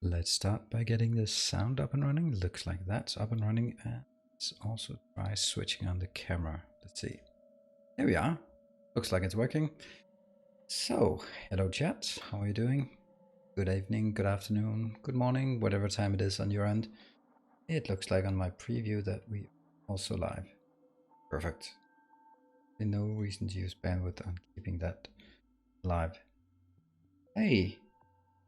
Let's start by getting the sound up and running. Looks like that's up and running. And let's also try switching on the camera. Let's see. There we are. Looks like it's working. So, hello chat. How are you doing? Good evening, good afternoon, good morning, whatever time it is on your end. It looks like on my preview that we also live. Perfect. No reason to use bandwidth on keeping that live. Hey,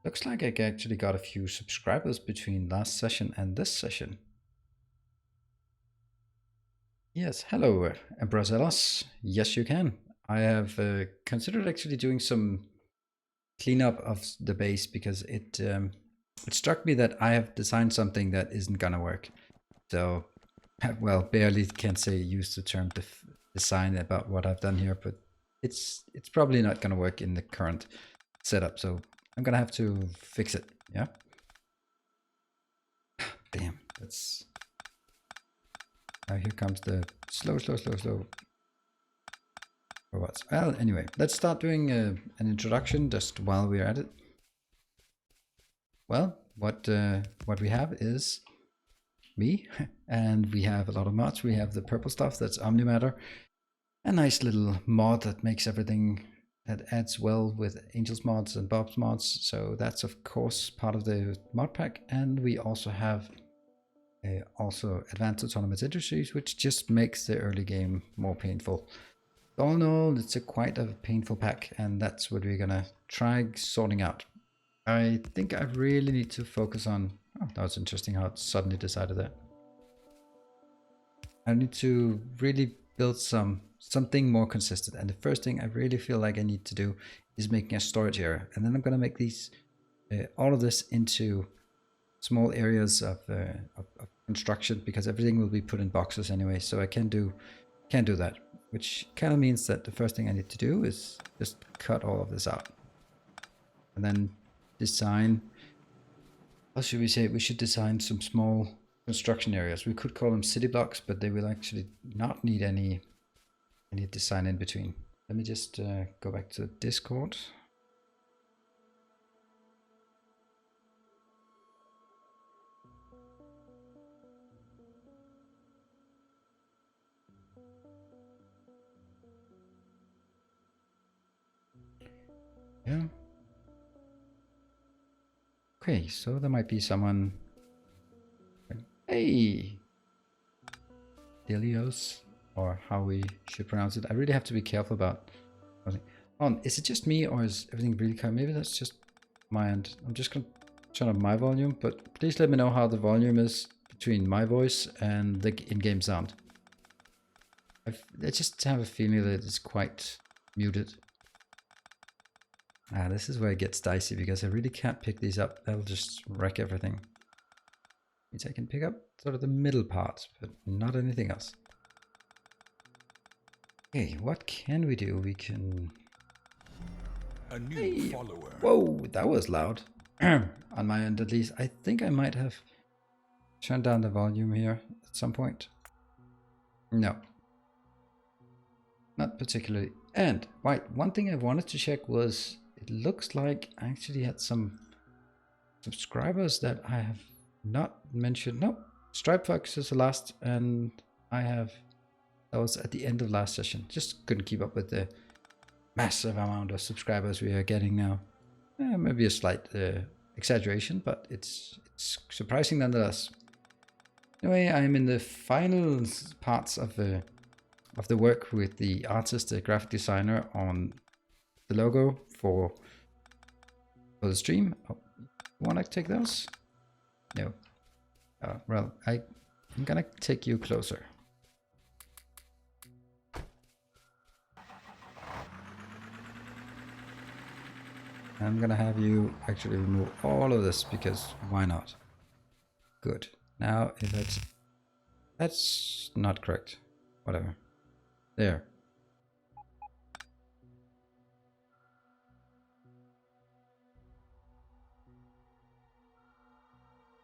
looks like I actually got a few subscribers between last session and this session. Yes, hello, Brussels. Yes, you can. I have considered actually doing some cleanup of the base because it struck me that I have designed something that isn't gonna work. So, well, barely can say use the term design about what I've done here, but it's probably not gonna work in the current setup. So I'm gonna have to fix it. Yeah. Damn, that's. Here comes the slow robots. Well, anyway, let's start doing an introduction just while we're at it. Well, what we have is me, and we have a lot of mods. We have the purple stuff, that's Omnimatter, a nice little mod that makes everything, that adds well with Angel's mods and Bob's mods. So that's of course part of the mod pack, and we also have also Advanced Autonomous Industries, which just makes the early game more painful. All in all, it's quite a painful pack, and that's what we're gonna try sorting out. I think I really need to focus on. Oh, that was interesting how it suddenly decided that. I need to really build something more consistent, and the first thing I really feel like I need to do is making a storage area, and then I'm gonna make these all of this into small areas of construction, because everything will be put in boxes anyway, so I can't do that, which kind of means that the first thing I need to do is just cut all of this out and then design. What should we say? We should design some small construction areas. We could call them city blocks, but they will actually not need any design in between. Let me just go back to Discord. Yeah. Okay, so there might be someone. Hey, Nilaus, or how we should pronounce it. I really have to be careful about. Is it just me, or is everything really clear? Maybe that's just my end. I'm just gonna turn up my volume, but please let me know how the volume is between my voice and the in-game sound. I just have a feeling that it's quite muted. This is where it gets dicey, because I really can't pick these up. That'll just wreck everything. Means I can pick up sort of the middle part, but not anything else. Okay, what can we do? We can... A new follower. Whoa, that was loud. On my end at least. I think I might have turned down the volume here at some point. No. Not particularly. And, right, one thing I wanted to check was, it looks like I actually had some subscribers that I have not mentioned. No, Stripe Fox is the last, and that was at the end of last session. Just couldn't keep up with the massive amount of subscribers we are getting now. Maybe a slight exaggeration, but it's surprising nonetheless. Anyway, I'm in the final parts of the work with the artist, the graphic designer, on the logo for the stream. Oh, you want to take those? No. Well, I'm gonna take you closer. I'm gonna have you actually remove all of this, because why not? Good. Now, if that's not correct. Whatever. There.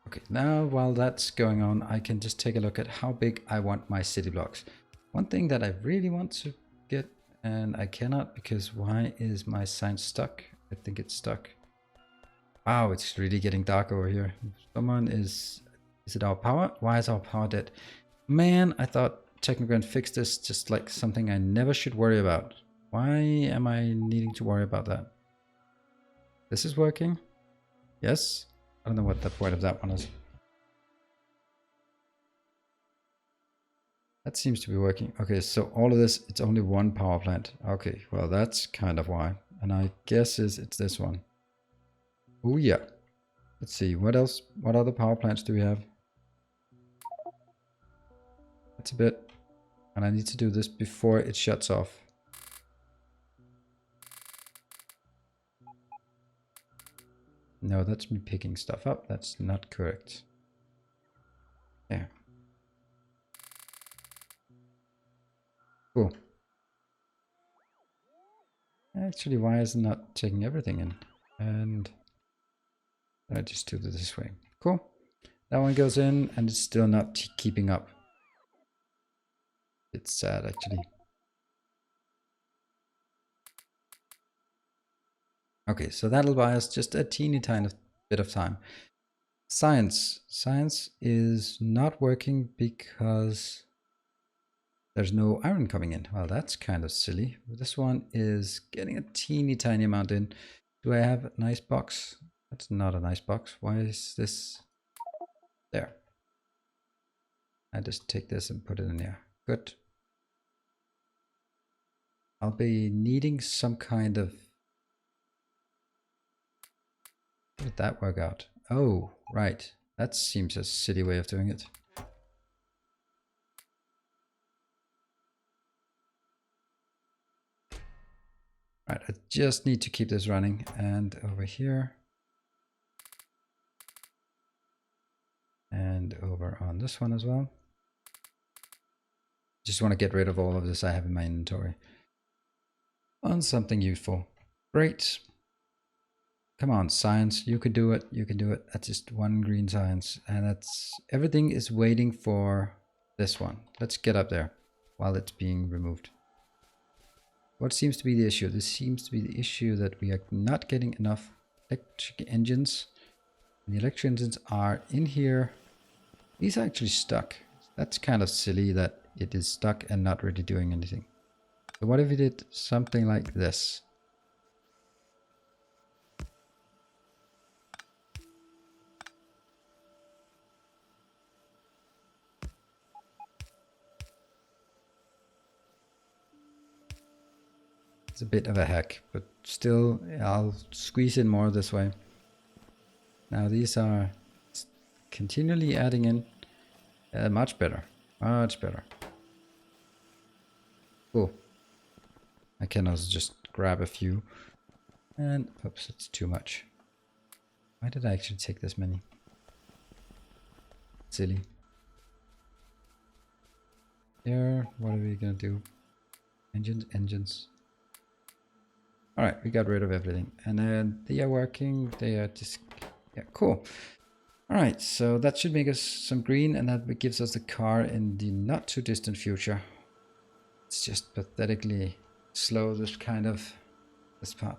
Okay, now while that's going on, I can just take a look at how big I want my city blocks. One thing that I really want to get, and I cannot, because why is my sign stuck? I think it's stuck. Wow, it's really getting dark over here. Someone is it our power? Why is our power dead? Man, I thought Technogrant fixed this, just like something I never should worry about. Why am I needing to worry about that? This is working? Yes? I don't know what the point of that one is. That seems to be working. Okay, so all of this, it's only one power plant. Okay, well that's kind of why. And I guess it's this one. Oh yeah. Let's see, what else? What other power plants do we have? That's a bit. And I need to do this before it shuts off. No, that's me picking stuff up. That's not correct. Yeah. Cool. Actually, why is it not taking everything in? And I just do it this way. Cool. That one goes in and it's still not keeping up. It's sad, actually. Okay, so that'll buy us just a teeny tiny bit of time. Science. Science is not working because there's no iron coming in. Well, that's kind of silly. This one is getting a teeny tiny amount in. Do I have a nice box? That's not a nice box. Why is this there? I just take this and put it in there. Good. I'll be needing some kind of... How did that work out? Oh, right. That seems a silly way of doing it. Right, I just need to keep this running. And over here. And over on this one as well. Just want to get rid of all of this I have in my inventory. On something useful. Great. Come on, science. You can do it. You can do it. That's just one green science. And that's... Everything is waiting for this one. Let's get up there while it's being removed. What seems to be the issue? This seems to be the issue that we are not getting enough electric engines. And the electric engines are in here. These are actually stuck. That's kind of silly that it is stuck and not really doing anything. So what if we did something like this? It's a bit of a hack, but still I'll squeeze in more this way. Now these are continually adding in. Much better. Much better. Cool. I can also just grab a few. And oops, it's too much. Why did I actually take this many? Silly. There, what are we gonna do? Engines, engines. Alright, we got rid of everything. And then they are working, they are just... Yeah, cool. Alright, so that should make us some green, and that gives us the car in the not too distant future. It's just pathetically slow, this part.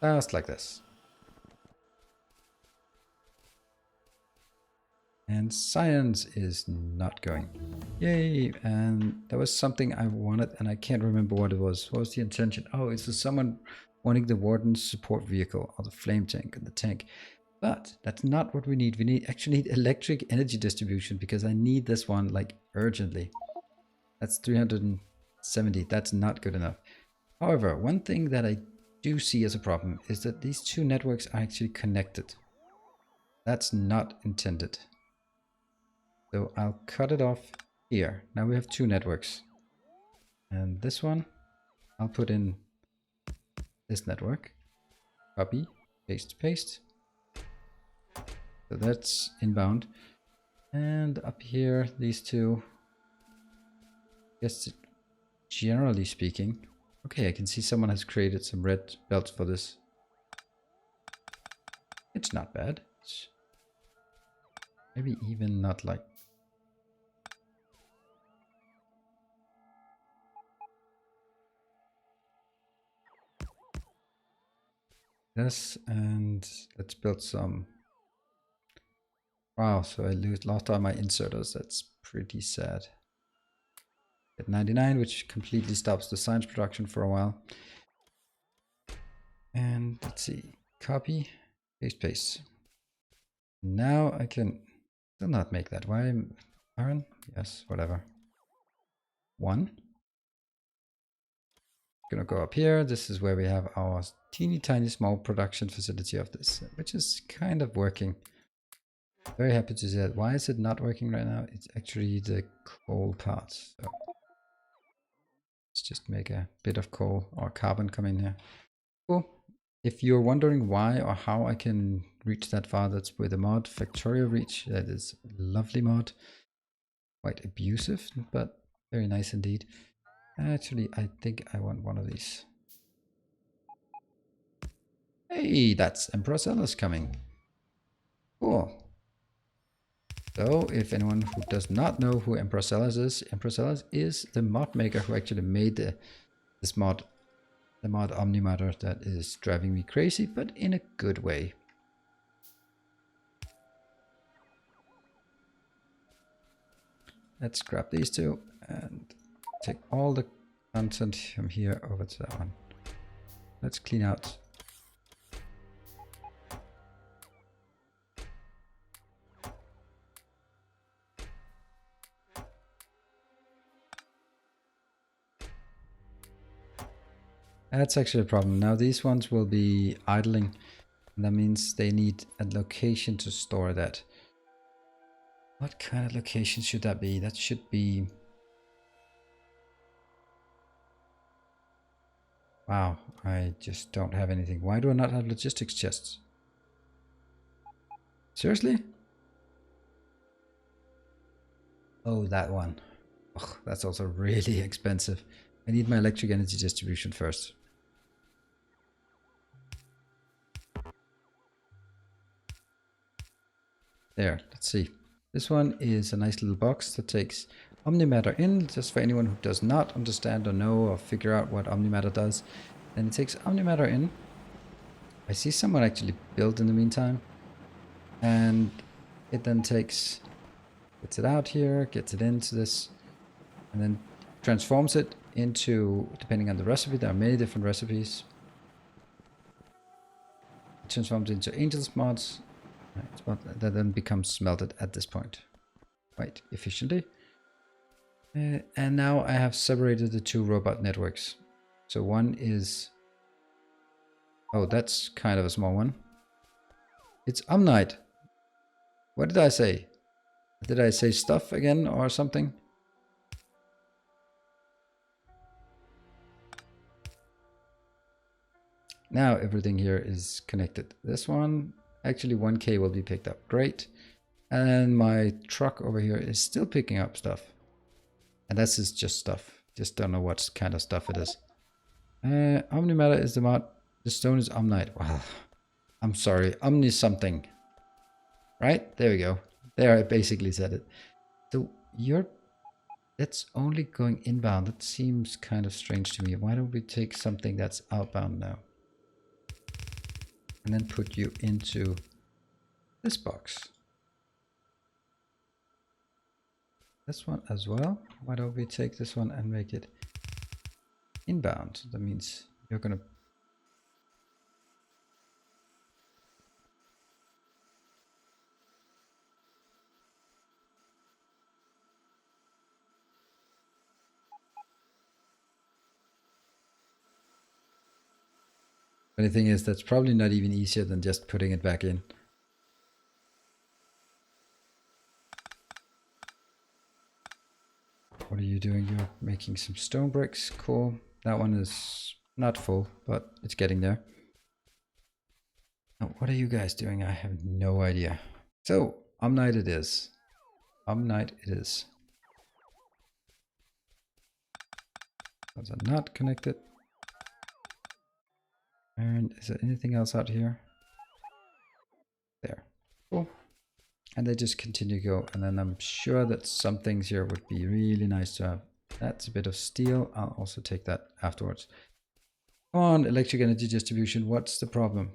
Just like this. And science is not going. Yay! And there was something I wanted and I can't remember what it was. What was the intention? Oh, it's for someone wanting the warden's support vehicle or the flame tank and the tank. But that's not what we need. We actually need electric energy distribution because I need this one like urgently. That's 370. That's not good enough. However, one thing that I do see as a problem is that these two networks are actually connected. That's not intended. So I'll cut it off here. Now we have two networks. And this one, I'll put in this network. Copy, paste, paste. So that's inbound. And up here, these two. Yes, generally speaking. Okay, I can see someone has created some red belts for this. It's not bad. It's maybe even not like... this, and let's build some. Wow, so I lost all my inserters. That's pretty sad. At 99, which completely stops the science production for a while. And let's see, copy, paste. Now I can still not make that. Why iron? Yes, whatever. 1. Gonna go up here. This is where we have our teeny tiny small production facility of this, which is kind of working. Very happy to see that. Why is it not working right now? It's actually the coal part. So let's just make a bit of coal or carbon come in here. Cool. If you're wondering why or how I can reach that far, that's with a mod, Factorial Reach. That is a lovely mod. Quite abusive, but very nice indeed. Actually, I think I want one of these. Hey, that's Emperor Sellers coming. Cool. So, if anyone who does not know who Emperor Sellers is the mod maker who actually made this mod, the mod Omnimatter, that is driving me crazy, but in a good way. Let's grab these two and take all the content from here over to that one. Let's clean out. That's actually a problem. Now these ones will be idling. And that means they need a location to store that. What kind of location should that be? That should be... Wow, I just don't have anything. Why do I not have logistics chests? Seriously? Oh, that one. Oh, that's also really expensive. I need my electric energy distribution first. There, let's see. This one is a nice little box that takes Omnimatter in, just for anyone who does not understand or know or figure out what Omnimatter does. And it takes Omnimatter in. I see someone actually build in the meantime. And it then gets it out here, gets it into this, and then transforms it into, depending on the recipe, there are many different recipes. It transforms into Angel's mods. That then becomes smelted at this point quite efficiently. And now I have separated the two robot networks. So one is... Oh, that's kind of a small one. It's Omnite. What did I say? Did I say stuff again or something? Now everything here is connected. This one, actually 1K will be picked up. Great. And my truck over here is still picking up stuff. And this is just stuff. Just don't know what kind of stuff it is. Omnimatter is the mod. The stone is Omnite. Wow. I'm sorry. Omni something. Right? There we go. There, I basically said it. So that's only going inbound. That seems kind of strange to me. Why don't we take something that's outbound now? And then put you into this box. This one as well. Why don't we take this one and make it inbound? That means you're gonna... Funny thing is, that's probably not even easier than just putting it back in. What are you doing? You're making some stone bricks. Cool. That one is not full, but it's getting there. Now, what are you guys doing? I have no idea. So, Omnite it is. Omnite it is. Those are not connected. And is there anything else out here? There. Cool. And they just continue to go. And then I'm sure that some things here would be really nice to have. That's a bit of steel. I'll also take that afterwards. Come on, electric energy distribution. What's the problem?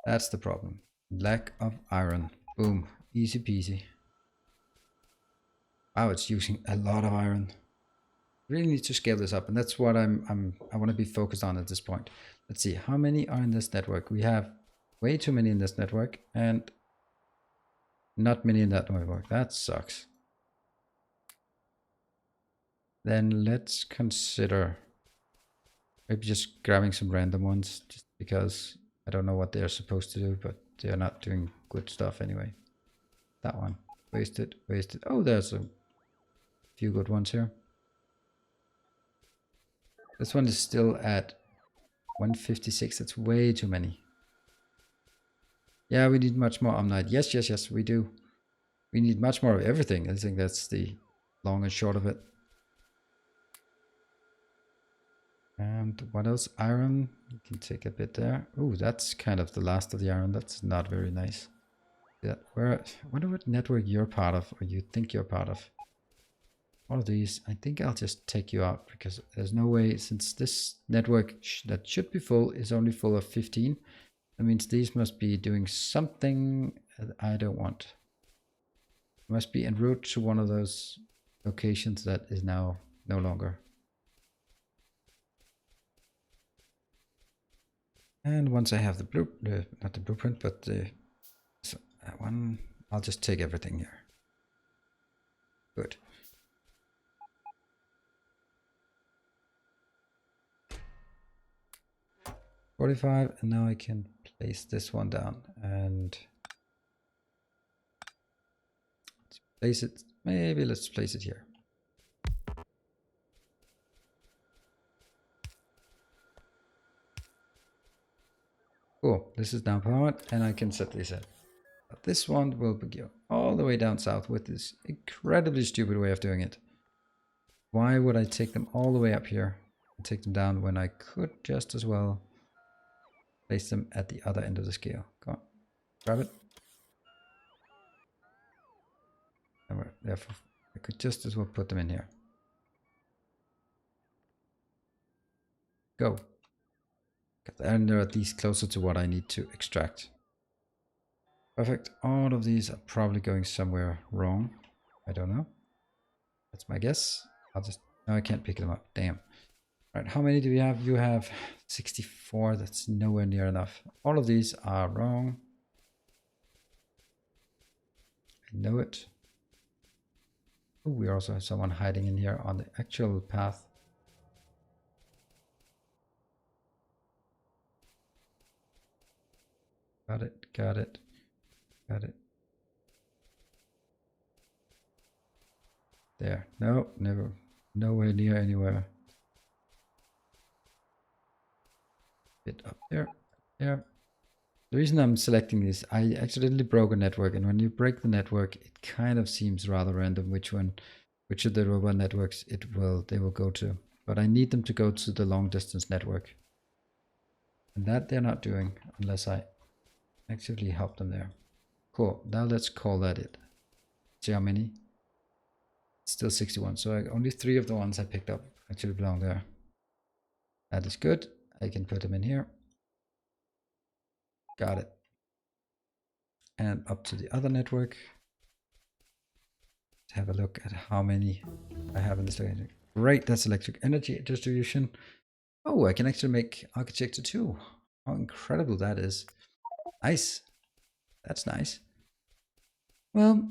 That's the problem. Lack of iron. Boom. Easy peasy. Wow, it's using a lot of iron. Really need to scale this up, and that's what I want to be focused on at this point. Let's see, how many are in this network? We have way too many in this network, and not many in that network. That sucks. Then let's consider maybe just grabbing some random ones, just because I don't know what they're supposed to do, but they're not doing good stuff anyway. That one. Wasted, wasted. Oh, there's a few good ones here. This one is still at 156. That's way too many. Yeah, we need much more Omnite. Yes, yes, yes, we do. We need much more of everything. I think that's the long and short of it. And what else? Iron. You can take a bit there. Oh, that's kind of the last of the iron. That's not very nice. Yeah, I wonder what network you're part of, or you think you're part of. All of these, I think I'll just take you out, because there's no way, since this network that should be full is only full of 15. That means these must be doing something that I don't want. Must be en route to one of those locations that is now no longer. And once I have the not the blueprint, but the one, I'll just take everything here. Good. $45, and now I can place this one down and let's place it. Maybe let's place it here. Cool. This is now powered, and I can set this up. But this one will go all the way down south with this incredibly stupid way of doing it. Why would I take them all the way up here and take them down when I could just as well place them at the other end of the scale? Come on, grab it. And therefore, I could just as well put them in here. Go. And they're at least closer to what I need to extract. Perfect. All of these are probably going somewhere wrong. I don't know. That's my guess. I'll just... No, I can't pick them up. Damn. Right, how many do we have? You have 64. That's nowhere near enough. All of these are wrong. I know it. Oh, we also have someone hiding in here on the actual path. Got it, got it, got it. There. No, never. Nowhere near anywhere. Bit up there. There. The reason I'm selecting this, I accidentally broke a network, and when you break the network, it kind of seems rather random which of the robot networks they will go to. But I need them to go to the long distance network. And that they're not doing unless I actively help them there. Cool. Now let's call that it. See how many? It's still 61. So only 3 of the ones I picked up actually belong there. That is good. I can put them in here. Got it. And up to the other network. Let's have a look at how many I have in this network. Great, that's electric energy distribution. Oh, I can actually make architecture too. How incredible that is. Nice. That's nice. Well,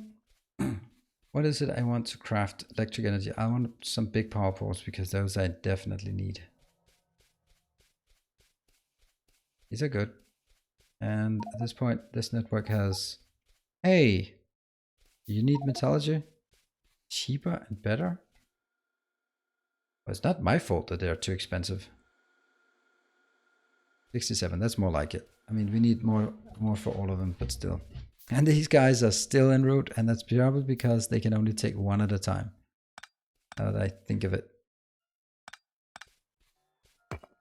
what is it I want to craft electric energy? I want some big power poles because those I definitely need. These are good. And at this point, this network has... Hey! You need metallurgy? Cheaper and better? Well, it's not my fault that they're too expensive. 67, that's more like it. I mean, we need more for all of them, but still. And these guys are still en route, and that's probably because they can only take one at a time. Now that I think of it.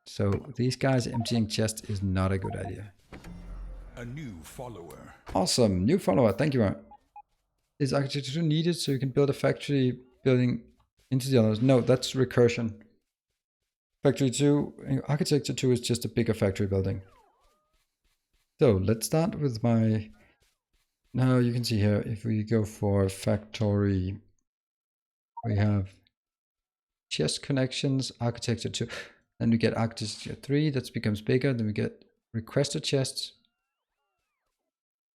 So these guys emptying chest is not a good idea. A new follower. Awesome, new follower, thank you. Is architecture 2 needed so you can build a factory building into the others? No, that's recursion. Factory 2, architecture 2 is just a bigger factory building. So let's start with my, now you can see here, if we go for factory, we have chest connections, architecture 2, then we get architecture 3, that becomes bigger, then we get requested chests,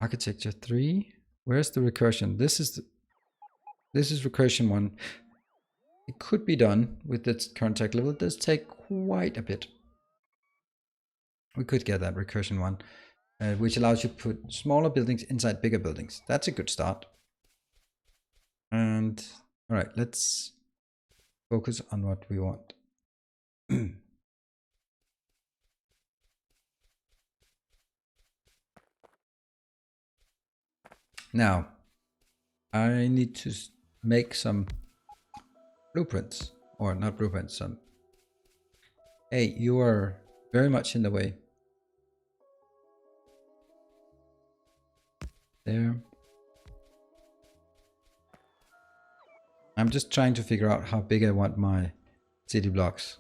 architecture 3, where's the recursion? This is recursion 1. It could be done with its current tech level. It does take quite a bit. We could get that recursion 1. Which allows you to put smaller buildings inside bigger buildings. That's a good start. And all right, let's focus on what we want. Now, I need to make some blueprints, or not blueprints, some. Hey, you are very much in the way. There. I'm just trying to figure out how big I want my city blocks.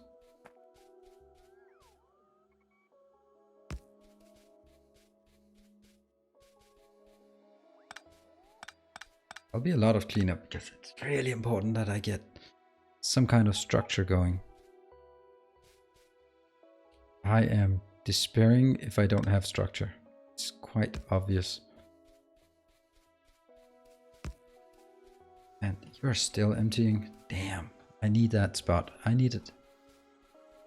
There'll be a lot of cleanup because it's really important that I get some kind of structure going. I am despairing if I don't have structure. It's quite obvious. And you're still emptying. Damn, I need that spot. I need it.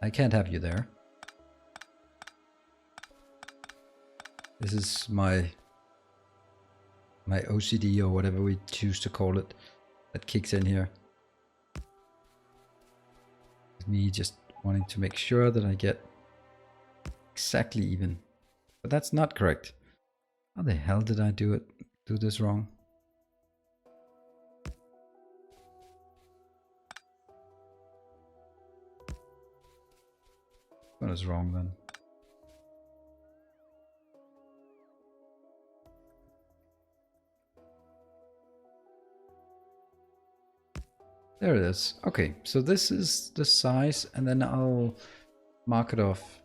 I can't have you there. This is my OCD or whatever we choose to call it that kicks in here. Me just wanting to make sure that I get exactly even. But that's not correct. How the hell did I do this wrong? What is wrong then? There it is. Okay, so this is the size, and then I'll mark it off.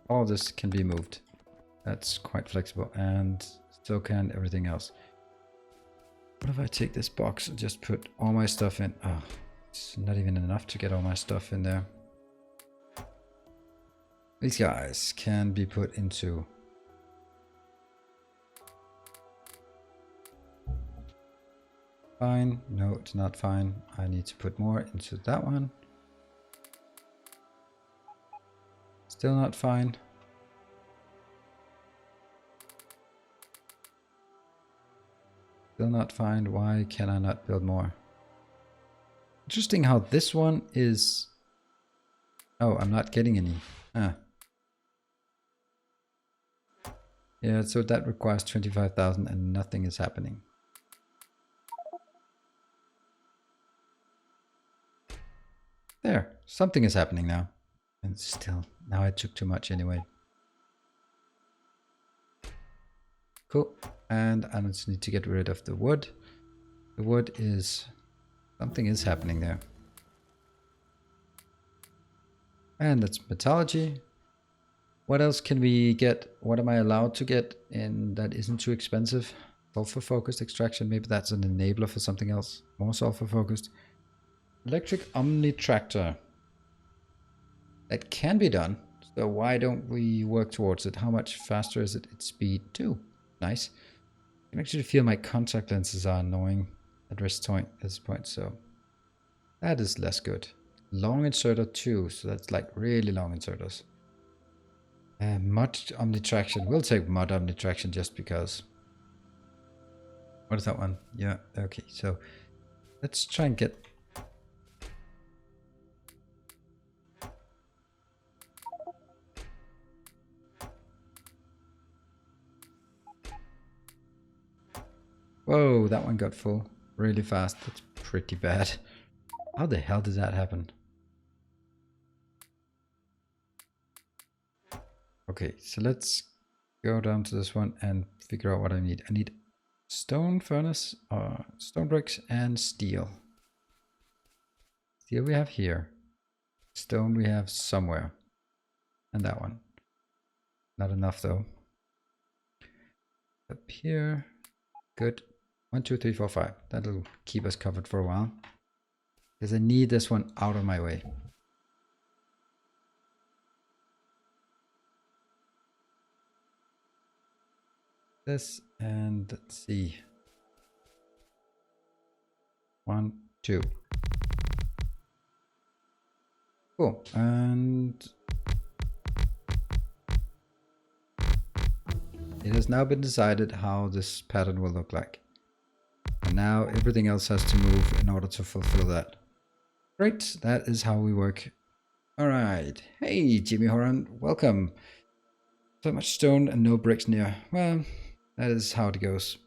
All of this can be moved. That's quite flexible, and so can everything else. What if I take this box and just put all my stuff in? Oh, it's not even enough to get all my stuff in there. These guys can be put into fine. No, it's not fine. I need to put more into that one. Still not fine. Still not fine. Why can I not build more? Interesting how this one is... Oh, I'm not getting any. Ah. Yeah, so that requires 25,000 and nothing is happening. There, something is happening now. And still, now I took too much anyway. Cool. And I just need to get rid of the wood. The wood is... Something is happening there. And that's metallurgy. What else can we get? What am I allowed to get in that isn't too expensive? Sulfur focused extraction. Maybe that's an enabler for something else. More sulfur focused. Electric Omnitractor. That can be done. So why don't we work towards it? How much faster is it? Its speed too. Nice. I can actually feel my contact lenses are annoying at this point, so that is less good. Long inserter 2, so that's like really long inserters. Mod Omnitraction. We'll take Mod Omnitraction just because. What is that one? Yeah, okay, so let's try and get... Whoa, that one got full really fast. That's pretty bad. How the hell did that happen? Okay, so let's go down to this one and figure out what I need. I need stone furnace, stone bricks, and steel. Steel we have here. Stone we have somewhere. And that one. Not enough though. Up here. Good. 1, 2, 3, 4, 5. That'll keep us covered for a while. Because I need this one out of my way. This, and let's see. 1, 2. Cool. And it has now been decided how this pattern will look like. And now everything else has to move in order to fulfill that. Great, that is how we work. Alright, hey Jimmy Horan, welcome. So much stone and no bricks near. Well, that is how it goes.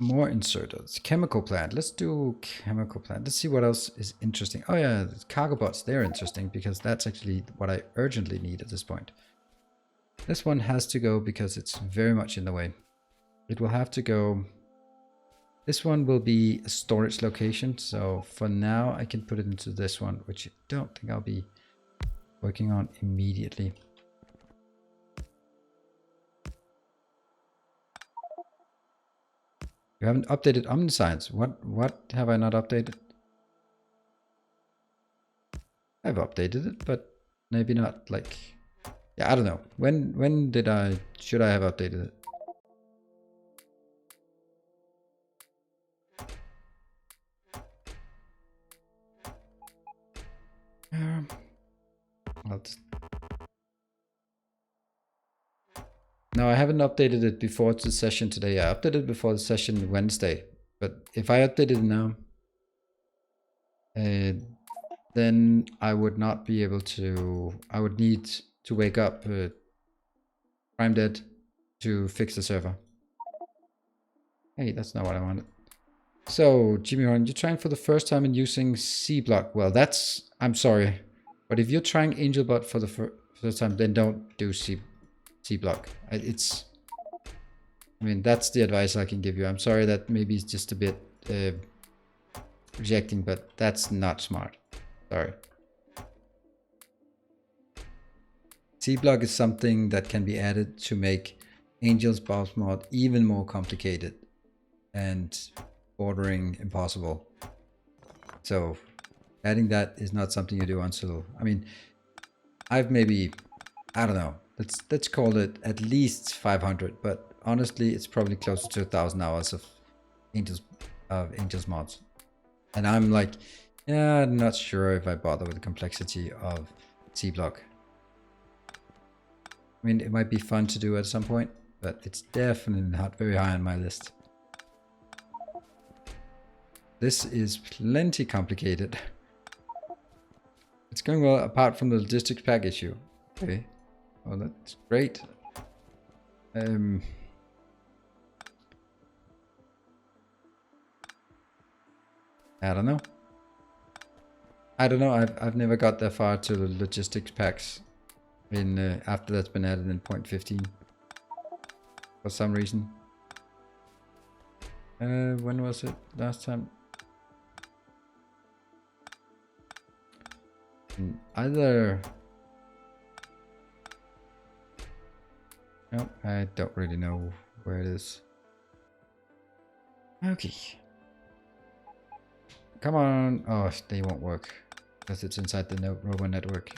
More inserters. Chemical plant. Let's do chemical plant. Let's see what else is interesting. Oh yeah, the cargo bots, they're interesting because that's actually what I urgently need at this point. This one has to go because it's very much in the way. It will have to go. This one will be a storage location. So for now I can put it into this one, which I don't think I'll be working on immediately. You haven't updated Omniscience. What have I not updated? I've updated it, but maybe not like, yeah, I don't know. When should I have updated it? No, I haven't updated it before the session today. I updated it before the session Wednesday. But if I updated it now, then I would not be able to. I would need to wake up Prime Dead to fix the server. Hey, that's not what I wanted. So, Jimmy Horn, you're trying for the first time and using C-Block. Well, that's... I'm sorry. But if you're trying AngelBot for the first time, then don't do C-Block. It's... I mean, that's the advice I can give you. I'm sorry that maybe it's just a bit rejecting, but that's not smart. Sorry. C-Block is something that can be added to make Angel's boss mod even more complicated and bordering impossible. So adding that is not something you do until, I mean, I've maybe, I don't know, let's call it at least 500, but honestly it's probably closer to 1,000 hours of Angel's mods. And I'm like, yeah, I'm not sure if I bother with the complexity of C-Block. I mean, it might be fun to do at some point, but it's definitely not very high on my list. This is plenty complicated. It's going well apart from the logistics pack issue. Okay, well that's great. I don't know. I've never got that far to the logistics packs in after that's been added in 0.15 for some reason. When was it last time? Either... No, I don't really know where it is. Okay. Come on. Oh, they won't work because it's inside the Robo network.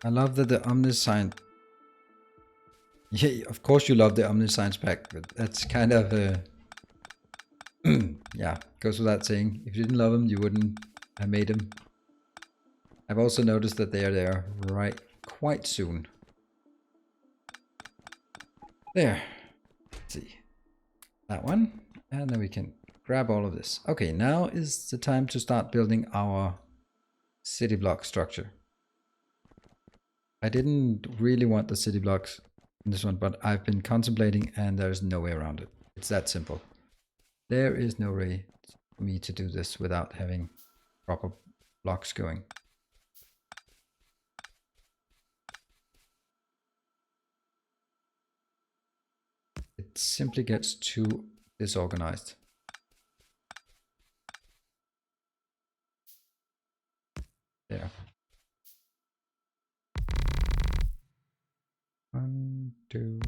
I love that the Omniscience... Yeah, of course you love the Omniscience pack, but that's kind of... yeah, goes without saying. If you didn't love them, you wouldn't have made them. I've also noticed that they are there right quite soon. There. Let's see. That one. And then we can grab all of this. Okay, now is the time to start building our city block structure. I didn't really want the city blocks in this one, but I've been contemplating and there's no way around it. It's that simple. There is no way for me to do this without having proper blocks going. It simply gets too disorganized. There. 1, 2.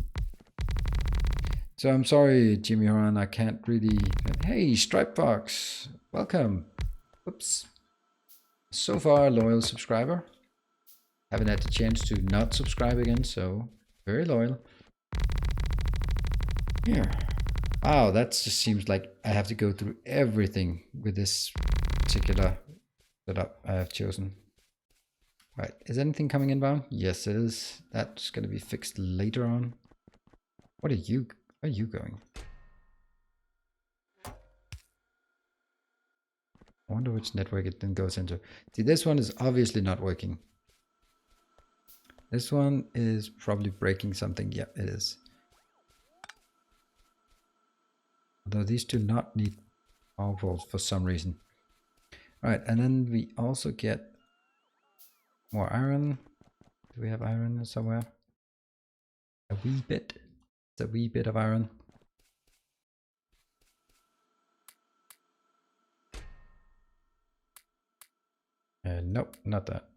So I'm sorry, Jimmy Horan, I can't really... Hey, Stripe Fox, welcome. Oops. So far, a loyal subscriber. Haven't had the chance to not subscribe again, so very loyal. Here. Wow, that just seems like I have to go through everything with this particular setup I have chosen. Right, is anything coming inbound? Yes, it is. That's going to be fixed later on. What are you? Where are you going? I wonder which network it then goes into. See, this one is obviously not working. This one is probably breaking something. Yeah, it is. Although these do not need power poles for some reason. All right, and then we also get more iron. Do we have iron somewhere? A wee bit. It's a wee bit of iron. Nope, not that.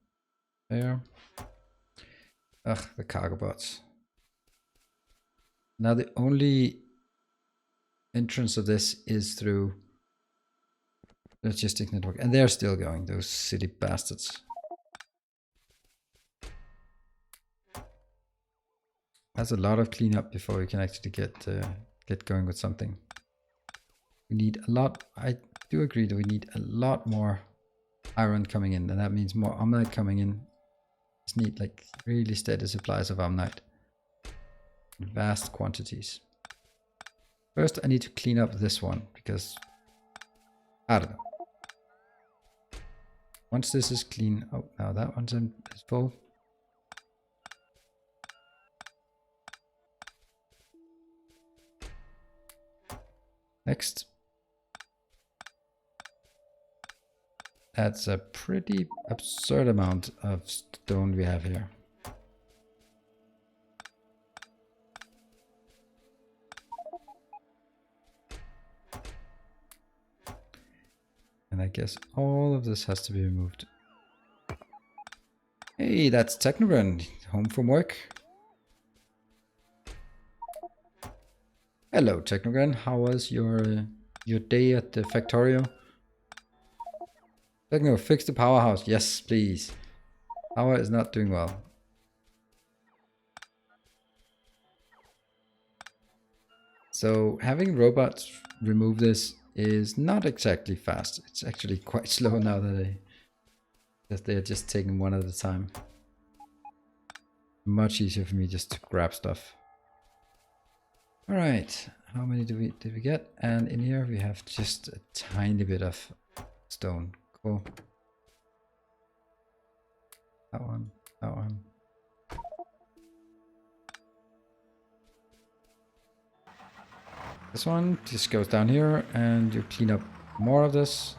There. Ugh, the cargo bots. Now the only entrance of this is through logistic network, and they're still going, those city bastards. That's a lot of cleanup before we can actually get going with something. We need a lot. I do agree that we need a lot more iron coming in, and that means more Omnite coming in. Just need like really steady supplies of Omnite in vast quantities. First, I need to clean up this one because I don't know. Once this is clean, oh, now that one's is full. Next. That's a pretty absurd amount of stone we have here. And I guess all of this has to be removed. Hey, that's Technobrand, home from work. Hello, Technobrand. How was your day at the Factorio? Techno, fix the powerhouse. Yes, please. Power is not doing well. So having robots remove this is not exactly fast. It's actually quite slow now that they're just taking one at a time. Much easier for me just to grab stuff. All right, how many did we get? And in here we have just a tiny bit of stone. Cool. That one, that one. This one just goes down here and you clean up more of this.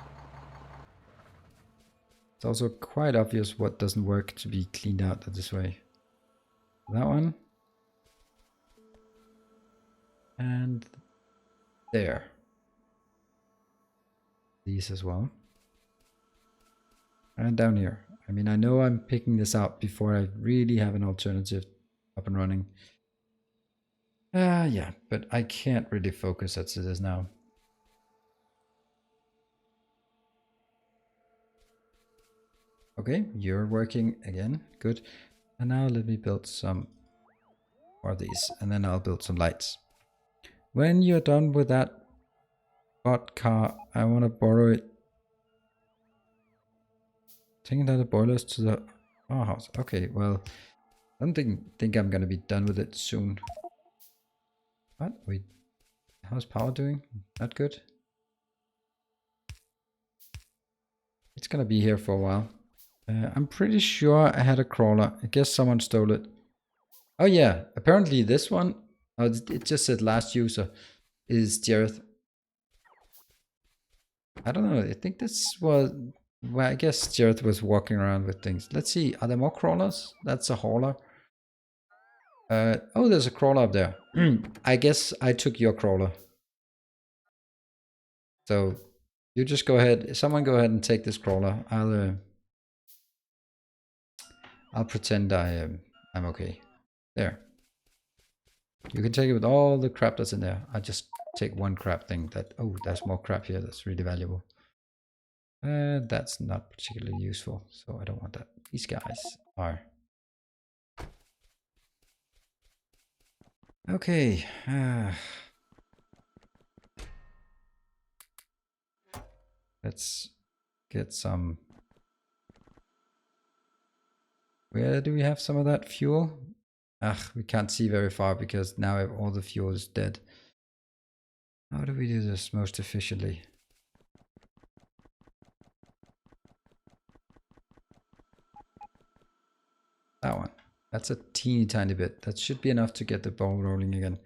It's also quite obvious what doesn't work to be cleaned out this way. That one. And there. These as well. And down here. I mean, I know I'm picking this out before I really have an alternative up and running. Yeah, but I can't really focus as it is now. Okay, you're working again. Good. And now let me build some more of these, and then I'll build some lights. When you're done with that bot car, I want to borrow it. Taking down the boilers to the powerhouse. Okay, well, I don't think I'm gonna be done with it soon. What? Wait, how's power doing? Not good. It's gonna be here for a while. I'm pretty sure I had a crawler. I guess someone stole it. Oh yeah, apparently this one, oh, it just said last user is Jareth. I don't know, I think this was, well, I guess Jareth was walking around with things. Let's see, are there more crawlers? That's a hauler. Oh, there's a crawler up there. I guess I took your crawler. So you just go ahead. Someone go ahead and take this crawler. I'll pretend I'm okay. There. You can take it with all the crap that's in there. I just take one crap thing that, oh, there's more crap here. That's really valuable. That's not particularly useful, so I don't want that. These guys are. Okay. Let's get some. Where do we have some of that fuel? We can't see very far because now all the fuel is dead. How do we do this most efficiently? That one. That's a teeny tiny bit. That should be enough to get the ball rolling again.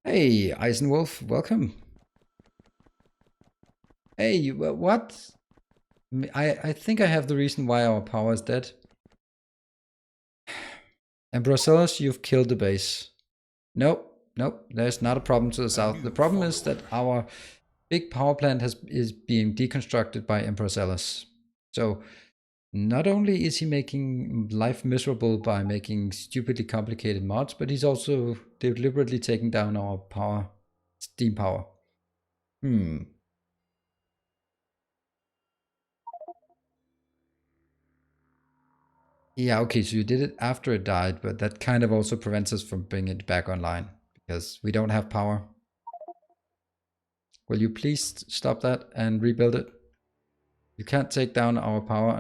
Hey, Eisenwolf, welcome. Hey, what? I think I have the reason why our power is dead. And Brussels, you've killed the base. Nope, there's not a problem to the south. The problem is that our big power plant is being deconstructed by Emperor Zealous. So not only is he making life miserable by making stupidly complicated mods, but he's also deliberately taking down our power, steam power. Yeah, okay, so you did it after it died, but that kind of also prevents us from bringing it back online because we don't have power. Will you please stop that and rebuild it? You can't take down our power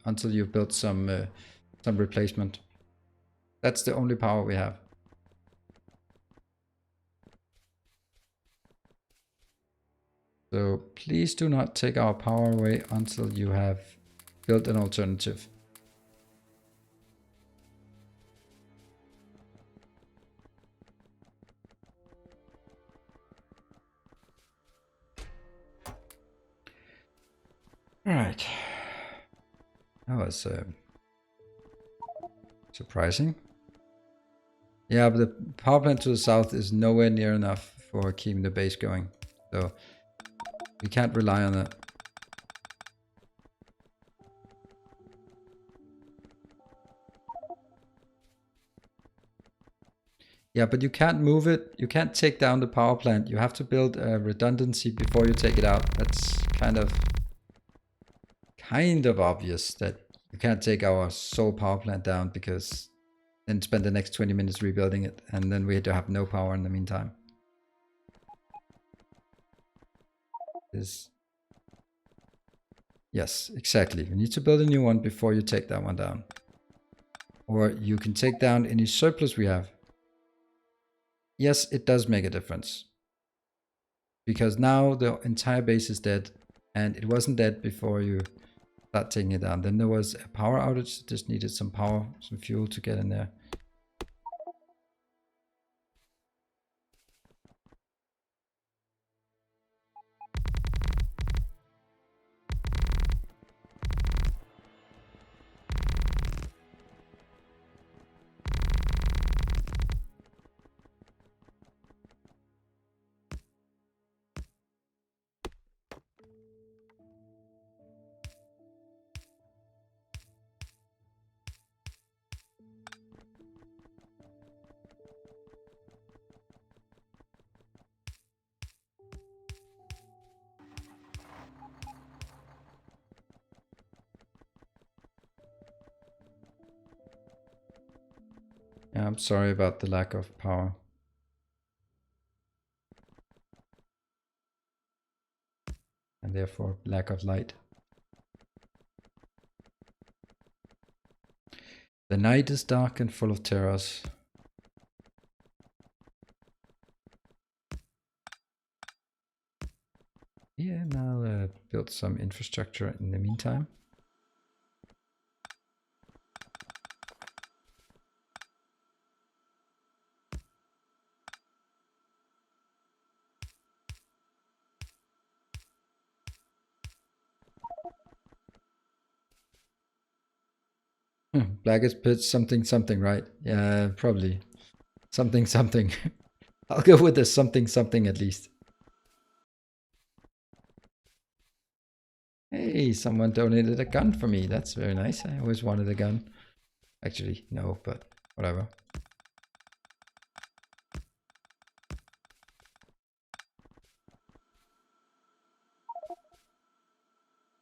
until you've built some replacement. That's the only power we have. So please do not take our power away until you have built an alternative. All right. That was surprising. Yeah, but the power plant to the south is nowhere near enough for keeping the base going. So we can't rely on that. Yeah, but you can't move it. You can't take down the power plant. You have to build a redundancy before you take it out. That's kind of obvious that you can't take our sole power plant down because then spend the next 20 minutes rebuilding it and then we had to have no power in the meantime. Yes, exactly. You need to build a new one before you take that one down. Or you can take down any surplus we have. Yes, it does make a difference. Because now the entire base is dead and it wasn't dead before you start taking it down. Then there was a power outage, just needed some power, some fuel to get in there. Yeah, I'm sorry about the lack of power. And therefore lack of light. The night is dark and full of terrors. Yeah, now build some infrastructure in the meantime. Blackest pitch, something, right? Yeah, probably. Something. I'll go with the something at least. Hey, someone donated a gun for me. That's very nice. I always wanted a gun. Actually, no, but whatever.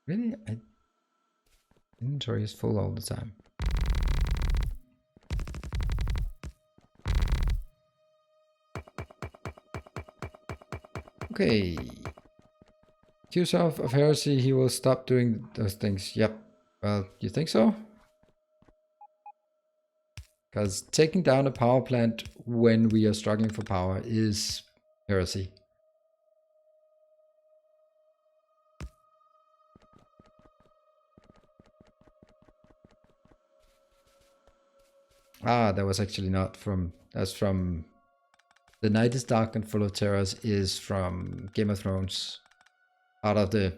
Really? Inventory is full all the time. Okay. Accuse of heresy, he will stop doing those things. Yep. Well, you think so? Because taking down a power plant when we are struggling for power is heresy. Ah, that was actually not from... That's from... The Night is Dark and Full of Terrors is from Game of Thrones. Part of the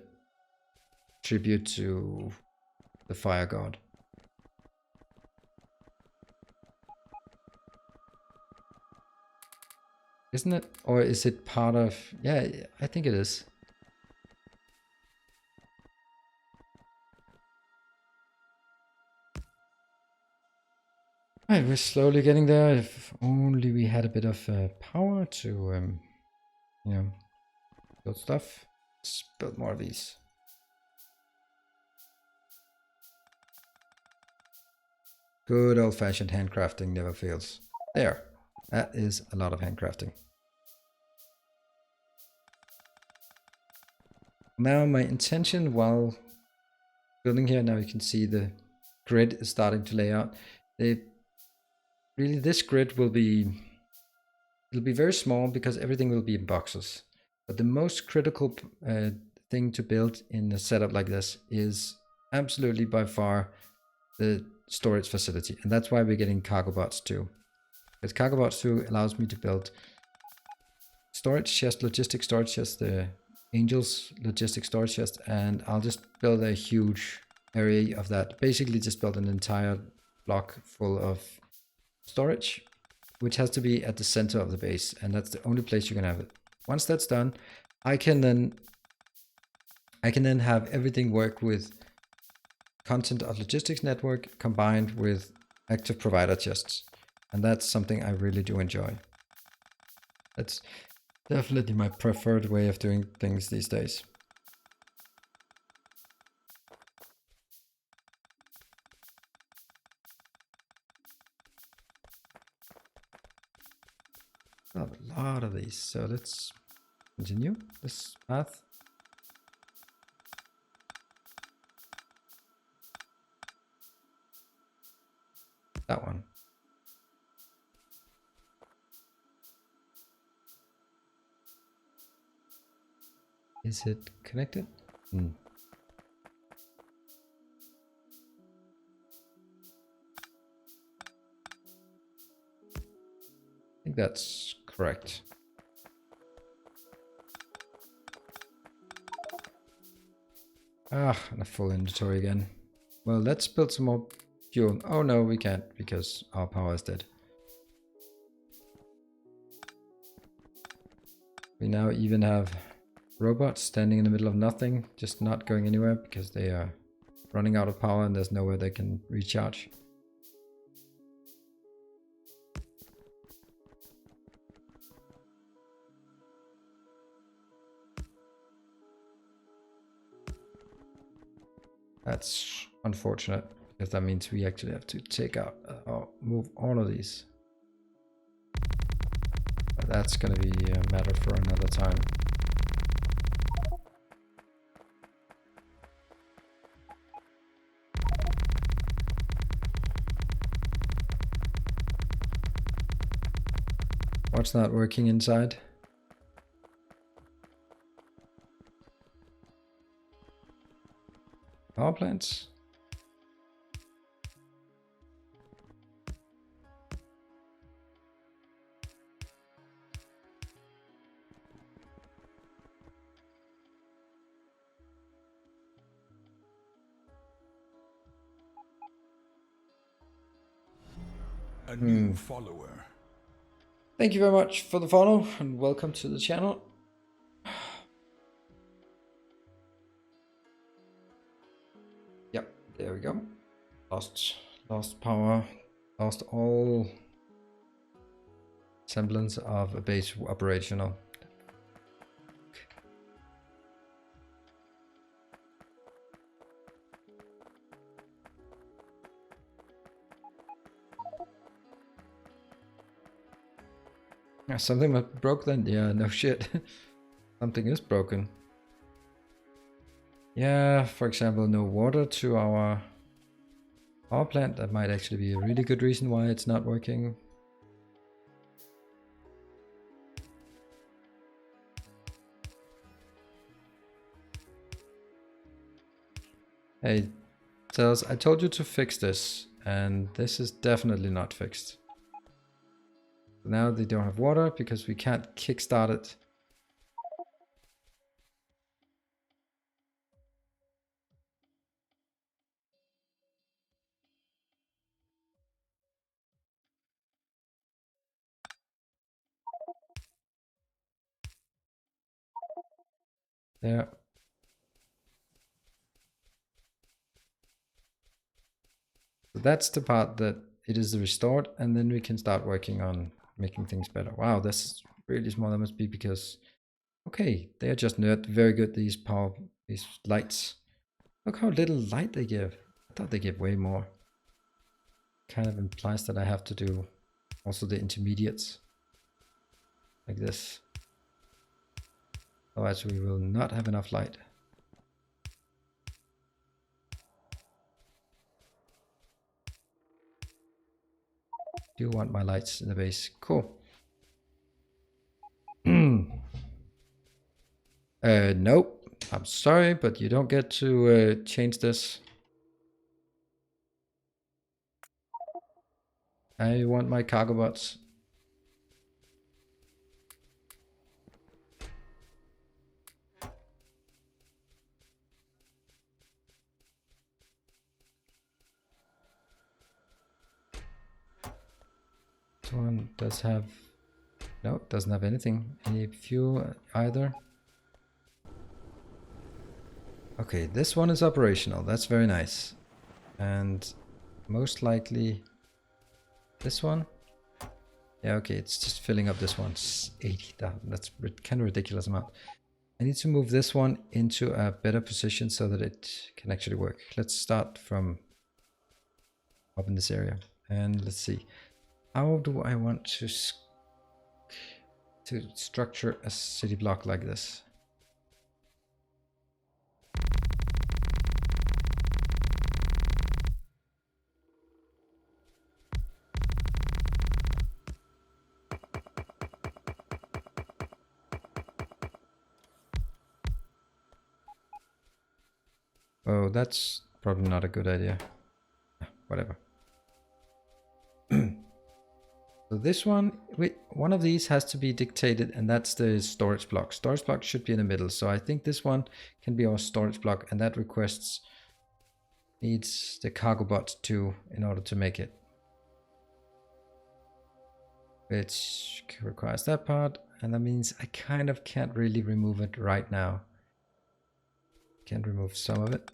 tribute to the Fire God. Isn't it? Or is it part of... Yeah, I think it is. Right, we're slowly getting there. If only we had a bit of power to, you know, build stuff. Let's build more of these. Good old-fashioned handcrafting never fails. There. That is a lot of handcrafting. Now my intention while building here, now you can see the grid is starting to lay out. Really, this grid will be, it'll be very small because everything will be in boxes. But the most critical thing to build in a setup like this is absolutely by far the storage facility. And that's why we're getting cargo bots too. Because cargo bots 2 allows me to build storage chest, logistic storage chest, the Angels logistic storage chest, and I'll just build a huge area of that. Basically just build an entire block full of storage, which has to be at the center of the base, and that's the only place you can have it. Once that's done, I can then have everything work with content of logistics network combined with active provider chests. And that's something I really do enjoy. That's definitely my preferred way of doing things these days. I have a lot of these, so let's continue this path. That one. Is it connected? I think that's correct. Ah, and a full inventory again. Well, let's build some more fuel. Oh no, we can't because our power is dead. We now even have robots standing in the middle of nothing, just not going anywhere because they are running out of power and there's nowhere they can recharge. That's unfortunate because that means we actually have to take out or move all of these. But that's going to be a matter for another time. What's not working inside? Power plants? A new follower. Thank you very much for the follow and welcome to the channel. Yep, there we go. Lost power, lost all semblance of a base operational. . Something that broke then? Yeah, no shit. Something is broken. Yeah, for example, no water to our power plant. That might actually be a really good reason why it's not working. Hey, Cells, I told you to fix this, and this is definitely not fixed. Now they don't have water because we can't kickstart it. There. So that's the part that it is restored, and then we can start working on making things better. Wow, this is really small. That must be because, okay, they are just not very good, these lights. Look how little light they give. I thought they give way more. Kind of implies that I have to do also the intermediates like this. Otherwise we will not have enough light. Do want my lights in the base. Cool. Nope. I'm sorry, but you don't get to change this. I want my cargo bots. This one does have... No, it doesn't have anything. Any fuel either. Okay, this one is operational. That's very nice. And most likely this one. Yeah, okay, it's just filling up this one. 80,000. That's kind of ridiculous amount. I need to move this one into a better position so that it can actually work. Let's start from up in this area. And let's see. How do I want to structure a city block like this? Oh, that's probably not a good idea. Whatever. So this one of these has to be dictated, and that's the storage block. Storage block should be in the middle. So I think this one can be our storage block, and that needs the cargo bot too in order to make it. Which requires that part, and that means I kind of can't really remove it right now. Can remove some of it.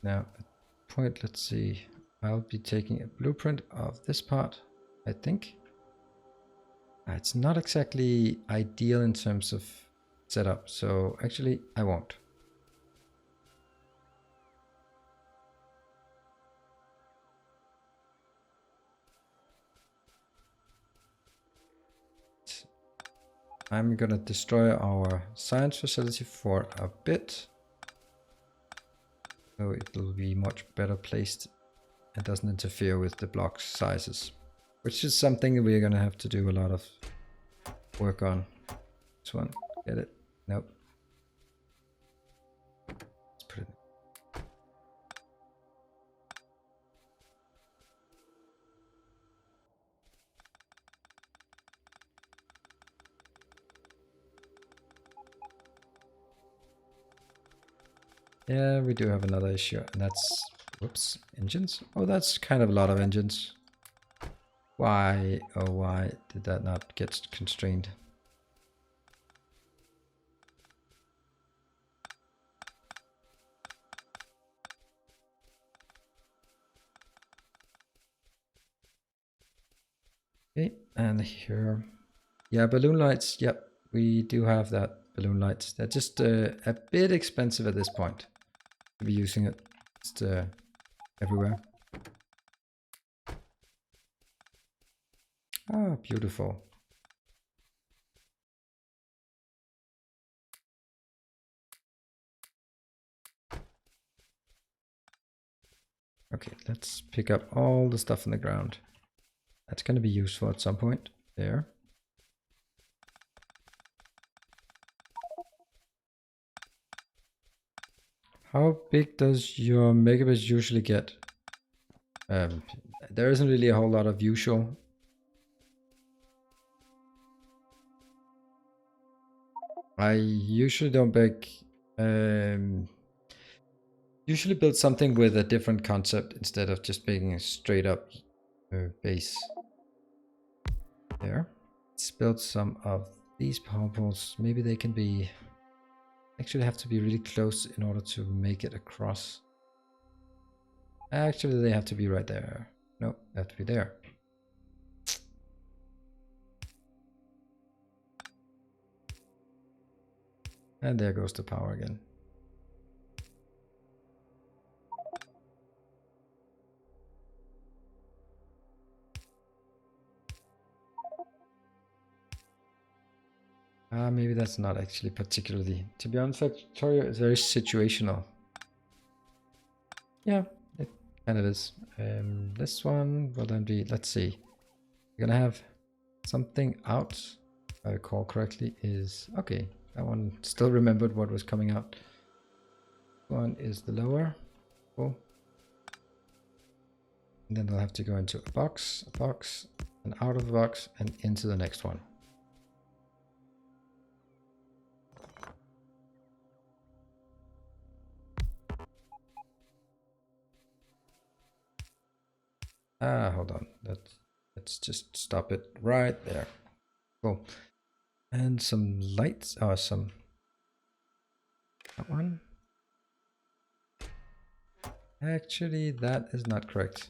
Now, at point, let's see. I'll be taking a blueprint of this part, I think. It's not exactly ideal in terms of setup, so actually I won't. I'm gonna destroy our science facility for a bit. So it will be much better placed and doesn't interfere with the block sizes. Which is something we're gonna have to do a lot of work on. This one, get it? Nope. Let's put it. Yeah, we do have another issue, and that's, whoops, engines. Oh, that's kind of a lot of engines. Why, oh why did that not get constrained? Okay, and here, yeah, balloon lights. Yep, we do have that balloon lights. They're just a bit expensive at this point to be using it. Just everywhere. Ah, beautiful. Okay, let's pick up all the stuff on the ground. That's going to be useful at some point. There. How big does your megabase usually get? There isn't really a whole lot of usual. I usually don't usually build something with a different concept instead of just making a straight up base. There. Let's build some of these power poles. Maybe they can be... Actually have to be really close in order to make it across. Actually, they have to be right there. No, they have to be there. And there goes the power again. Maybe that's not actually particularly. To be honest, Factorio is very situational. Yeah, it kind of is. This one will then be, let's see. We're gonna have something out, if I recall correctly, is, okay, that one still remembered what was coming out. One is the lower. Cool. And then they'll have to go into a box, and out of the box, and into the next one. Hold on. Let's just stop it right there. Cool. And some lights. Oh, some... That one. Actually, that is not correct.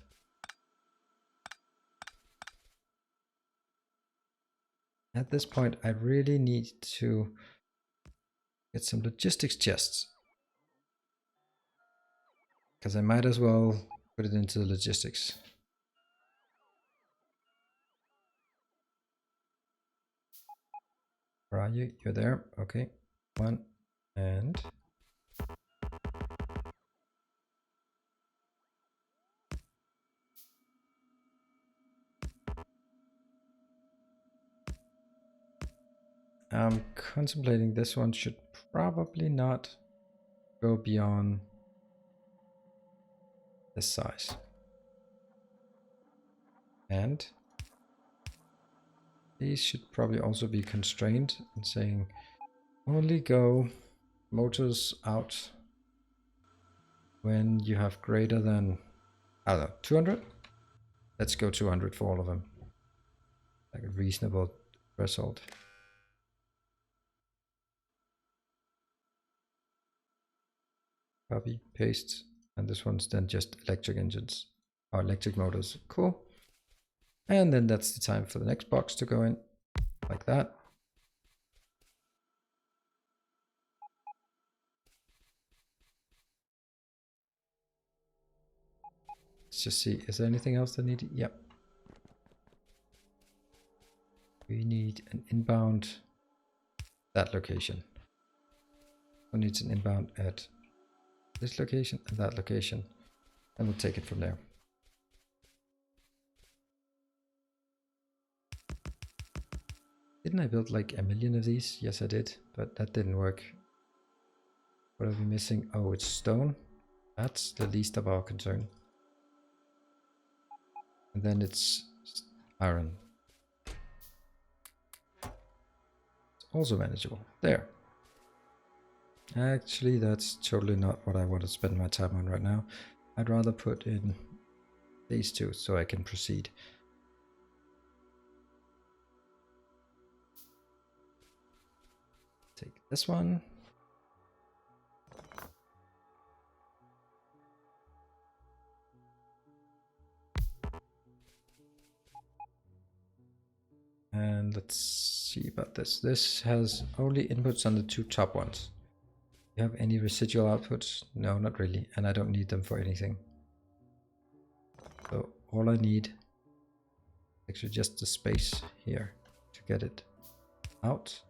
At this point, I really need to get some logistics chests. Because I might as well put it into the logistics. Where are you? You're there. Okay. One. And... I'm contemplating this one should probably not go beyond this size. And these should probably also be constrained and saying only go motors out when you have greater than, I don't know, 200? Let's go 200 for all of them. Like a reasonable threshold. Copy, paste, and this one's then just electric engines or electric motors. Cool. And then that's the time for the next box to go in, like that. Let's just see, is there anything else that needed? Yep. We need an inbound that location. Who needs an inbound at this location and that location, and we'll take it from there. Didn't I build like a million of these? Yes, I did, but that didn't work. What are we missing? Oh, it's stone. That's the least of our concern. And then it's iron. It's also manageable. There. Actually, that's totally not what I want to spend my time on right now. I'd rather put in these two so I can proceed. Take this one. And let's see about this. This has only inputs on the two top ones. You have any residual outputs? No, not really, and I don't need them for anything. So all I need is actually just the space here to get it out.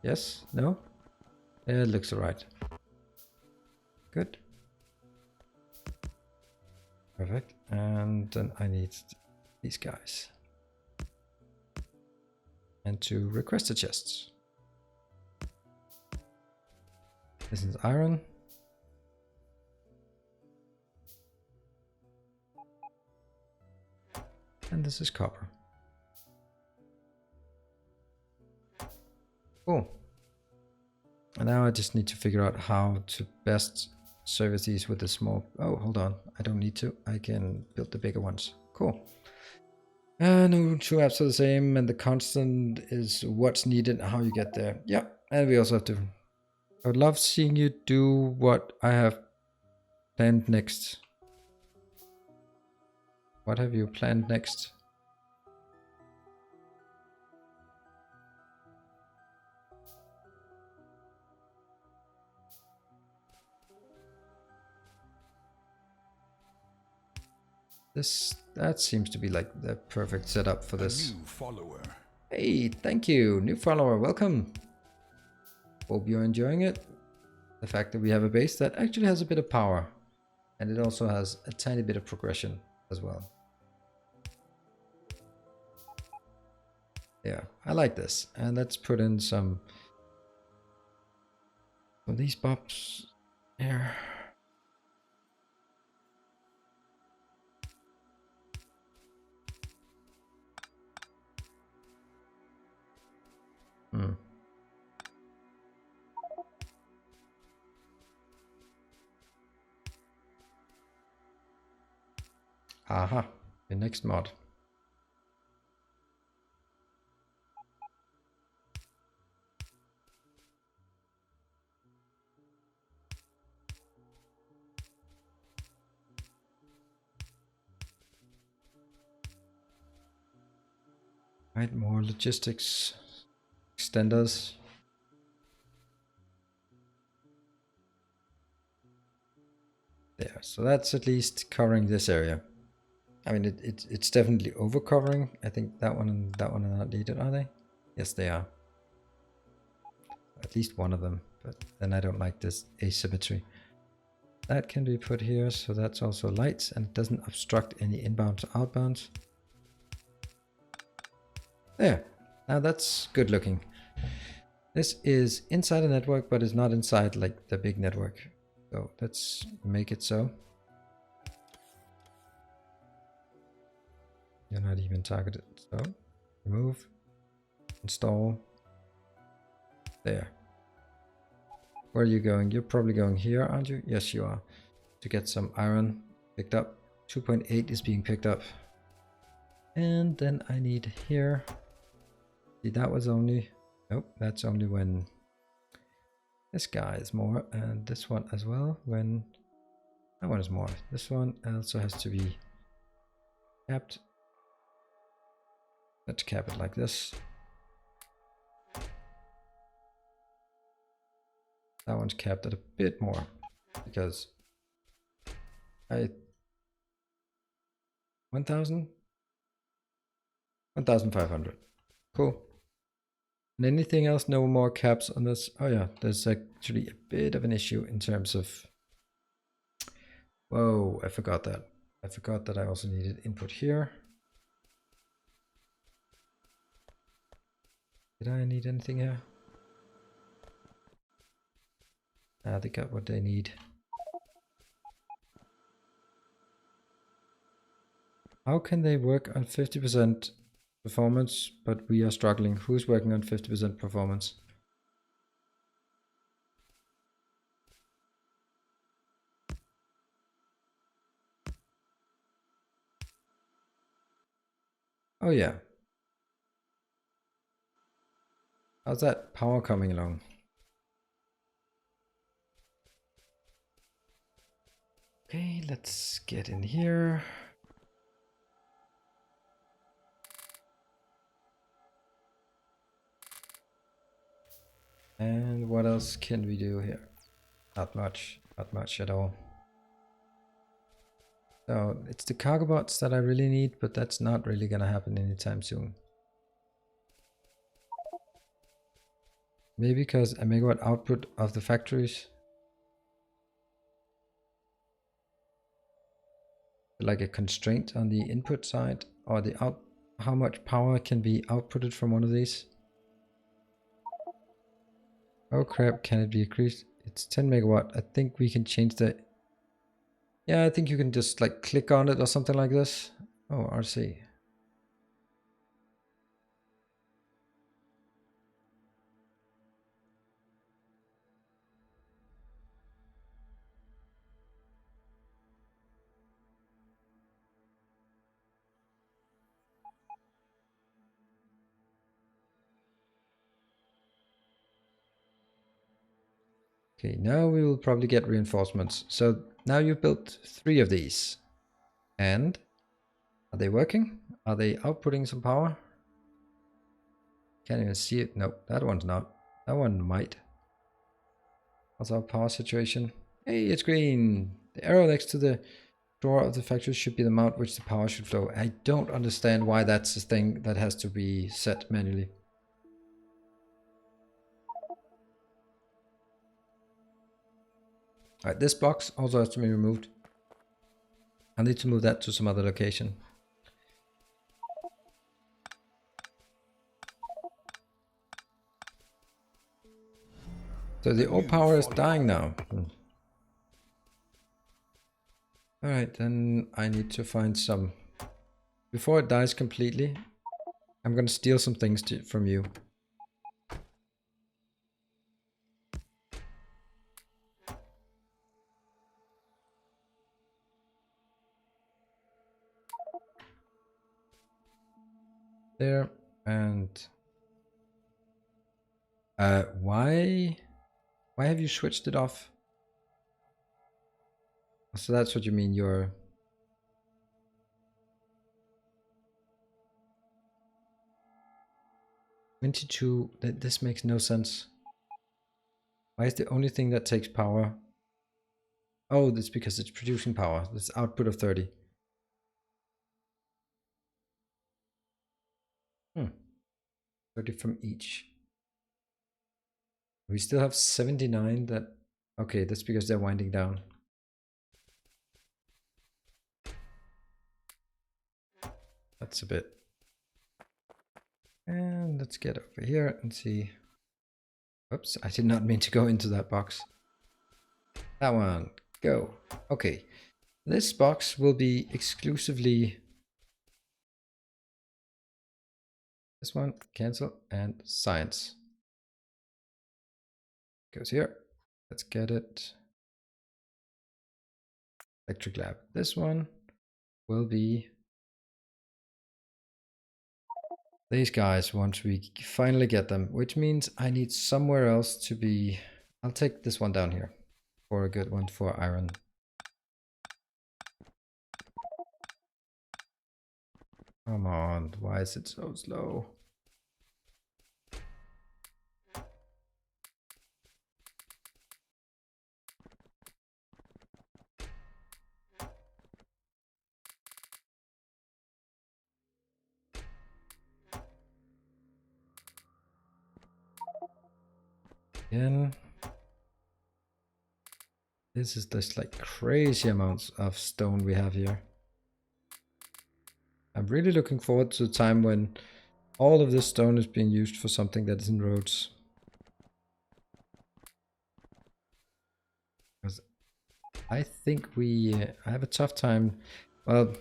Yes? No? It looks alright. Good. Perfect. And then I need these guys. And to request the chests. This is iron. And this is copper. Cool. And now I just need to figure out how to best service these with the small... Oh, hold on. I don't need to. I can build the bigger ones. Cool. No two apps are the same, and the constant is what's needed and how you get there. Yeah, and we also have to... I would love seeing you do what I have planned next. What have you planned next? That seems to be like the perfect setup for this. New follower. Hey, thank you, new follower, welcome. Hope you're enjoying it. The fact that we have a base that actually has a bit of power, and it also has a tiny bit of progression as well. Yeah, I like this. And let's put in some of these pops here. Aha, the next mod. Right, more logistics extenders. There, so that's at least covering this area. I mean, it's definitely over covering. I think that one and that one are not needed, are they? Yes, they are. At least one of them, but then I don't like this asymmetry. That can be put here, so that's also lights and it doesn't obstruct any inbounds or outbounds. There, now that's good looking. This is inside a network, but it's not inside like the big network. So let's make it so. You're not even targeted. So remove, install. There. Where are you going? You're probably going here, aren't you? Yes, you are. To get some iron picked up. 2.8 is being picked up. And then I need here. See, that was only... Nope, that's only when this guy is more. And this one as well. When that one is more. This one also has to be capped. Let's cap it like this. That one's capped at a bit more because 1,000? 1,500. Cool. And anything else? No more caps on this? Oh yeah, there's actually a bit of an issue in terms of... Whoa, I forgot that. I forgot that I also needed input here. Did I need anything here? They got what they need. How can they work on 50% performance, but we are struggling? Who's working on 50% performance? Oh yeah. How's that power coming along? Okay, let's get in here. And what else can we do here? Not much at all. So it's the cargo bots that I really need, but that's not really gonna happen anytime soon. Maybe because a megawatt output of the factories, like a constraint on the input side, or the out, how much power can be outputted from one of these. Oh crap, can it be increased? It's 10 megawatt. I think we can change the... Yeah, I think you can just like click on it or something like this. Oh, RC. Okay, now we will probably get reinforcements. So now you've built 3 of these. And are they working? Are they outputting some power? Can't even see it. Nope, that one's not. That one might. What's our power situation? Hey, it's green. The arrow next to the door of the factory should be the mount which the power should flow. I don't understand why that's a thing that has to be set manually. Alright, this box also has to be removed. I need to move that to some other location. So the old power is dying now. Alright, then I need to find some... Before it dies completely, I'm gonna steal some things from you. There, and... why have you switched it off? So that's what you mean, you're... 22, this makes no sense. Why is the only thing that takes power? Oh, that's because it's producing power. That's output of 30. 30 from each. We still have 79 that... Okay, that's because they're winding down. That's a bit. And let's get over here and see. Oops, I did not mean to go into that box. That one, go. Okay, this box will be exclusively... This one, cancel, and science. Goes here. Let's get it. Electric lab. This one will be these guys once we finally get them, which means I need somewhere else to be... I'll take this one down here for a good one for iron. Come on, why is it so slow? Again. This is just like crazy amounts of stone we have here. I'm really looking forward to the time when all of this stone is being used for something that isn't roads. Because I think I have a tough time. Well,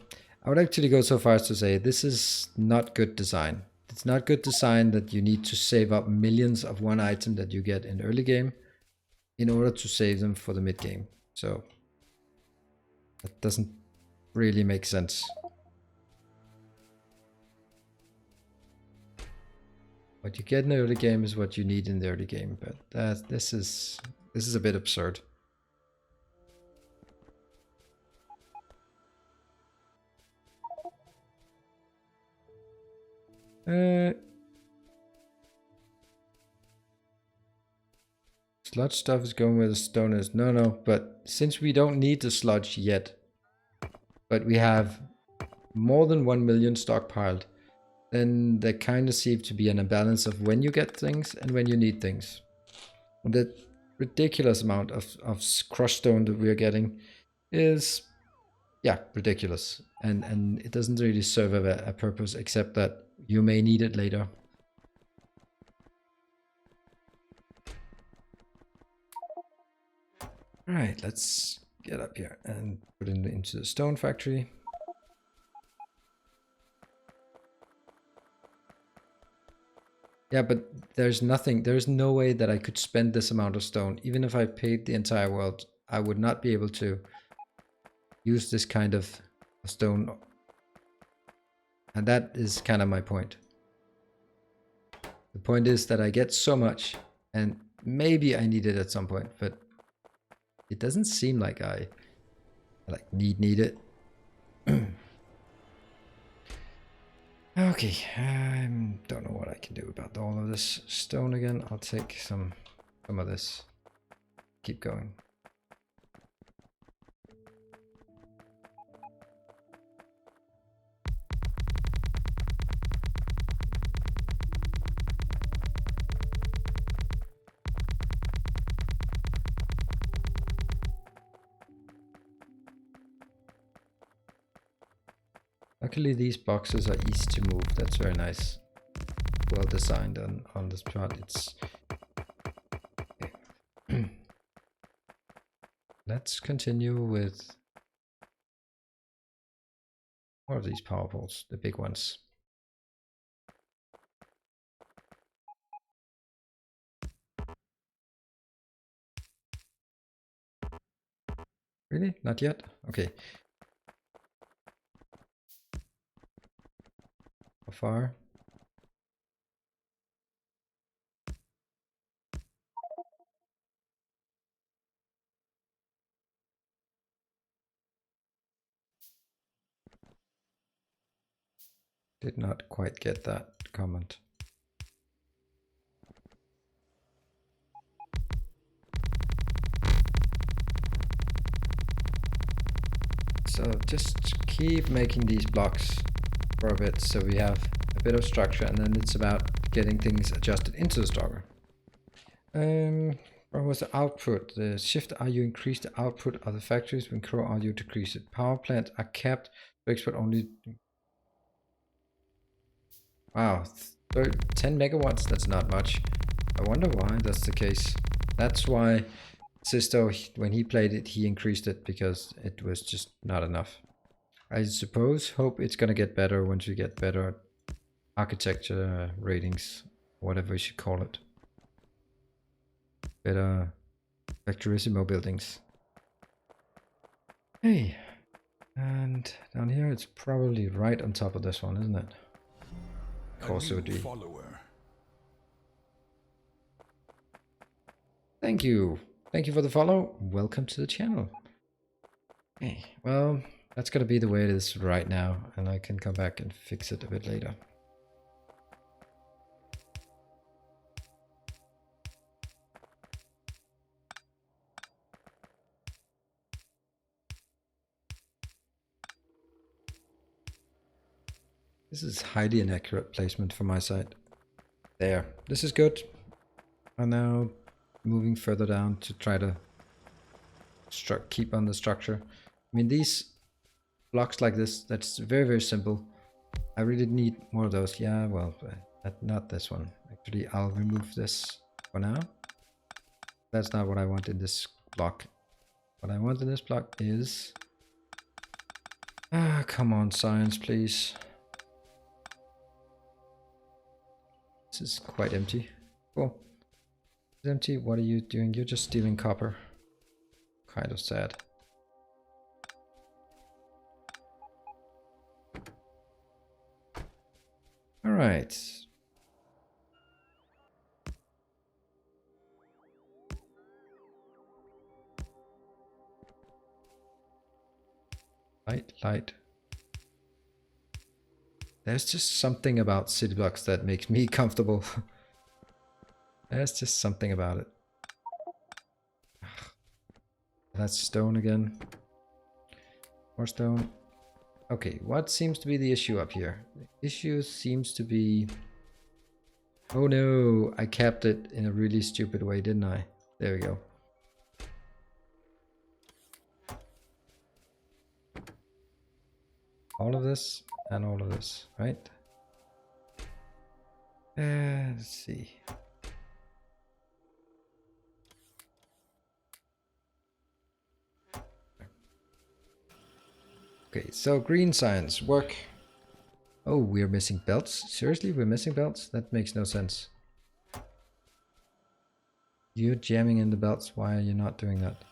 I would actually go so far as to say this is not good design. It's not good design that you need to save up millions of one item that you get in early game in order to save them for the mid game. So that doesn't really make sense. What you get in the early game is what you need in the early game, but this is a bit absurd. Sludge stuff is going where the stone is. No, but since we don't need the sludge yet, but we have more than 1 million stockpiled, then there kind of seems to be an imbalance of when you get things and when you need things. And the ridiculous amount of crushed stone that we are getting is, yeah, ridiculous. And it doesn't really serve a purpose except that you may need it later. Alright, let's get up here and put it into the stone factory. Yeah, but there's no way that I could spend this amount of stone. Even if I paid the entire world, I would not be able to use this kind of stone. And that is kind of my point. The point is that I get so much, and maybe I need it at some point, but it doesn't seem like I need it. Okay, I don't know what I can do about all of this stone again. I'll take some of this. Keep going. Luckily these boxes are easy to move. That's very nice. Well designed on this part. It's okay. Let's continue with more of these power poles, the big ones. Really? Not yet? Okay. How far? Did not quite get that comment. So just keep making these blocks for a bit so we have a bit of structure, and then it's about getting things adjusted into the structure. What was the output? The shift RU increase the output of the factories when current RU decrease it. Power plants are capped to export only. Wow, 10 megawatts, that's not much. I wonder why that's the case. That's why Sisto, when he played it, he increased it because it was just not enough. I hope it's gonna get better once we get better architecture ratings, whatever we should call it. Better Factorissimo buildings. Hey, and down here it's probably right on top of this one, isn't it? Of course it would be. Thank you. Thank you for the follow. Welcome to the channel. Okay, well, that's gonna be the way it is right now, and I can come back and fix it a bit later. This is highly inaccurate placement from my side. There, this is good. And now moving further down to try to keep on the structure. I mean, these blocks like this, that's very, very simple. I really need more of those. Yeah, well, not this one. Actually, I'll remove this for now. That's not what I want in this block. What I want in this block is... come on, science, please. This is quite empty. Cool. It's empty. What are you doing? You're just stealing copper. Kind of sad. All right. Light. There's just something about city blocks that makes me comfortable. There's just something about it. That's stone again. More stone. Okay, what seems to be the issue up here? The issue seems to be... Oh no, I capped it in a really stupid way, didn't I? There we go. All of this and all of this, right? Let's see. Okay, so green science, work. Oh, we're missing belts? Seriously, we're missing belts? That makes no sense. You're jamming in the belts, why are you not doing that?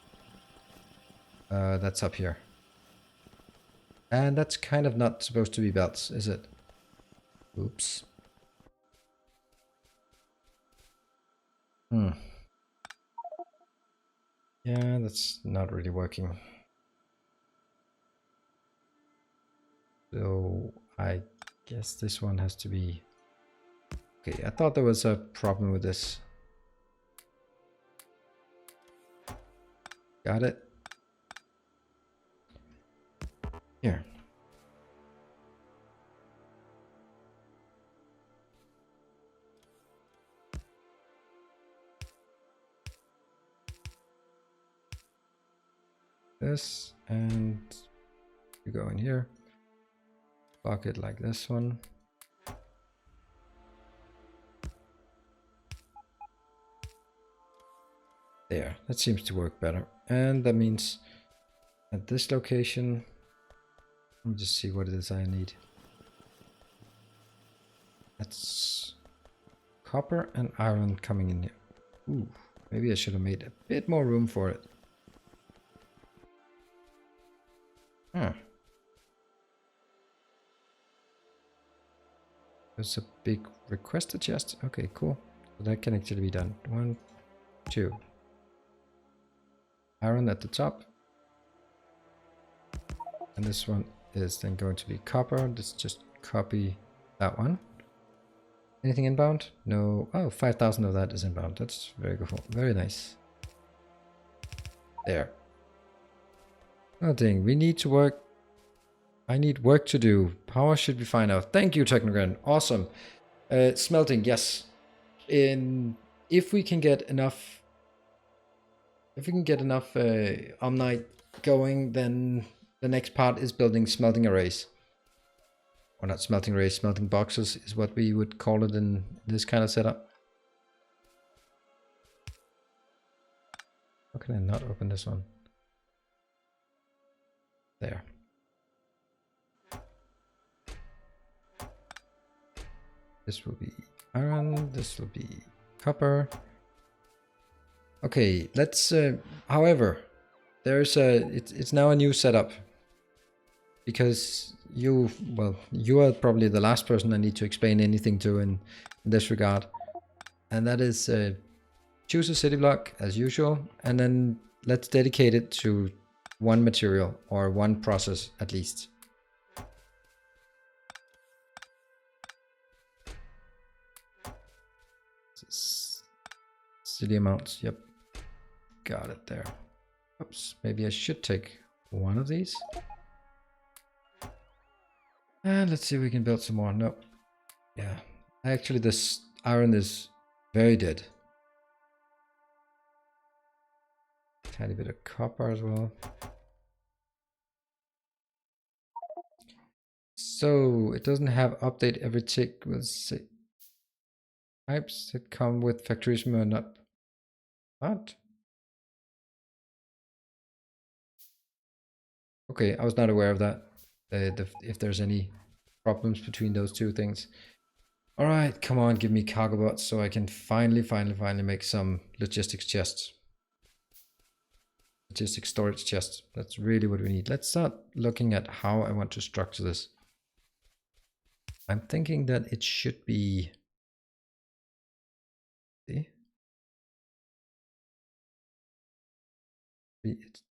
That's up here. And that's kind of not supposed to be belts, is it? Oops. Yeah, that's not really working. So I guess this one has to be... Okay, I thought there was a problem with this. Got it. Here. This, and you go in here. Block it like this one. There, that seems to work better. And that means at this location, let me just see what it is I need. That's copper and iron coming in here. Ooh, maybe I should have made a bit more room for it. Huh. There's a big requested chest. Okay, cool. So that can actually be done. 1, 2. Iron at the top. And this one is then going to be copper. Let's just copy that one. Anything inbound? No. Oh, 5,000 of that is inbound. That's very good. Very nice. There. Oh dang, we need to work. I need work to do. Power should be fine now. Thank you, Technogram. Awesome. Smelting, yes. If we can get enough Omnite going, then the next part is building smelting arrays. Or not smelting arrays, smelting boxes is what we would call it in this kind of setup. How can I not open this one? There. This will be iron, this will be copper. Okay, let's, however, there's it's now a new setup. Because you are probably the last person I need to explain anything to in this regard. And that is, choose a city block as usual, and then let's dedicate it to one material or one process at least. City amounts, yep. Got it there. Oops, maybe I should take one of these. And let's see if we can build some more. Nope. Yeah. Actually, this iron is very dead. Tiny bit of copper as well. So it doesn't have update every tick. Let's see. Types that come with factories or not. What? Okay, I was not aware of that. If there's any problems between those two things. All right, come on, give me cargo bots so I can finally make some logistics chests. Logistics storage chests. That's really what we need. Let's start looking at how I want to structure this. I'm thinking that it should be... See?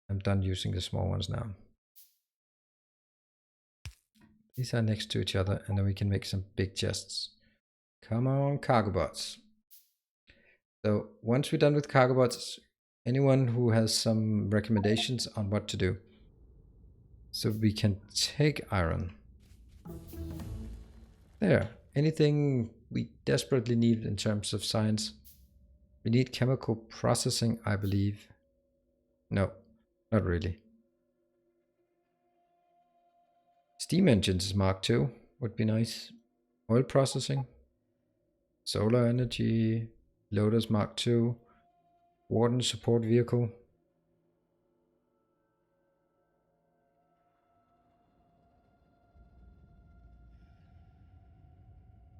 I'm done using the small ones now. These are next to each other, and then we can make some big chests. Come on, cargo bots. So once we're done with cargo bots, Anyone who has some recommendations on what to do? So we can take iron. There. Anything we desperately need in terms of science? We need chemical processing, I believe. No, not really. Steam engines is Mark II. Would be nice. Oil processing. Solar energy. Loaders Mark II. Warden support vehicle.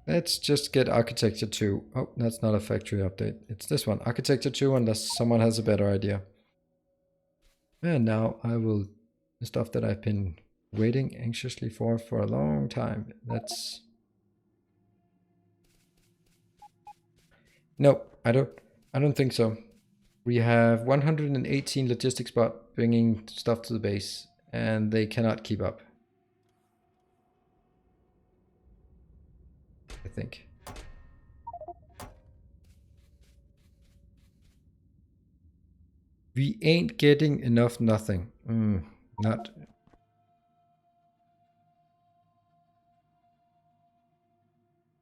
Let's just get Architecture 2. Oh, that's not a factory update. It's this one. Architecture 2, unless someone has a better idea. And now I will... the stuff that I've been waiting anxiously for a long time. That's... no, I don't think so. We have 118 logistics bot bringing stuff to the base, and they cannot keep up. I think. We ain't getting enough nothing. Not...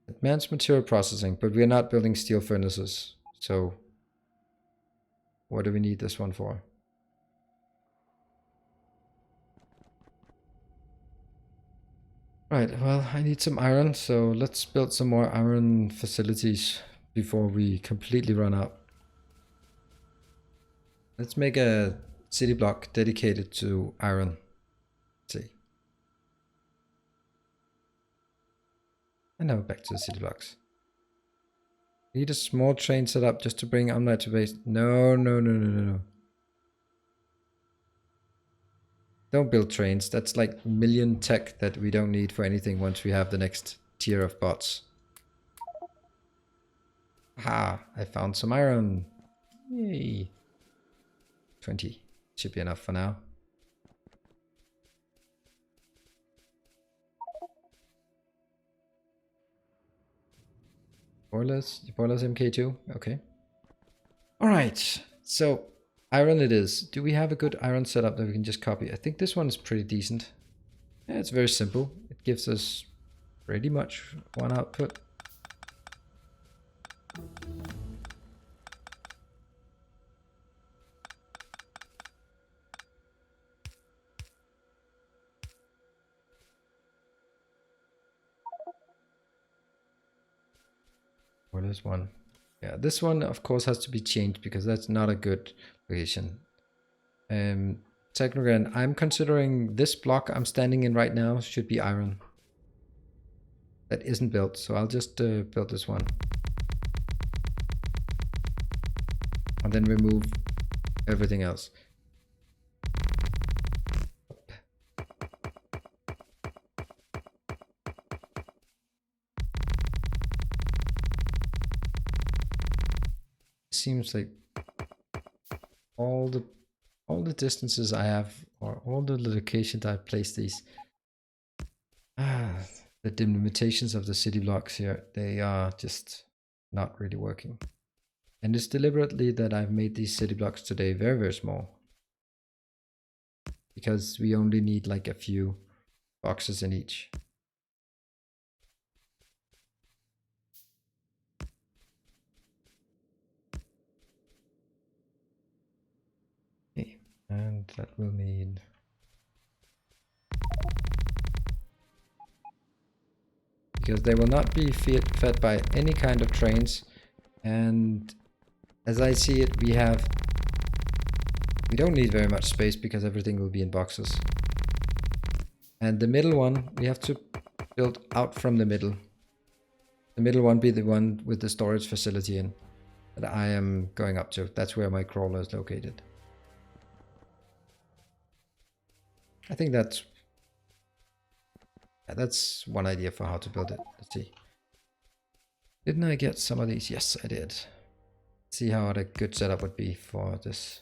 advanced material processing, but we're not building steel furnaces. So what do we need this one for? Right, well, I need some iron, so let's build some more iron facilities before we completely run out. Let's make a city block dedicated to iron. Let's see. And now back to the city blocks. Need a small train set up just to bring Omnite to base. No. Don't build trains. That's like million tech that we don't need for anything once we have the next tier of bots. Ha! I found some iron. Yay. 20. Should be enough for now. Boilers MK2. Okay. Alright. So, iron it is. Do we have a good iron setup that we can just copy? I think this one is pretty decent. Yeah, it's very simple. It gives us pretty much one output. Boilers one. Yeah, this one of course has to be changed because that's not a good location. Technogram, I'm considering this block I'm standing in right now should be iron. That isn't built, so I'll just build this one. And then remove everything else. Seems like all the distances I have, or all the locations I've placed these, the delimitations of the city blocks here, they are just not really working. And it's deliberately that I've made these city blocks today very, very small. Because we only need like a few boxes in each. Okay, and that will need... because they will not be fed by any kind of trains, and as I see it, we don't need very much space because everything will be in boxes. And the middle one, we have to build out from the middle. The middle one be the one with the storage facility in that I am going up to. That's where my crawler is located. I think that's one idea for how to build it. Let's see. Didn't I get some of these? Yes, I did. Let's see how a good setup would be for this.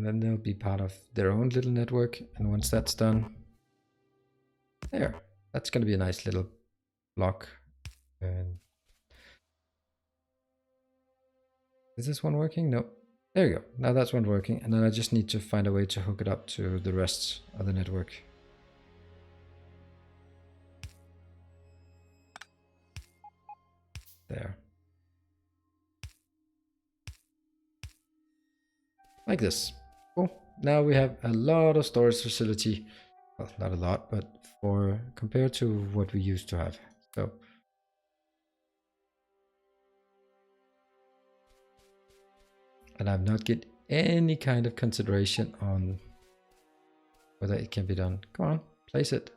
And then they'll be part of their own little network. And once that's done, there, that's going to be a nice little block. And is this one working? No. There you go. Now that's one working. And then I just need to find a way to hook it up to the rest of the network. There. Like this. Cool. Now we have a lot of storage facility. Well, not a lot, but for compared to what we used to have. So and I've not get any kind of consideration on whether it can be done. Come on, place it.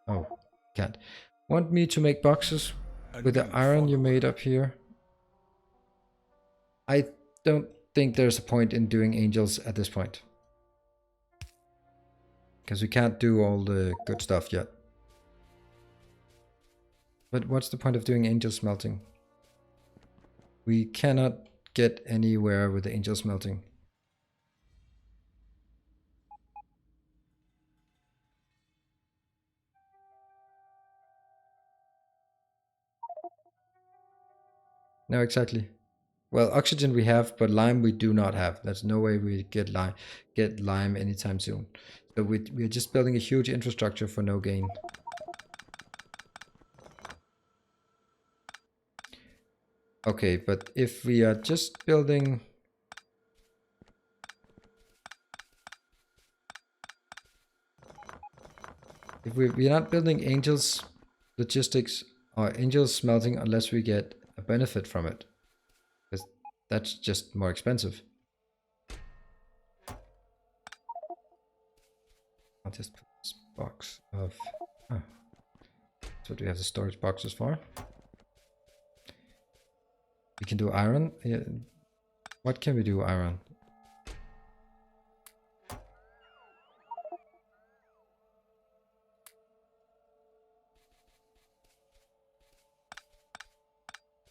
Oh, can't. Want me to make boxes with the iron you made up here? I don't think there's a point in doing angels at this point. Because we can't do all the good stuff yet. But what's the point of doing angel smelting? We cannot get anywhere with the angel smelting. No, exactly. Well, oxygen we have, but lime we do not have. There's no way we get lime anytime soon. So we're just building a huge infrastructure for no gain. Okay, but if we are just building... If we're not building angels logistics or angels smelting unless we get a benefit from it. Because that's just more expensive. I'll just put this box of... Oh, that's what we have the storage boxes for. We can do iron. Yeah. What can we do iron?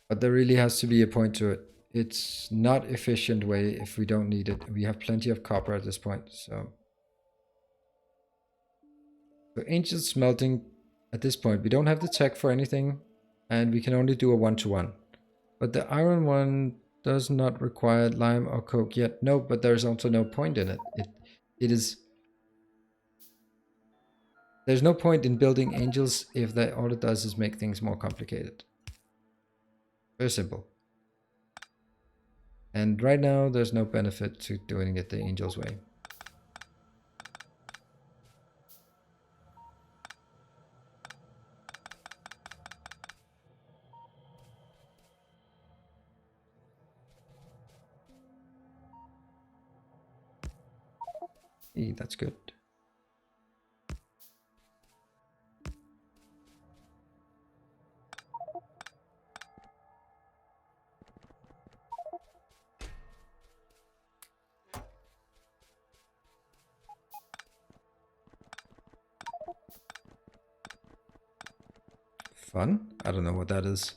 But there really has to be a point to it. It's not efficient way if we don't need it. We have plenty of copper at this point, so angel smelting at this point, we don't have the tech for anything, and we can only do a 1-to-1. But the iron one does not require lime or coke yet. No, but there's also no point in it. It is... There's no point in building angels if that all it does is make things more complicated. Very simple. And right now, there's no benefit to doing it the angel's way. That's good. Fun? I don't know what that is.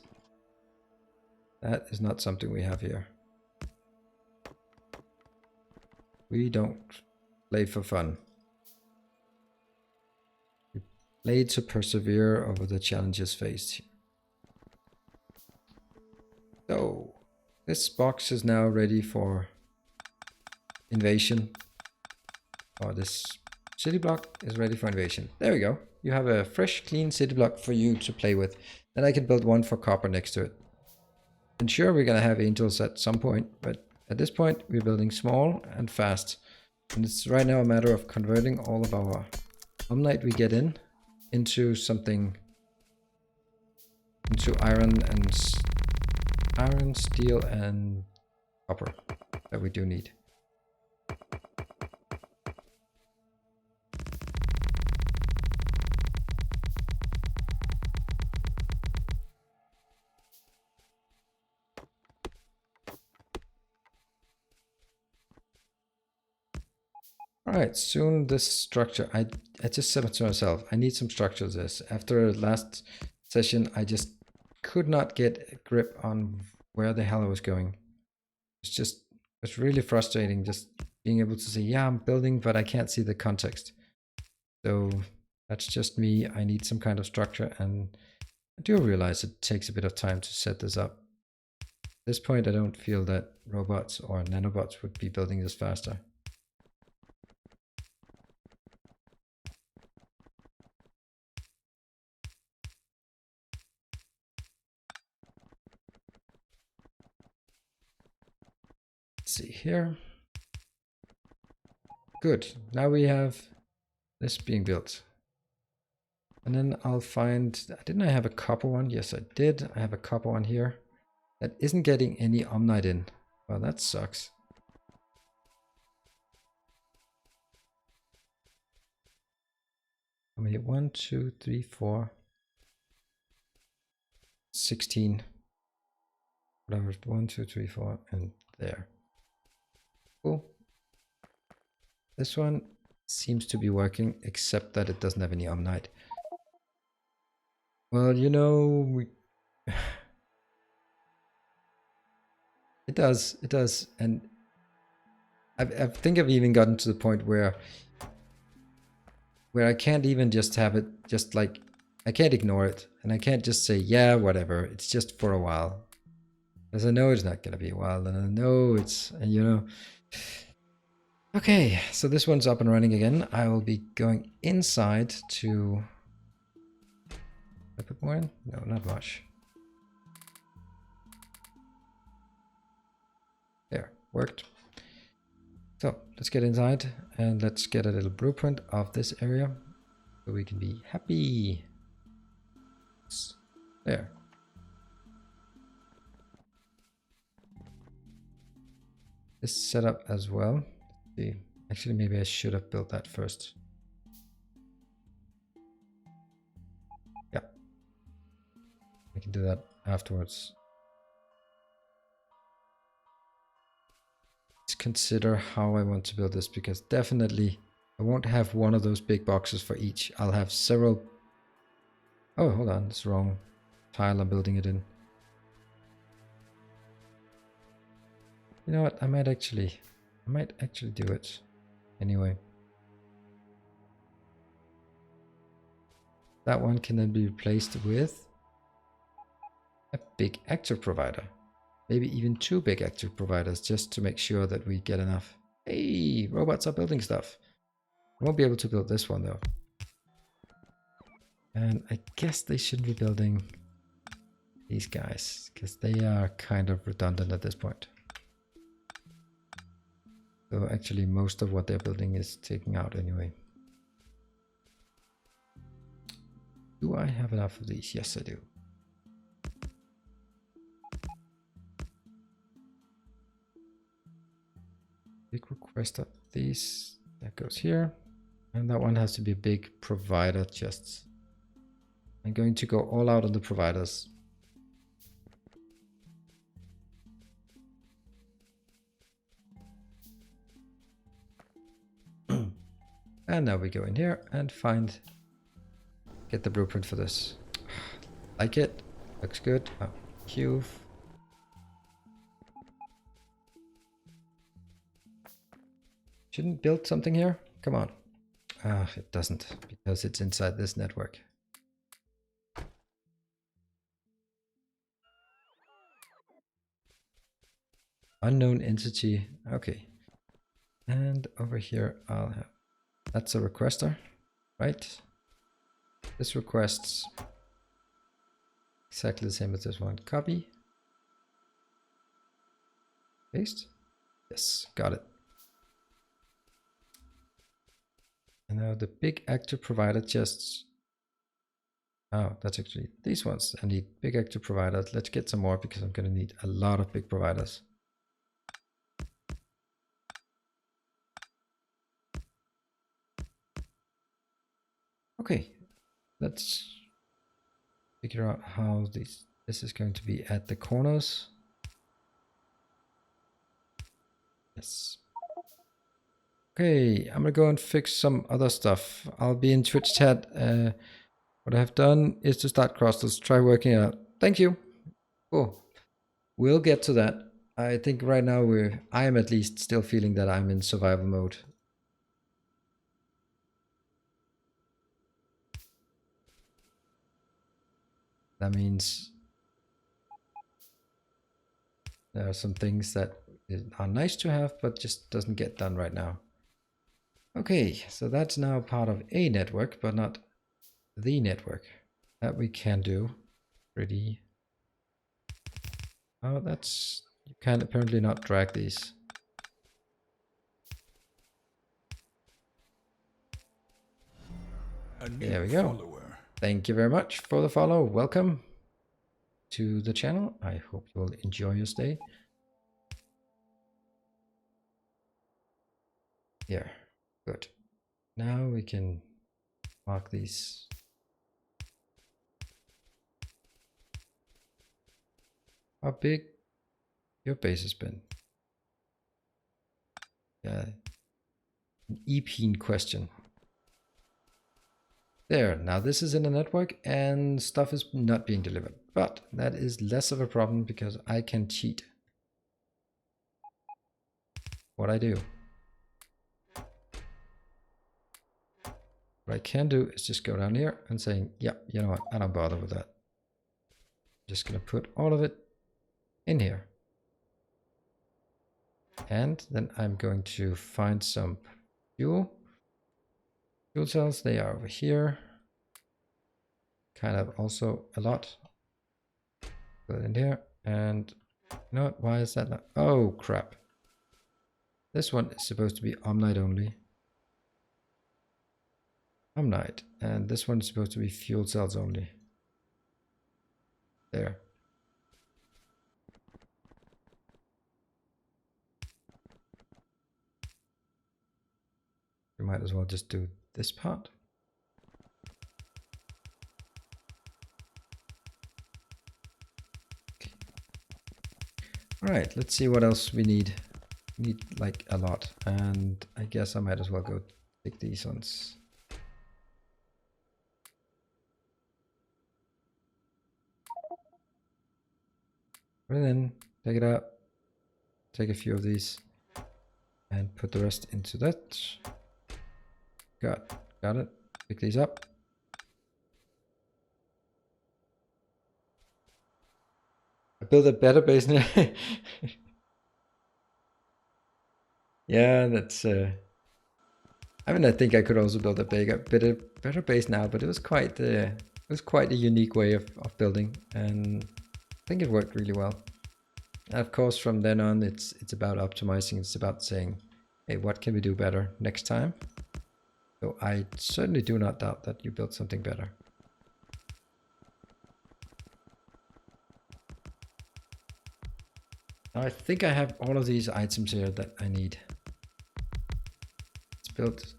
That is not something we have here. We don't play for fun. We play to persevere over the challenges faced. So, this box is now ready for invasion. Or this city block is ready for invasion. There we go. You have a fresh, clean city block for you to play with. Then I can build one for copper next to it. And sure, we're gonna have angels at some point, but at this point, we're building small and fast. And it's right now a matter of converting all of our Omnite we get in into something, into iron, steel, and copper that we do need. Alright, soon this structure, I just said to myself, I need some structure to this. After last session, I just could not get a grip on where the hell I was going. It's really frustrating just being able to say, yeah, I'm building, but I can't see the context. So that's just me. I need some kind of structure, and I do realize it takes a bit of time to set this up. At this point, I don't feel that robots or nanobots would be building this faster. Let's see here. Good. Now we have this being built. And then I'll find, didn't I have a copper one? Yes, I did. I have a copper one here that isn't getting any Omnite in. Well, that sucks. How many? 1, 2, 3, 4, 16. Whatever. 1, 2, 3, 4, and there. Cool. This one seems to be working, except that it doesn't have any Omnite. Well, you know, it does, and I think I've even gotten to the point where I can't even just have it, just like, I can't ignore it, and I can't just say, yeah, whatever, it's just for a while. Because I know it's not going to be a while, and I know it's, and you know. Okay, so this one's up and running again. I will be going inside to... I put more in? No, not much. There, worked. So let's get inside and let's get a little blueprint of this area so we can be happy. There. This setup as well. See, actually, maybe I should have built that first. Yeah, I can do that afterwards. Let's consider how I want to build this, because definitely I won't have one of those big boxes for each. I'll have several. Oh, hold on, it's wrong tile I'm building it in. You know what? I might actually do it anyway. That one can then be replaced with a big active provider. Maybe even 2 big active providers, just to make sure that we get enough. Hey, robots are building stuff. I won't be able to build this one though. And I guess they shouldn't be building these guys, because they are kind of redundant at this point. So actually most of what they're building is taken out anyway. Do I have enough of these? Yes, I do. Big request of these. That goes here. And that one has to be a big provider just. I'm going to go all out on the providers. And now we go in here and get the blueprint for this. Like it, looks good. Oh, cube. Shouldn't build something here? Come on. It doesn't, because it's inside this network. Unknown entity. Okay. And over here I'll have, that's a requester, right? This requests exactly the same as this one. Copy. Paste. Yes, got it. And now the big active provider just... Oh, that's actually these ones. I need big active providers. Let's get some more, because I'm going to need a lot of big providers. Okay, let's figure out how this is going to be at the corners. Yes. Okay, I'm gonna go and fix some other stuff. I'll be in Twitch chat. What I have done is to start cross. Let's try working out. Thank you. Cool. We'll get to that. I think right now I am at least still feeling that I'm in survival mode. That means there are some things that are nice to have, but just doesn't get done right now. Okay, so that's now part of a network, but not the network. That we can do. Pretty. Oh, that's... You can apparently not drag these. There we go. Follower. Thank you very much for the follow. Welcome to the channel. I hope you'll enjoy your stay. Here. Good. Now we can mark these. How big your base has been. Yeah. An EP question. There, now this is in a network and stuff is not being delivered. But that is less of a problem because I can cheat. What I do. What I can do is just go down here and saying, yeah, you know what, I don't bother with that. I'm just gonna put all of it in here. And then I'm going to find some fuel cells. They are over here. Kind of also a lot. Put it in here. And you know what? Why is that not? Oh, crap. This one is supposed to be Omnite only. Omnite. And this one is supposed to be fuel cells only. There. We might as well just do this part. Okay. All right, let's see what else we need. We need like a lot, and I guess I might as well go take these ones. Put it in, take it out, take a few of these, and put the rest into that. Got it. Pick these up. I build a better base now. Yeah, that's. I mean, I think I could also build a better base now, but it was quite a unique way of building, and I think it worked really well. And of course, from then on, it's about optimizing. It's about saying, hey, what can we do better next time? So I certainly do not doubt that you built something better. Now I think I have all of these items here that I need. It's built.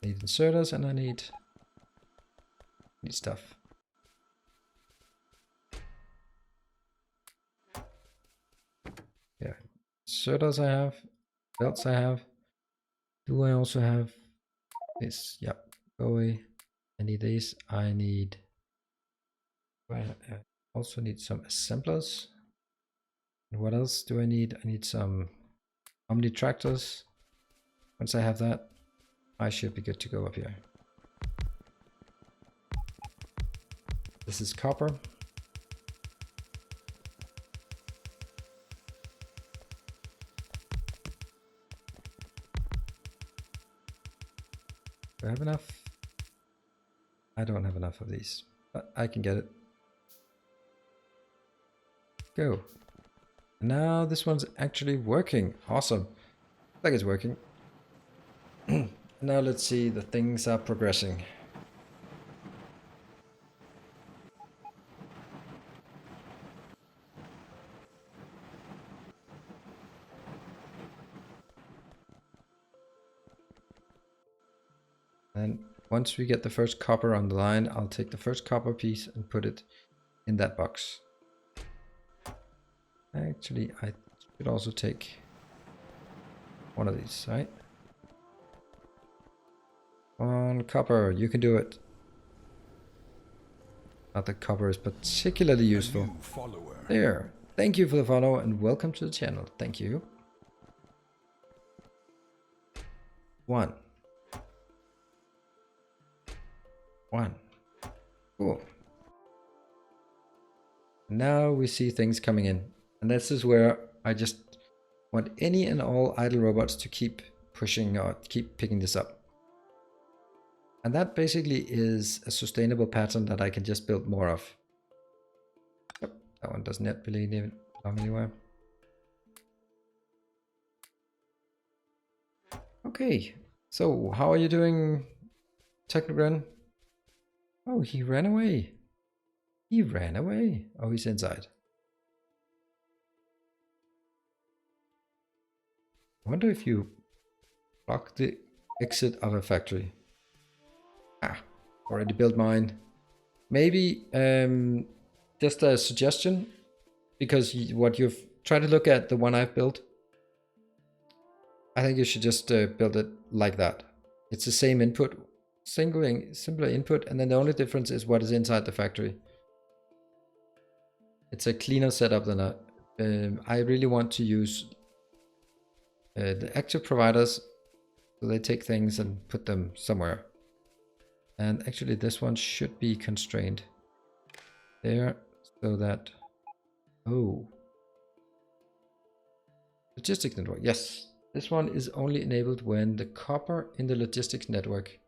I need inserters and I need stuff. Yeah, inserters I have, belts I have. Do I also have this? Yep, go away. I need these. I need. I also need some assemblers. And what else do I need? I need some Omni tractors. Once I have that, I should be good to go up here. This is copper. Do I have enough? I don't have enough of these, but I can get it. Go. Now this one's actually working. Awesome. Looks like it's working. Now let's see, the things are progressing. And once we get the first copper on the line, I'll take the first copper piece and put it in that box. Actually, I should also take one of these, right? On copper, you can do it. Not that copper is particularly useful. There. Thank you for the follow and welcome to the channel. Thank you. 1. 1. Cool. Now we see things coming in. And this is where I just want any and all idle robots to keep pushing or keep picking this up. And that basically is a sustainable pattern that I can just build more of. Yep, that one doesn't yet really belong anywhere. Okay, so how are you doing, Technogren? Oh, he ran away. He ran away. Oh, he's inside. I wonder if you block the exit of a factory. Ah, already built mine. Maybe just a suggestion, because what you've tried to look at the one I've built. I think you should just build it like that. It's the same input, simpler input, and then the only difference is what is inside the factory. It's a cleaner setup than I really want to use the active providers, so they take things and put them somewhere. And actually this one should be constrained there, so that, oh, logistics network, yes. This one is only enabled when the copper in the logistics network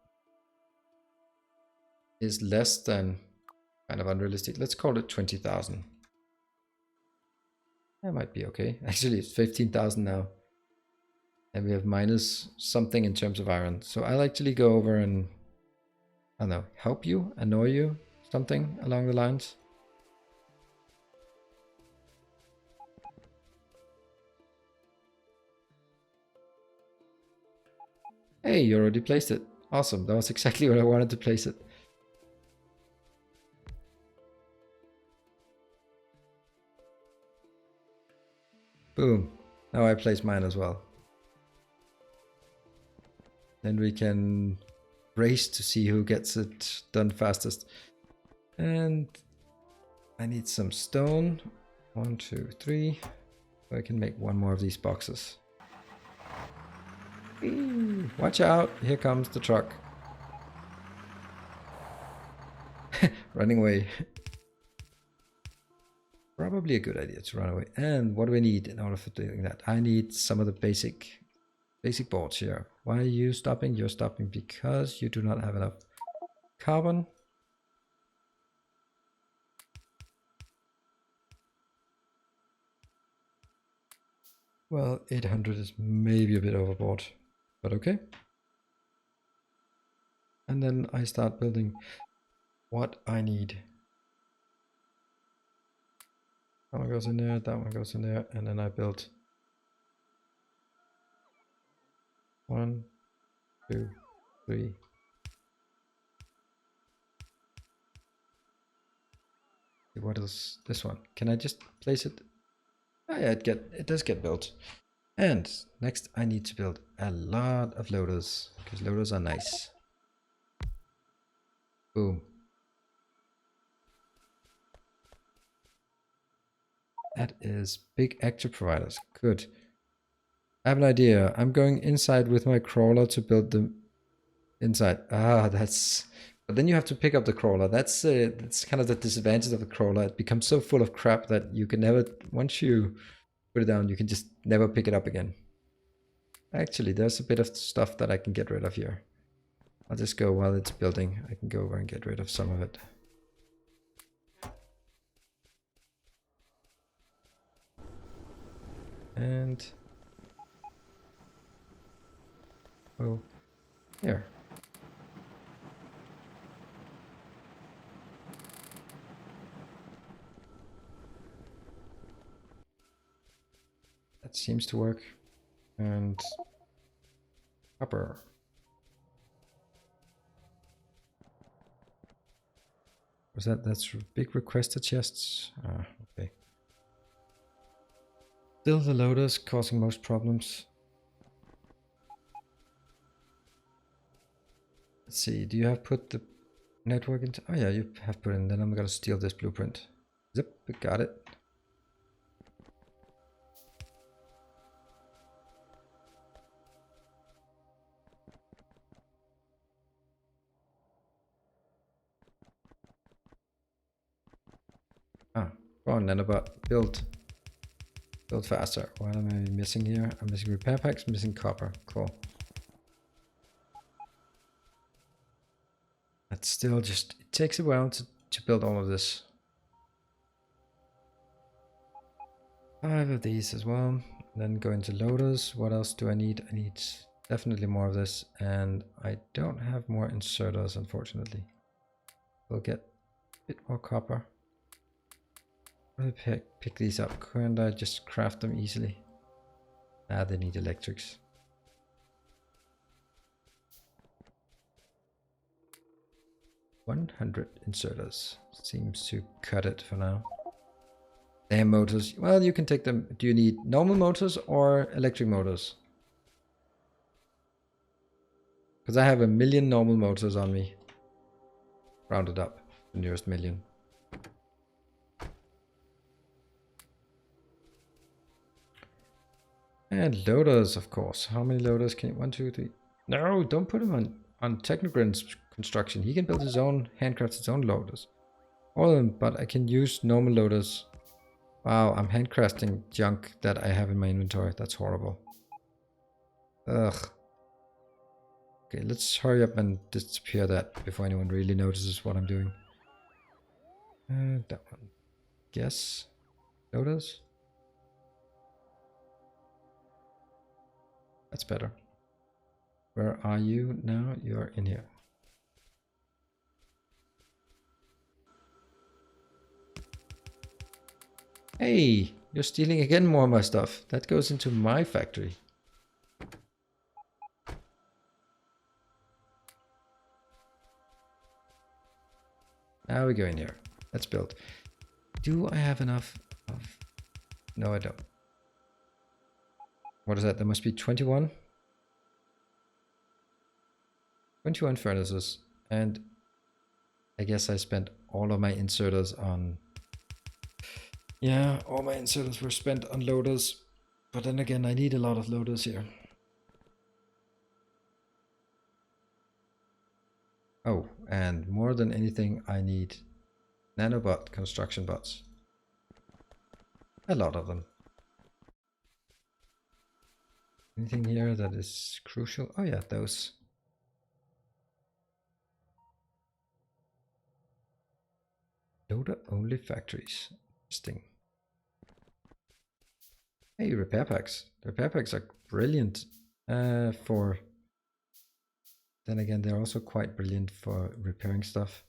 is less than, kind of unrealistic. Let's call it 20,000. That might be okay. Actually, it's 15,000 now. And we have minus something in terms of iron. So I'll actually go over and, I don't know, help you, annoy you, something along the lines. Hey, you already placed it. Awesome. That was exactly where I wanted to place it. Boom. Now I place mine as well. Then we can race to see who gets it done fastest. And I need some stone. 1, 2, 3. So I can make one more of these boxes. Ooh, watch out, here comes the truck. Running away. Probably a good idea to run away. And what do we need in order for doing that? I need some of the basic boards here. Why are you stopping? You're stopping because you do not have enough carbon. Well, 800 is maybe a bit overboard, but okay. And then I start building what I need. That one goes in there, that one goes in there, and then I build 1, 2, 3. What is this one? Can I just place it? Oh yeah, it does get built. And next I need to build a lot of loaders, because loaders are nice. Boom. That is big active providers. Good. I have an idea. I'm going inside with my crawler to build the inside. Ah, that's... But then you have to pick up the crawler. That's kind of the disadvantage of the crawler. It becomes so full of crap that you can never... Once you put it down, you can just never pick it up again. Actually, there's a bit of stuff that I can get rid of here. I'll just go while it's building. I can go over and get rid of some of it. And... oh, here. That seems to work. And copper. Was that's big requested chests? Ah, okay. Still the loaders causing most problems. Let's see, do you have put the network into... oh yeah, you have put in. Then I'm gonna steal this blueprint. Zip, got it. Come on, Nanobot, build. Build faster. What am I missing here? I'm missing repair packs, missing copper. Cool. But still just, it takes a while to build all of this. 5 of these as well. Then go into loaders. What else do I need? I need definitely more of this. And I don't have more inserters, unfortunately. We'll get a bit more copper. I'll pick these up. Couldn't I just craft them easily? Ah, they need electrics. $100 inserters. Seems to cut it for now. Damn motors. Well, you can take them. Do you need normal motors or electric motors? Because I have 1,000,000 normal motors on me. Rounded up. The nearest million. And loaders, of course. How many loaders can you? 1, 2, 3. No, don't put him on Technogren's construction. He can build his own, handcraft his own loaders. All of them, but I can use normal loaders. Wow, I'm handcrafting junk that I have in my inventory. That's horrible. Ugh. Okay, let's hurry up and disappear that before anyone really notices what I'm doing. That one. Guess. Loaders. That's better. Where are you now? You're in here. Hey, you're stealing again more of my stuff. That goes into my factory. Now we go in here. Let's build. Do I have enough of... No, I don't. What is that? There must be 21. 21 furnaces. And I guess I spent all of my inserters on... Yeah, all my inserters were spent on loaders. But then again, I need a lot of loaders here. Oh, and more than anything, I need nanobot construction bots. A lot of them. Anything here that is crucial? Oh yeah, those. Loader only factories. Interesting. Hey, repair packs. The repair packs are brilliant for... Then again, they're also quite brilliant for repairing stuff.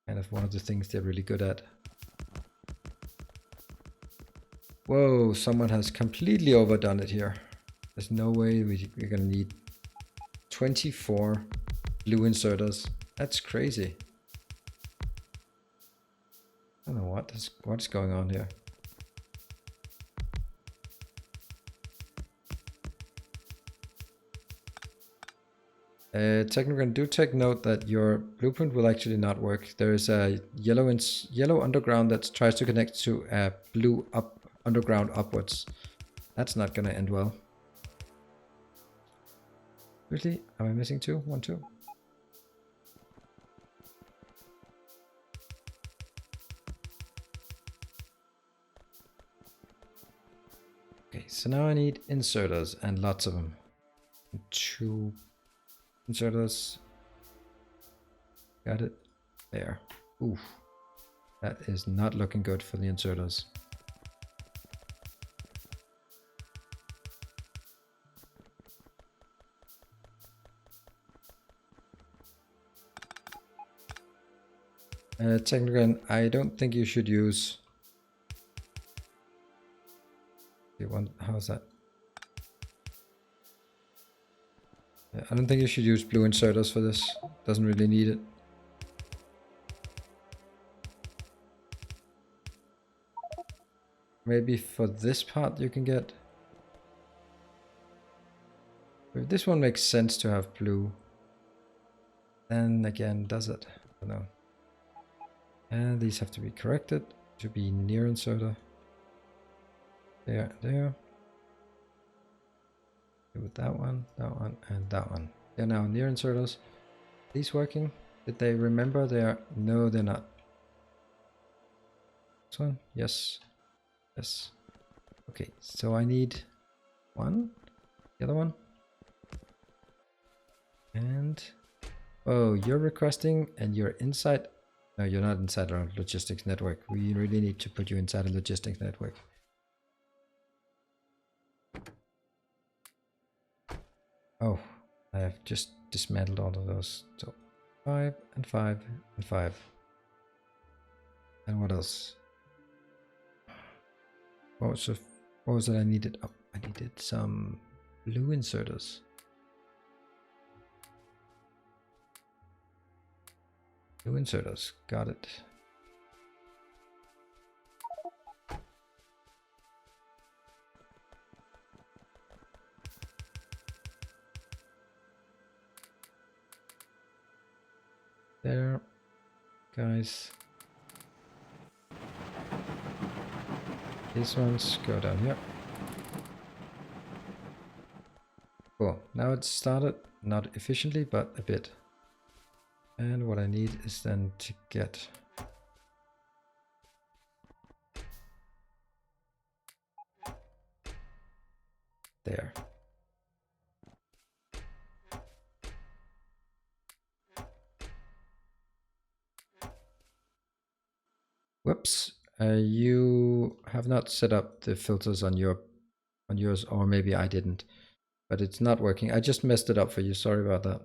Kind of one of the things they're really good at. Whoa, someone has completely overdone it here. There's no way we're gonna need 24 blue inserters. That's crazy. I don't know what's going on here. Technogren, do take note that your blueprint will actually not work. There is a yellow underground that tries to connect to a blue underground upwards. That's not gonna end well. Really? Am I missing 2? 1, 2? Okay, so now I need inserters and lots of them. 2 inserters. Got it. There. Oof. That is not looking good for the inserters. Technogren, I don't think you should use... How's that? Yeah, I don't think you should use blue inserters for this. Doesn't really need it. Maybe for this part you can get... If this one makes sense to have blue, then again, does it? I don't know. And these have to be corrected to be near inserter. There. With that one, and that one. They're now near inserters. These working? Did they remember they are? No, they're not. This one? Yes. Yes. Okay, so I need one. The other one. And... oh, you're requesting and you're inside... no, you're not inside our logistics network. We really need to put you inside a logistics network. Oh, I have just dismantled all of those. So 5 and 5 and 5. And what else? What was it I needed? Oh, I needed some blue inserters. Blue inserters, got it. There, guys. These ones go down here. Cool. Now it's started, not efficiently, but a bit. And what I need is then to get there. Whoops. You have not set up the filters on yours, or maybe I didn't, but it's not working. I just messed it up for you. Sorry about that.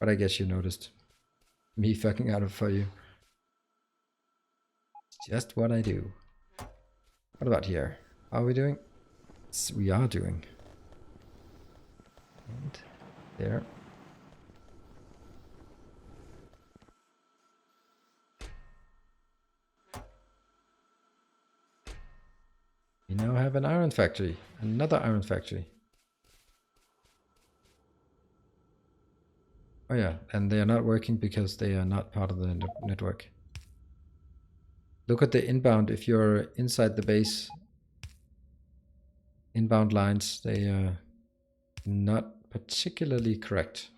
But I guess you noticed me fucking out of for you. It's just what I do. What about here? How are we doing? Yes, we are doing. And there. We now have an iron factory. Another iron factory. Oh yeah, and they are not working because they are not part of the network. Look at the inbound. If you're inside the base, inbound lines, they are not particularly correct.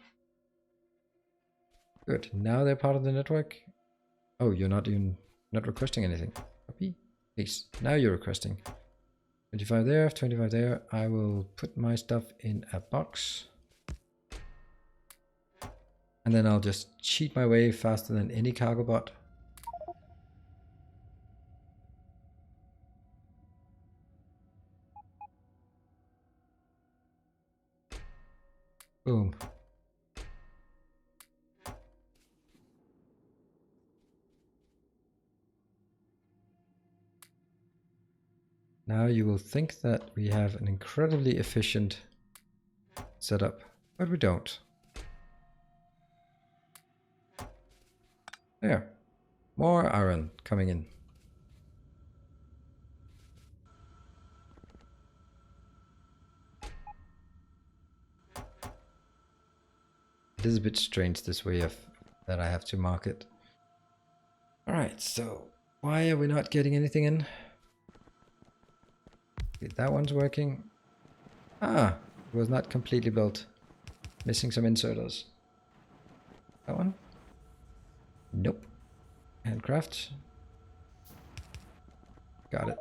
Good. Now they're part of the network. Oh, you're not requesting anything. Copy. Paste. Now you're requesting. 25 there, 25 there. I will put my stuff in a box. And then I'll just cheat my way faster than any cargo bot. Boom. Now you will think that we have an incredibly efficient setup, but we don't. There. More iron coming in. It is a bit strange this way of that I have to mark it. Alright, so why are we not getting anything in? Okay, that one's working. Ah, it was not completely built. Missing some inserters. That one? Nope. Handcraft. Got it.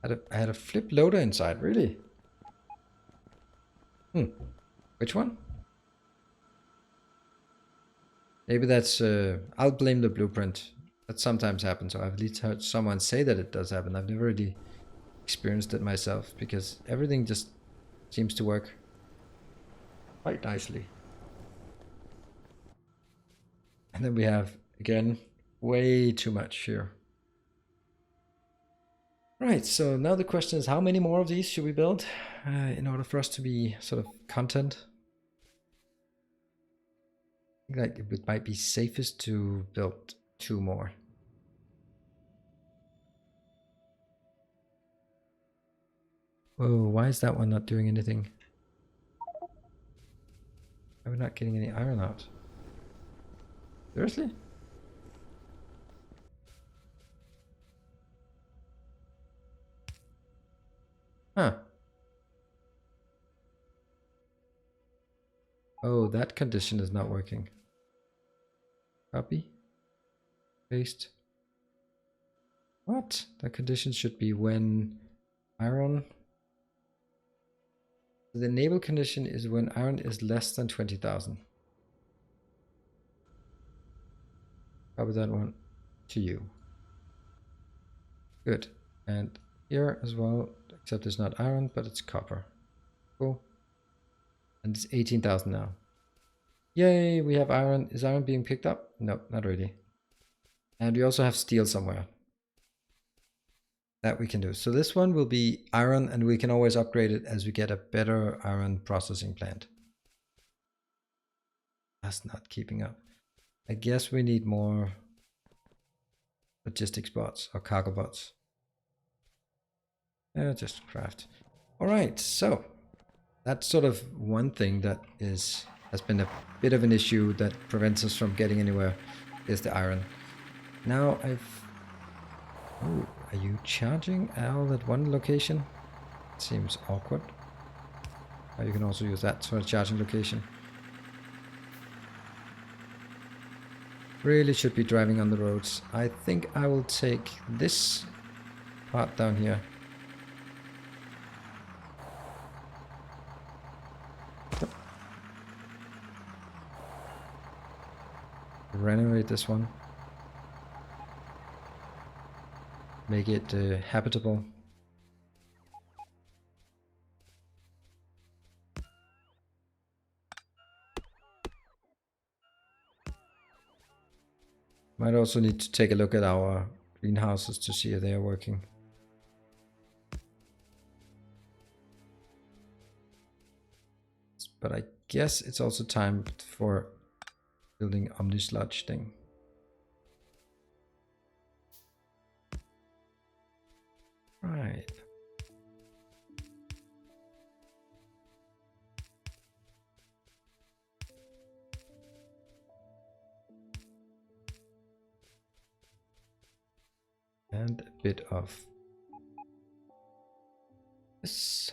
I had a flip loader inside, really? Which one? Maybe that's, I'll blame the blueprint. That sometimes happens, or I've at least heard someone say that it does happen. I've never really experienced it myself, because everything just seems to work quite nicely. And then we have, again, way too much here. Right, so now the question is, how many more of these should we build in order for us to be sort of content? I think like it might be safest to build 2 more. Whoa, why is that one not doing anything? Why are we not getting any iron out? Seriously? Huh. Oh, that condition is not working. Copy. Paste. What? The condition should be when iron... The enable condition is when iron is less than 20,000. Copy that one to you. Good. And here as well, except it's not iron, but it's copper. Cool. And it's 18,000 now. Yay, we have iron. Is iron being picked up? No, not really. And we also have steel somewhere. That we can do. So this one will be iron, and we can always upgrade it as we get a better iron processing plant. That's not keeping up. I guess we need more logistics bots or cargo bots. Just craft. All right, so that's sort of one thing that has been a bit of an issue that prevents us from getting anywhere, is the iron. Now oh, are you charging all at one location? Seems awkward. You can also use that for a charging location. Really should be driving on the roads. I think I will take this part down here. Yep. Renovate this one. Make it habitable. Might also need to take a look at our greenhouses to see if they are working. But I guess it's also time for building Omnisludge thing. Right. And a bit of this.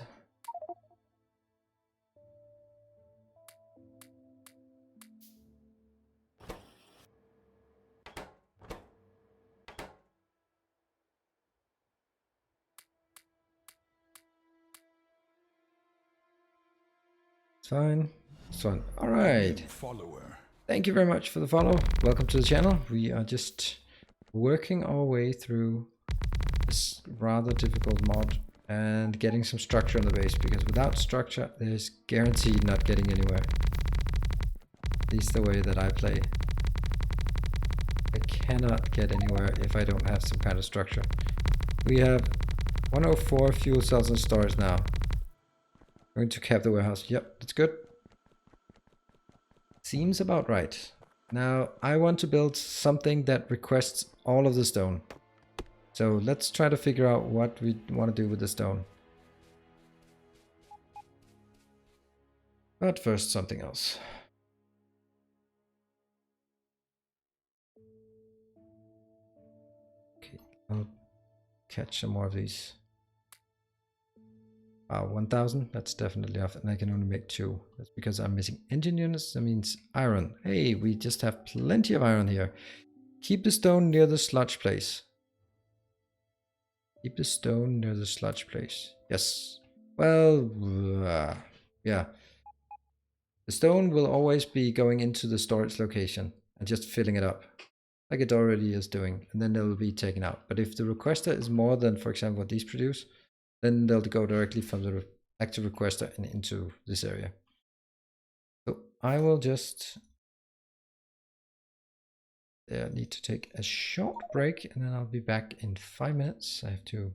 Fine. This one. All right. Follower. Thank you very much for the follow. Welcome to the channel. We are just working our way through this rather difficult mod and getting some structure on the base, because without structure, there's guaranteed not getting anywhere. At least the way that I play. I cannot get anywhere if I don't have some kind of structure. We have 104 fuel cells in storage now. Going to cap the warehouse. Yep, that's good. Seems about right. Now, I want to build something that requests all of the stone. So let's try to figure out what we want to do with the stone. But first, something else. Okay, I'll catch some more of these. 1,000, that's definitely off, and I can only make 2. That's because I'm missing engine units. That means iron. Hey, we just have plenty of iron here. Keep the stone near the sludge place. Keep the stone near the sludge place. Yes. Well, yeah. The stone will always be going into the storage location and just filling it up, like it already is doing, and then they will be taken out. But if the requester is more than, for example, what these produce, then they'll go directly from the active requester and into this area. So I will just need to take a short break, and then I'll be back in 5 minutes. I have to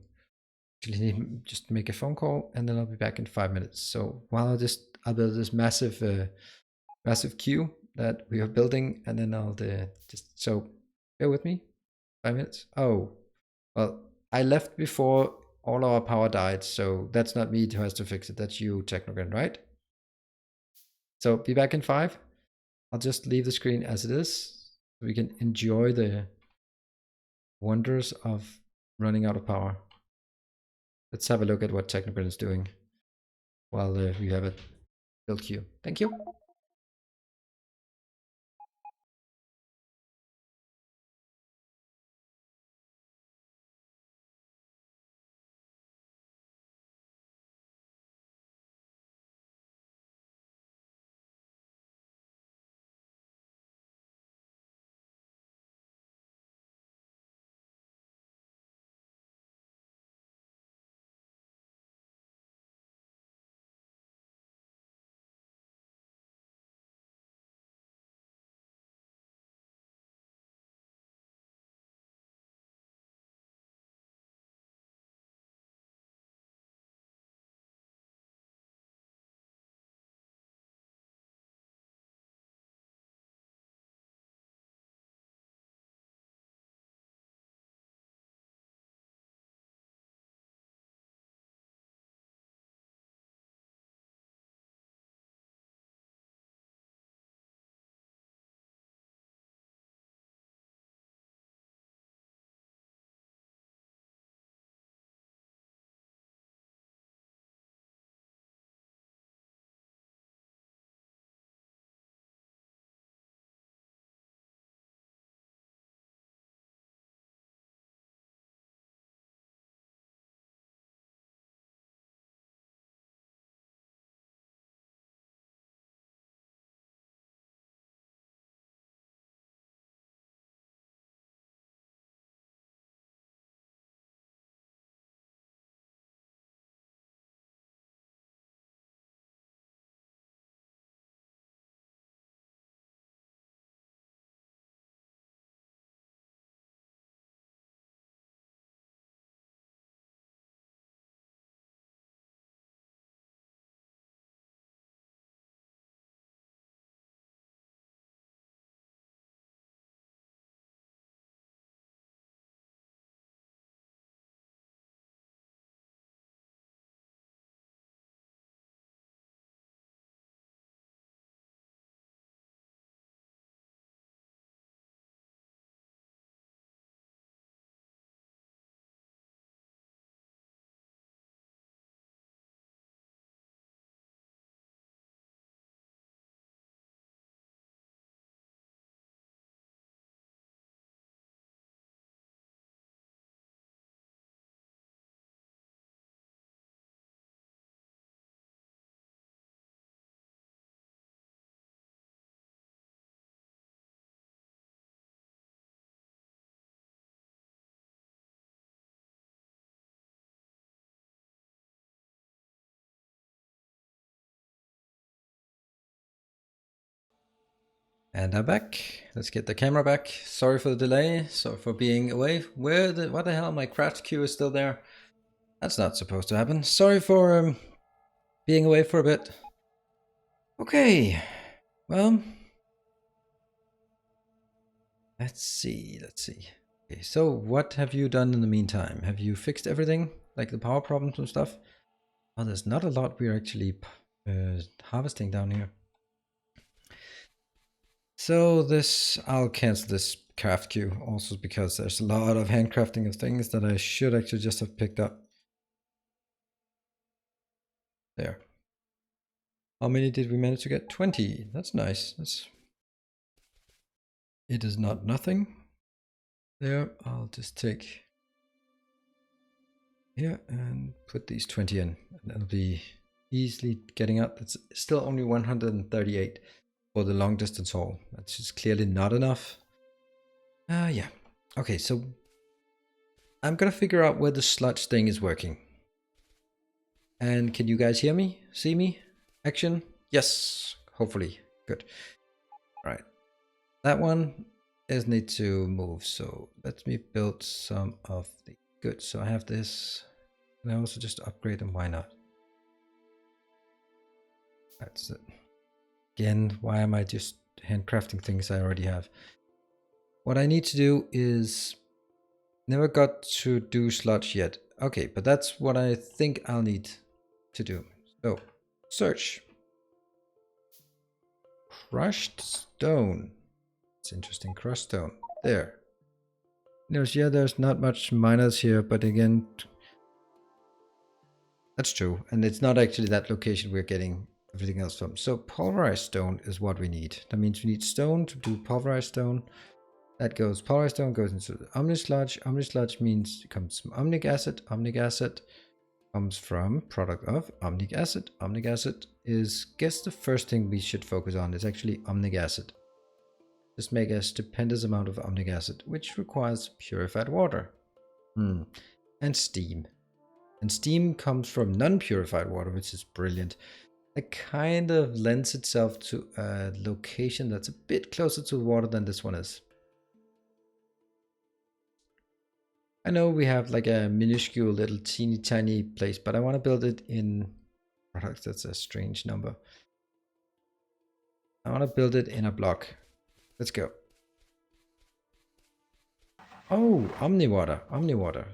actually just make a phone call, and then I'll be back in 5 minutes. So while I'll build this massive queue that we are building, and then I'll so bear with me. 5 minutes. Oh, well, I left before all our power died, so that's not me who has to fix it. That's you, Technogran, right? So be back in 5. I'll just leave the screen as it is, so we can enjoy the wonders of running out of power. Let's have a look at what Technogran is doing while we have a build queue. Thank you. And I'm back. Let's get the camera back. Sorry for the delay. Sorry for being away. What the hell? My craft queue is still there. That's not supposed to happen. Sorry for being away for a bit. Okay. Well, let's see. Okay, so what have you done in the meantime? Have you fixed everything? Like the power problems and stuff? Oh, there's not a lot we're actually harvesting down here. So I'll cancel this craft queue also because there's a lot of handcrafting of things that I should actually just have picked up. There. How many did we manage to get? 20. That's nice. It is not nothing. There, I'll just take here and put these 20 in. And that'll be easily getting out. It's still only 138 for the long distance haul. That's just clearly not enough. Yeah. Okay, so I'm gonna figure out where the sludge thing is working. And can you guys hear me? See me? Action? Yes, hopefully. Good. All right. That one is need to move. So let me build some of the good. So I have this. And I also just upgrade them. Why not? That's it. Again, why am I just handcrafting things I already have? What I need to do is never got to do sludge yet. Okay, but that's what I think I'll need to do. So search. Crushed stone. It's interesting. Crushed stone. There. There's not much miners here, but again, that's true. And it's not actually that location we're getting everything else from. So pulverized stone is what we need. That means we need stone to do pulverized stone. That goes, pulverized stone goes into the omnisludge. Omnisludge means it comes from omnic acid. Omnic acid comes from product of omnic acid. Omnic acid is, guess the first thing we should focus on is actually omnic acid. Just make a stupendous amount of omnic acid, which requires purified water. And steam. And steam comes from non-purified water, which is brilliant. It kind of lends itself to a location that's a bit closer to the water than this one is. I know we have like a minuscule little teeny tiny place, but I want to build it in products. That's a strange number. I want to build it in a block. Let's go. Oh, Omniwater. Omniwater.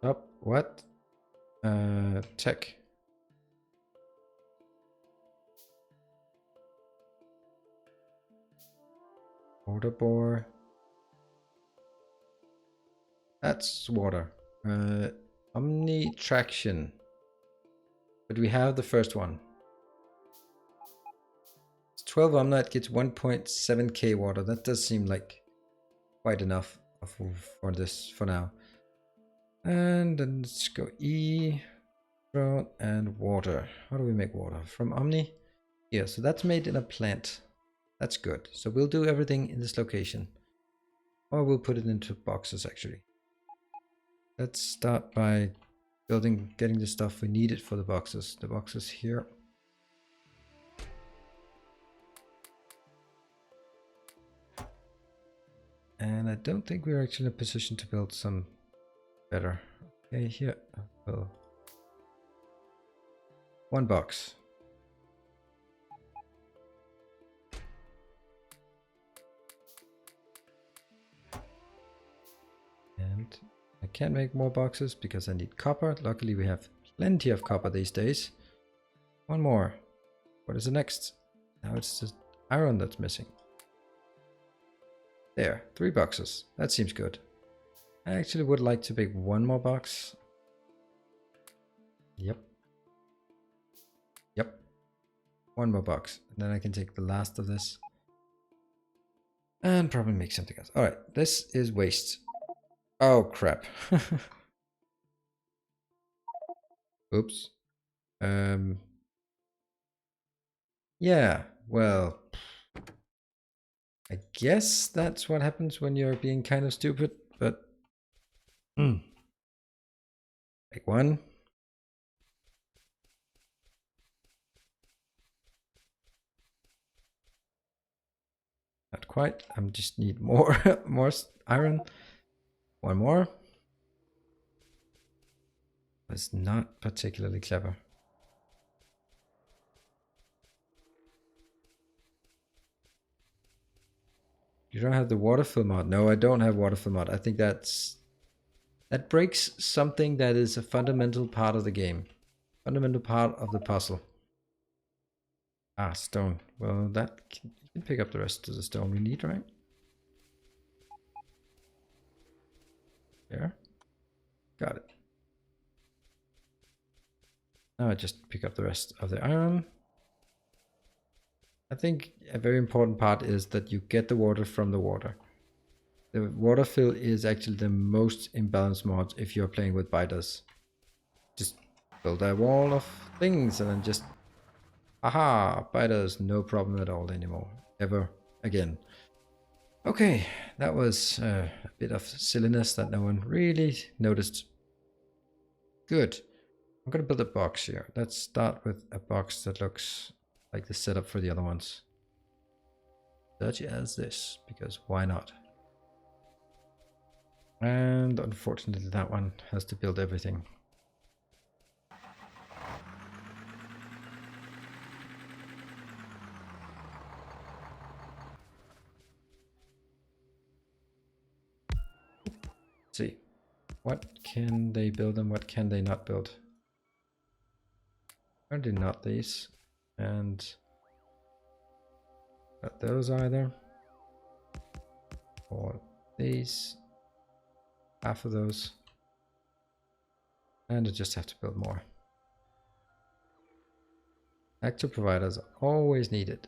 Up. What? Tech. Water bore. That's water. Omni traction. But we have the first one. It's 12 Omnite gets 1.7k water. That does seem like quite enough for this for now. And then let's go E, drone, and water. How do we make water? From Omni? Yeah, so that's made in a plant. That's good. So we'll do everything in this location. Or we'll put it into boxes actually. Let's start by getting the stuff we needed for the boxes. The boxes here. And I don't think we're actually in a position to build some better. Okay, here. Well, one box. And I can't make more boxes because I need copper. Luckily we have plenty of copper these days. One more. What is the next? Now it's just iron that's missing. There, 3 boxes. That seems good. I actually would like to make one more box. Yep. Yep. One more box. And then I can take the last of this. And probably make something else. Alright, this is waste. Oh crap. Oops. Yeah, well, I guess that's what happens when you're being kind of stupid, but... Like one. Not quite. I just need more, more iron. One more. It's not particularly clever. You don't have the water fill mod. No, I don't have water fill mod. I think that breaks something that is a fundamental part of the game. Fundamental part of the puzzle. Ah, stone. Well, you can pick up the rest of the stone we need, right? There. Got it. Now I just pick up the rest of the iron. I think a very important part is that you get the water from the water. The water fill is actually the most imbalanced mod if you're playing with biters. Just build a wall of things and then just... Aha! Biters, no problem at all anymore. Ever again. Okay, that was a bit of silliness that no one really noticed. Good. I'm gonna build a box here. Let's start with a box that looks like the setup for the other ones. Such as this, because why not? And unfortunately that one has to build everything. Let's see. What can they build and what can they not build? Apparently not these. And not those either. Or these. Half of those. And I just have to build more. Active providers are always needed.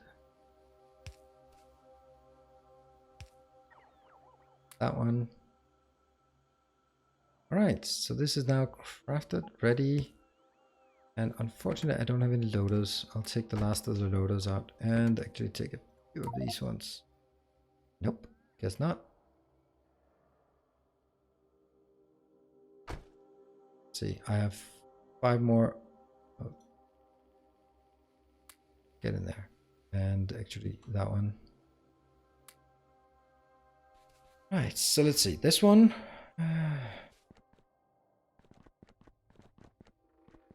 That one. Alright, so this is now crafted, ready. And unfortunately I don't have any loaders. I'll take the last of the loaders out and actually take a few of these ones. Nope, guess not. Let's see, I have 5 more. Oh. Get in there. And actually that one. Right, so let's see, this one.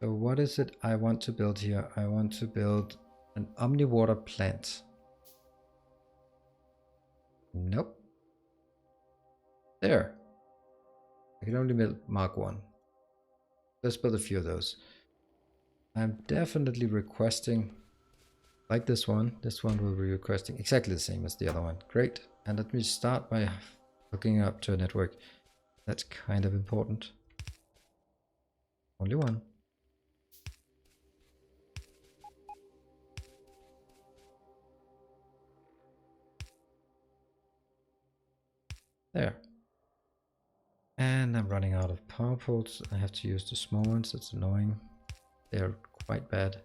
So what is it I want to build here? I want to build an Omniwater plant. Nope. There. I can only build Mark 1. Let's build a few of those. I'm definitely requesting, like this one will be requesting exactly the same as the other one. Great. And let me start by hooking up to a network. That's kind of important. Only one. There. And I'm running out of power ports. I have to use the small ones. That's annoying. They're quite bad.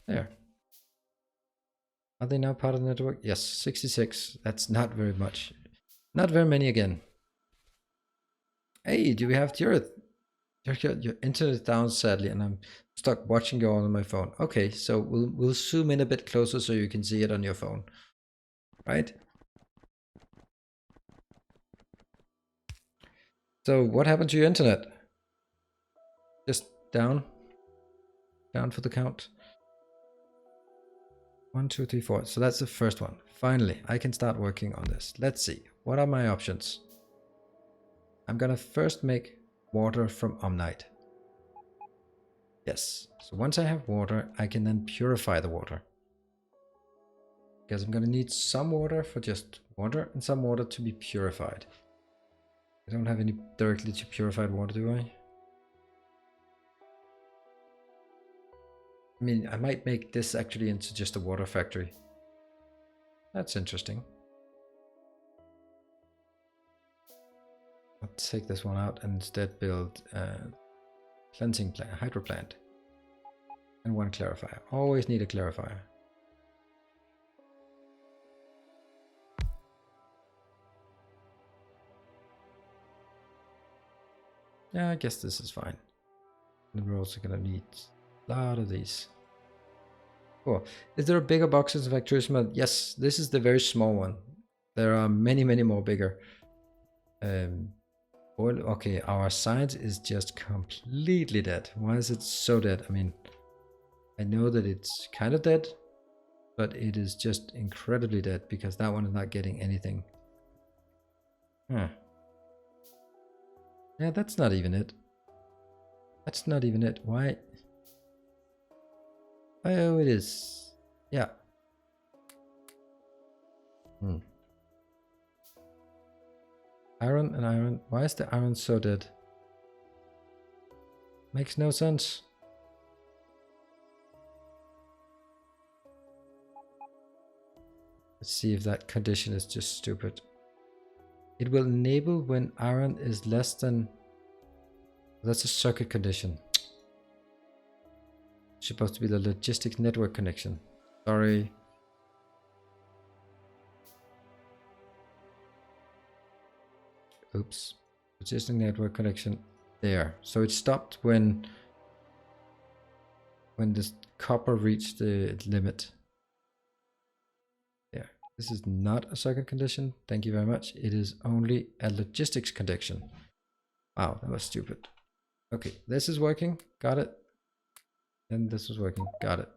There. Are they now part of the network? Yes, 66. That's not very much. Not very many again. Hey, do we have your internet is down sadly, and I'm stuck watching you all on my phone. Okay, so we'll zoom in a bit closer so you can see it on your phone. Right? So what happened to your internet? Just down? Down for the count? 1, 2, 3, 4. So that's the first one. Finally, I can start working on this. Let's see. What are my options? I'm gonna first make water from Omnite. Yes. So once I have water, I can then purify the water. Because I'm gonna need some water for just water and some water to be purified. I don't have any directly to purified water, do I? I mean, I might make this actually into just a water factory. That's interesting. I'll take this one out and instead build cleansing plant, hydro plant, and one clarifier. Always need a clarifier. Yeah, I guess this is fine. And we're also gonna need a lot of these. Cool. Is there a bigger boxes of Acturisma? Yes, this is the very small one. There are many, many more bigger. Okay, our science is just completely dead. Why is it so dead? I mean, I know that it's kind of dead, but it is just incredibly dead because that one is not getting anything. Huh. Yeah, that's not even it. That's not even it. Why? Oh, it is. Yeah. Iron and iron. Why is the iron so dead? Makes no sense. Let's see if that condition is just stupid. It will enable when iron is less than... That's a circuit condition. It's supposed to be the logistic network connection. Sorry. Oops. Logistic network connection. There. So it stopped when this copper reached the limit. There. This is not a circuit condition. Thank you very much. It is only a logistics condition. Wow, that was stupid. Okay, this is working. Got it. And this is working. Got it.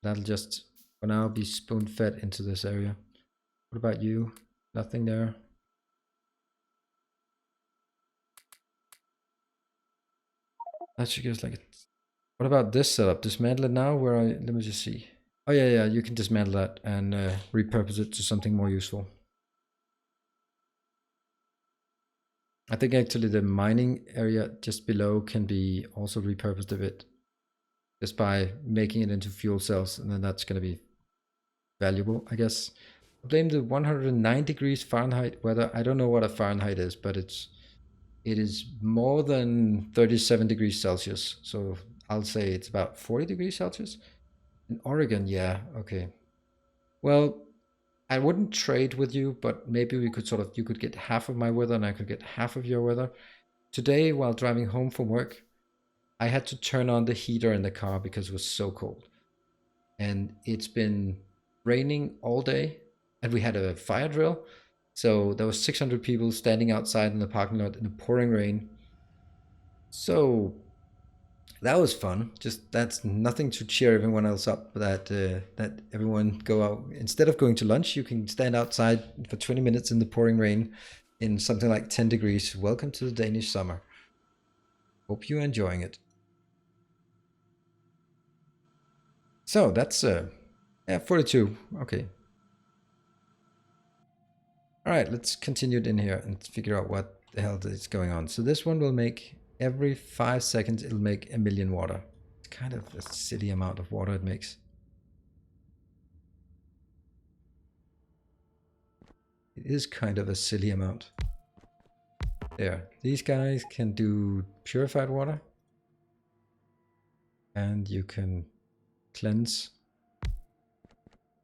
That'll just, for now, be spoon-fed into this area. What about you? Nothing there. That should give us like a... What about this setup? Dismantle it now? Let me just see. Oh yeah, you can dismantle that and repurpose it to something more useful. I think actually the mining area just below can be also repurposed a bit. Just by making it into fuel cells, and then that's going to be valuable, I guess. I blame the 109 degrees Fahrenheit weather. I don't know what a Fahrenheit is, but it is more than 37 degrees Celsius. So I'll say it's about 40 degrees Celsius. In Oregon, yeah, okay. Well, I wouldn't trade with you, but maybe we could you could get half of my weather and I could get half of your weather. Today, while driving home from work, I had to turn on the heater in the car because it was so cold. And it's been raining all day, and we had a fire drill. So there was 600 people standing outside in the parking lot in the pouring rain. So that was fun. Just that's nothing to cheer everyone else up. That everyone go out, instead of going to lunch, you can stand outside for 20 minutes in the pouring rain in something like 10 degrees. Welcome to the Danish summer. Hope you're enjoying it. So that's yeah, 42. Okay. All right, let's continue it in here and figure out what the hell is going on. So this one will make every 5 seconds, it'll make 1 million water. It's kind of a silly amount of water it makes. It is kind of a silly amount. There, these guys can do purified water. And you can cleanse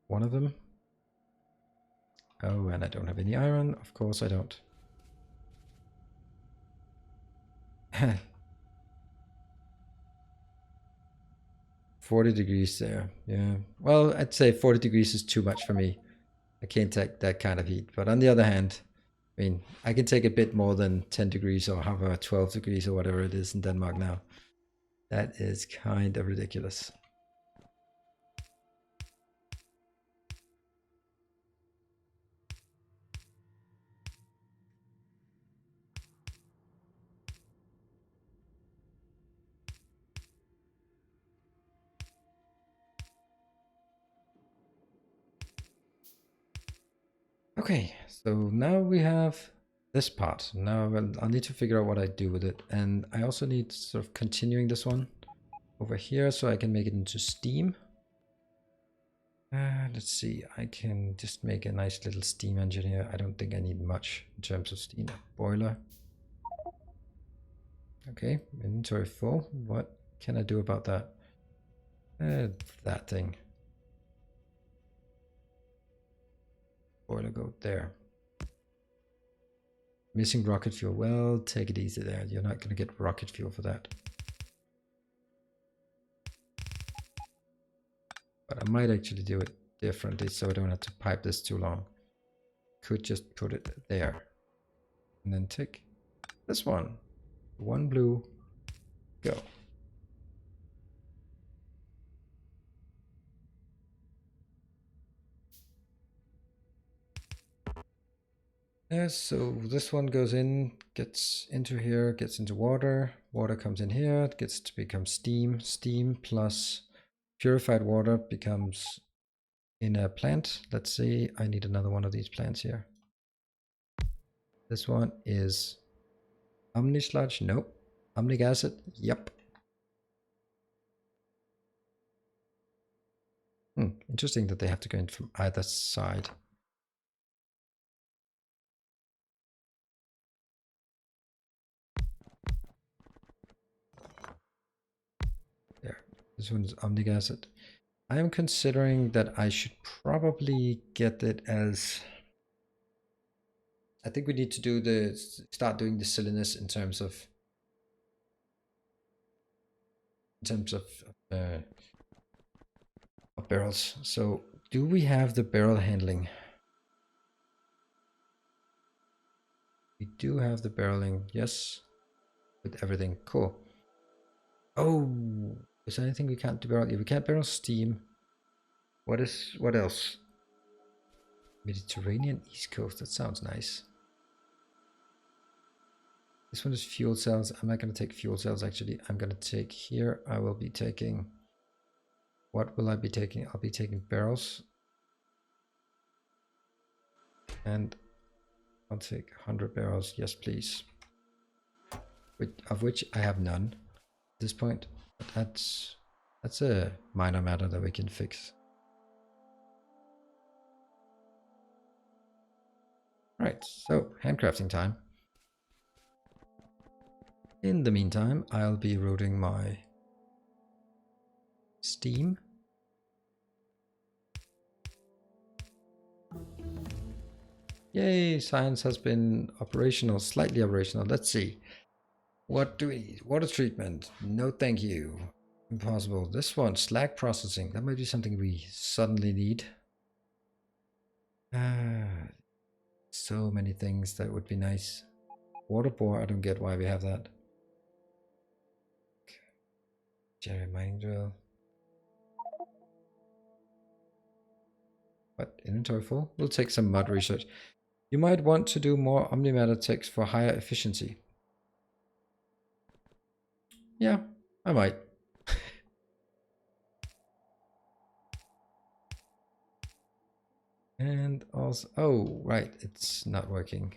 one of them. Oh, and I don't have any iron. Of course I don't. 40 degrees there. Yeah. Well, I'd say 40 degrees is too much for me. I can't take that kind of heat. But on the other hand, I mean, I can take a bit more than 10 degrees or however 12 degrees or whatever it is in Denmark now. That is kind of ridiculous. Okay, so now we have this part. Now I'll need to figure out what I do with it. And I also need sort of continuing this one over here so I can make it into steam. Let's see, I can just make a nice little steam engine here. I don't think I need much in terms of steam. Boiler. Okay, inventory full. What can I do about that? That thing. Boiler go there. Missing rocket fuel. Well, take it easy there. You're not going to get rocket fuel for that. But I might actually do it differently so I don't have to pipe this too long. Could just put it there. And then tick this one. One blue. Go. Yeah, so this one goes in, gets into here, gets into water. Water comes in here, it gets to become steam. Steam plus purified water becomes in a plant. Let's see, I need another one of these plants here. This one is Omnisludge. Nope. Omnic acid. Yep. Interesting that they have to go in from either side. There. This one is Omnic acid. I am considering that I should probably get it as... I think we need to start doing the silliness in terms of barrels. So do we have the barrel handling? We do have the barreling, yes, with everything. Cool. Oh, is there anything we can't do barrel? Yeah, we can't barrel steam. What else? Mediterranean East Coast, that sounds nice. This one is fuel cells. I'm not going to take fuel cells actually. I'm going to take here. I will be taking... What will I be taking? I'll be taking barrels. And I'll take 100 barrels. Yes, please. Of which I have none at this point. But that's a minor matter that we can fix. Right, so handcrafting time. In the meantime, I'll be routing my steam. Yay, science has been operational, slightly operational. Let's see. What do we need? Water treatment. No thank you. Impossible. This one, slag processing. That might be something we suddenly need. So many things that would be nice. Water bore, I don't get why we have that. Jerry mining drill. What, inventory full? We'll take some mud research. You might want to do more Omnimatter text for higher efficiency. Yeah, I might. And also, oh, right, it's not working.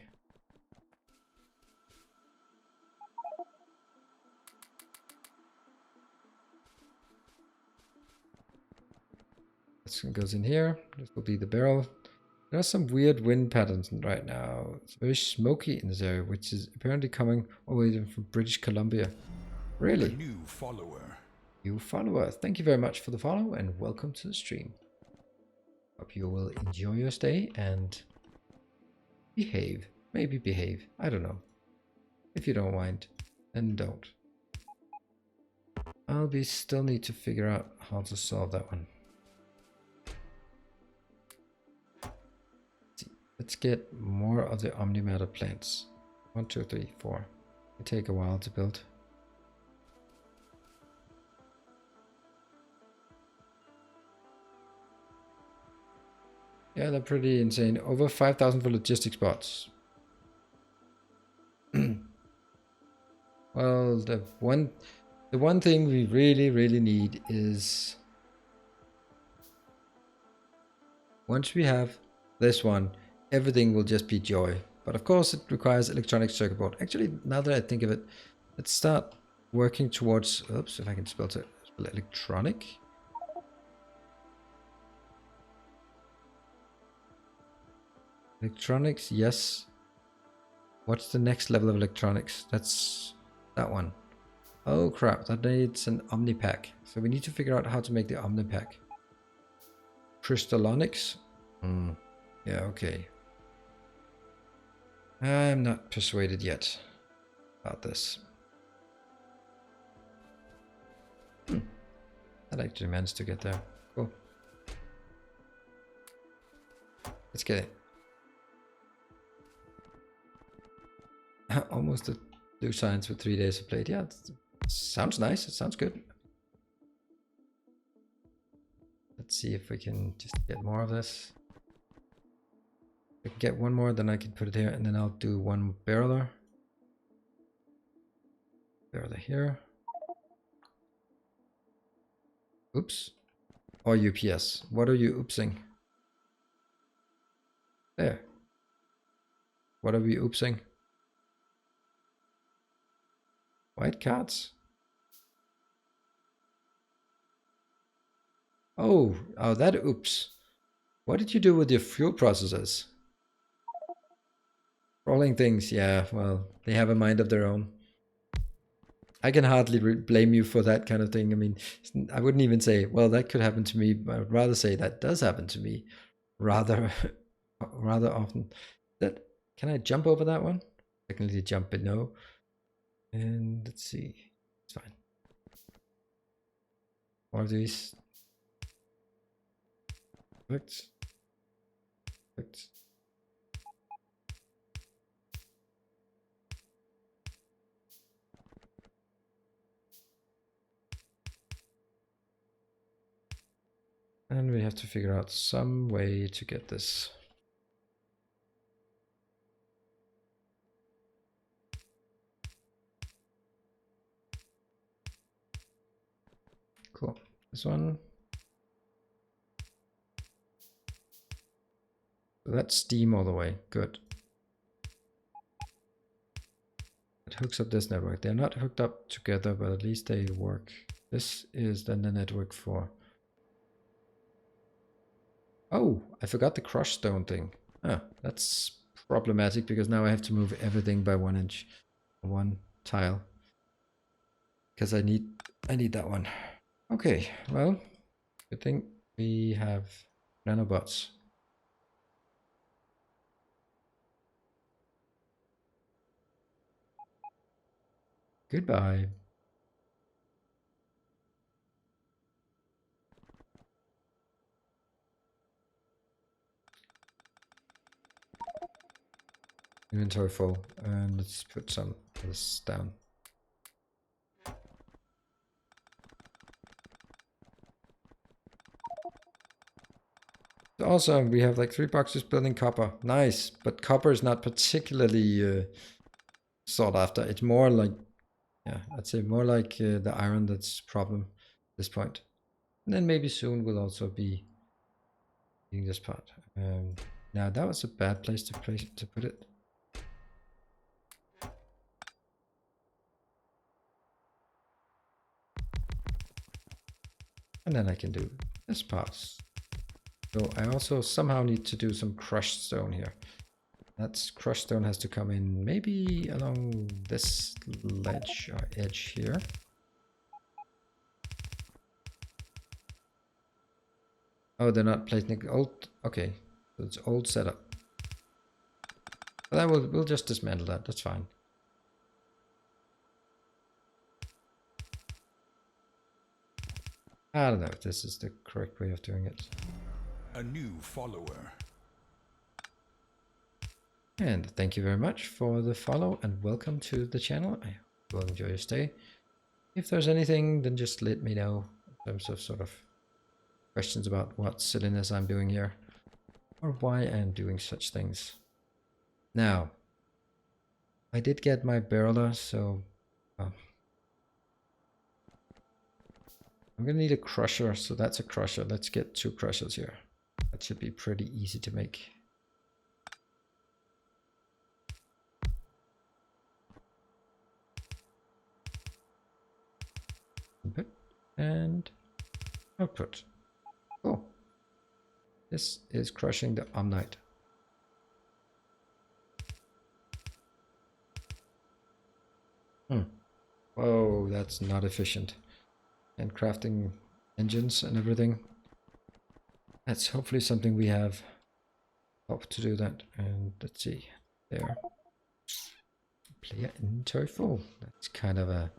This one goes in here. This will be the barrel. There are some weird wind patterns right now. It's very smoky in this area, which is apparently coming all the way from British Columbia. Really? A new follower. New follower. Thank you very much for the follow and welcome to the stream. Hope you will enjoy your stay and behave. Maybe behave. I don't know. If you don't mind, then don't. Still need to figure out how to solve that one. Let's get more of the Omnimatter plants. 1, 2, 3, 4. It take a while to build. Yeah, they're pretty insane. Over 5,000 for logistic spots. Well, the one thing we really need is, once we have this one, everything will just be joy. But of course it requires electronic circuit board. Actually, now that I think of it, let's start working towards, oops, if I can spell it, electronic. Electronics, yes. What's the next level of electronics? That's that one. Oh crap, that needs an Omnipack. So we need to figure out how to make the Omnipack. Crystallonics? Yeah, okay. I'm not persuaded yet about this. That actually managed to get there. Cool. Let's get it. Almost a do science with 3 days of play. Yeah, it sounds nice. It sounds good. Let's see if we can just get more of this. If I can get one more, then I can put it here, and then I'll do one barreler. Barreler here. Oops. Or UPS. What are you oopsing? There. What are we oopsing? White cards? Oh, that oops. What did you do with your fuel processors? Rolling things, yeah, well, they have a mind of their own. I can hardly blame you for that kind of thing. I mean, I wouldn't even say, well, that could happen to me, but I would rather say that does happen to me rather often. That, can I jump over that one? Technically jump it, no. And let's see, it's fine. More of these. Perfect. Perfect. And we have to figure out some way to get this. Cool. This one. So that's steam all the way. Good. It hooks up this network. They're not hooked up together, but at least they work. This is then the network for... Oh, I forgot the crush stone thing. Ah, that's problematic because now I have to move everything by 1 inch, 1 tile. Because I need that one. Okay, well, good thing we have nanobots. Goodbye. Inventory full, and let's put some of this down. Also, we have like 3 boxes building copper. Nice, but copper is not particularly sought after. It's more like, yeah, I'd say more like the iron that's problem at this point. And then maybe soon we'll also be doing this part. Now that was a bad place to put it. And then I can do this part. So I also somehow need to do some crushed stone here. That's crushed stone has to come in maybe along this ledge or edge here. Oh, they're not placing old. Okay, so it's old setup. But then we'll just dismantle that. That's fine. I don't know if this is the correct way of doing it. A new follower. And thank you very much for the follow and welcome to the channel. I hope you will enjoy your stay. If there's anything, then just let me know in terms of sort of questions about what silliness I'm doing here or why I'm doing such things. Now, I did get my barreler, so I'm gonna need a crusher, so that's a crusher. Let's get 2 crushers here. That should be pretty easy to make. Input and output. Cool. This is crushing the Omnite. Whoa, that's not efficient. And crafting engines and everything. That's hopefully something we have up to do that. And let's see, there. Player inventory full. That's kind of a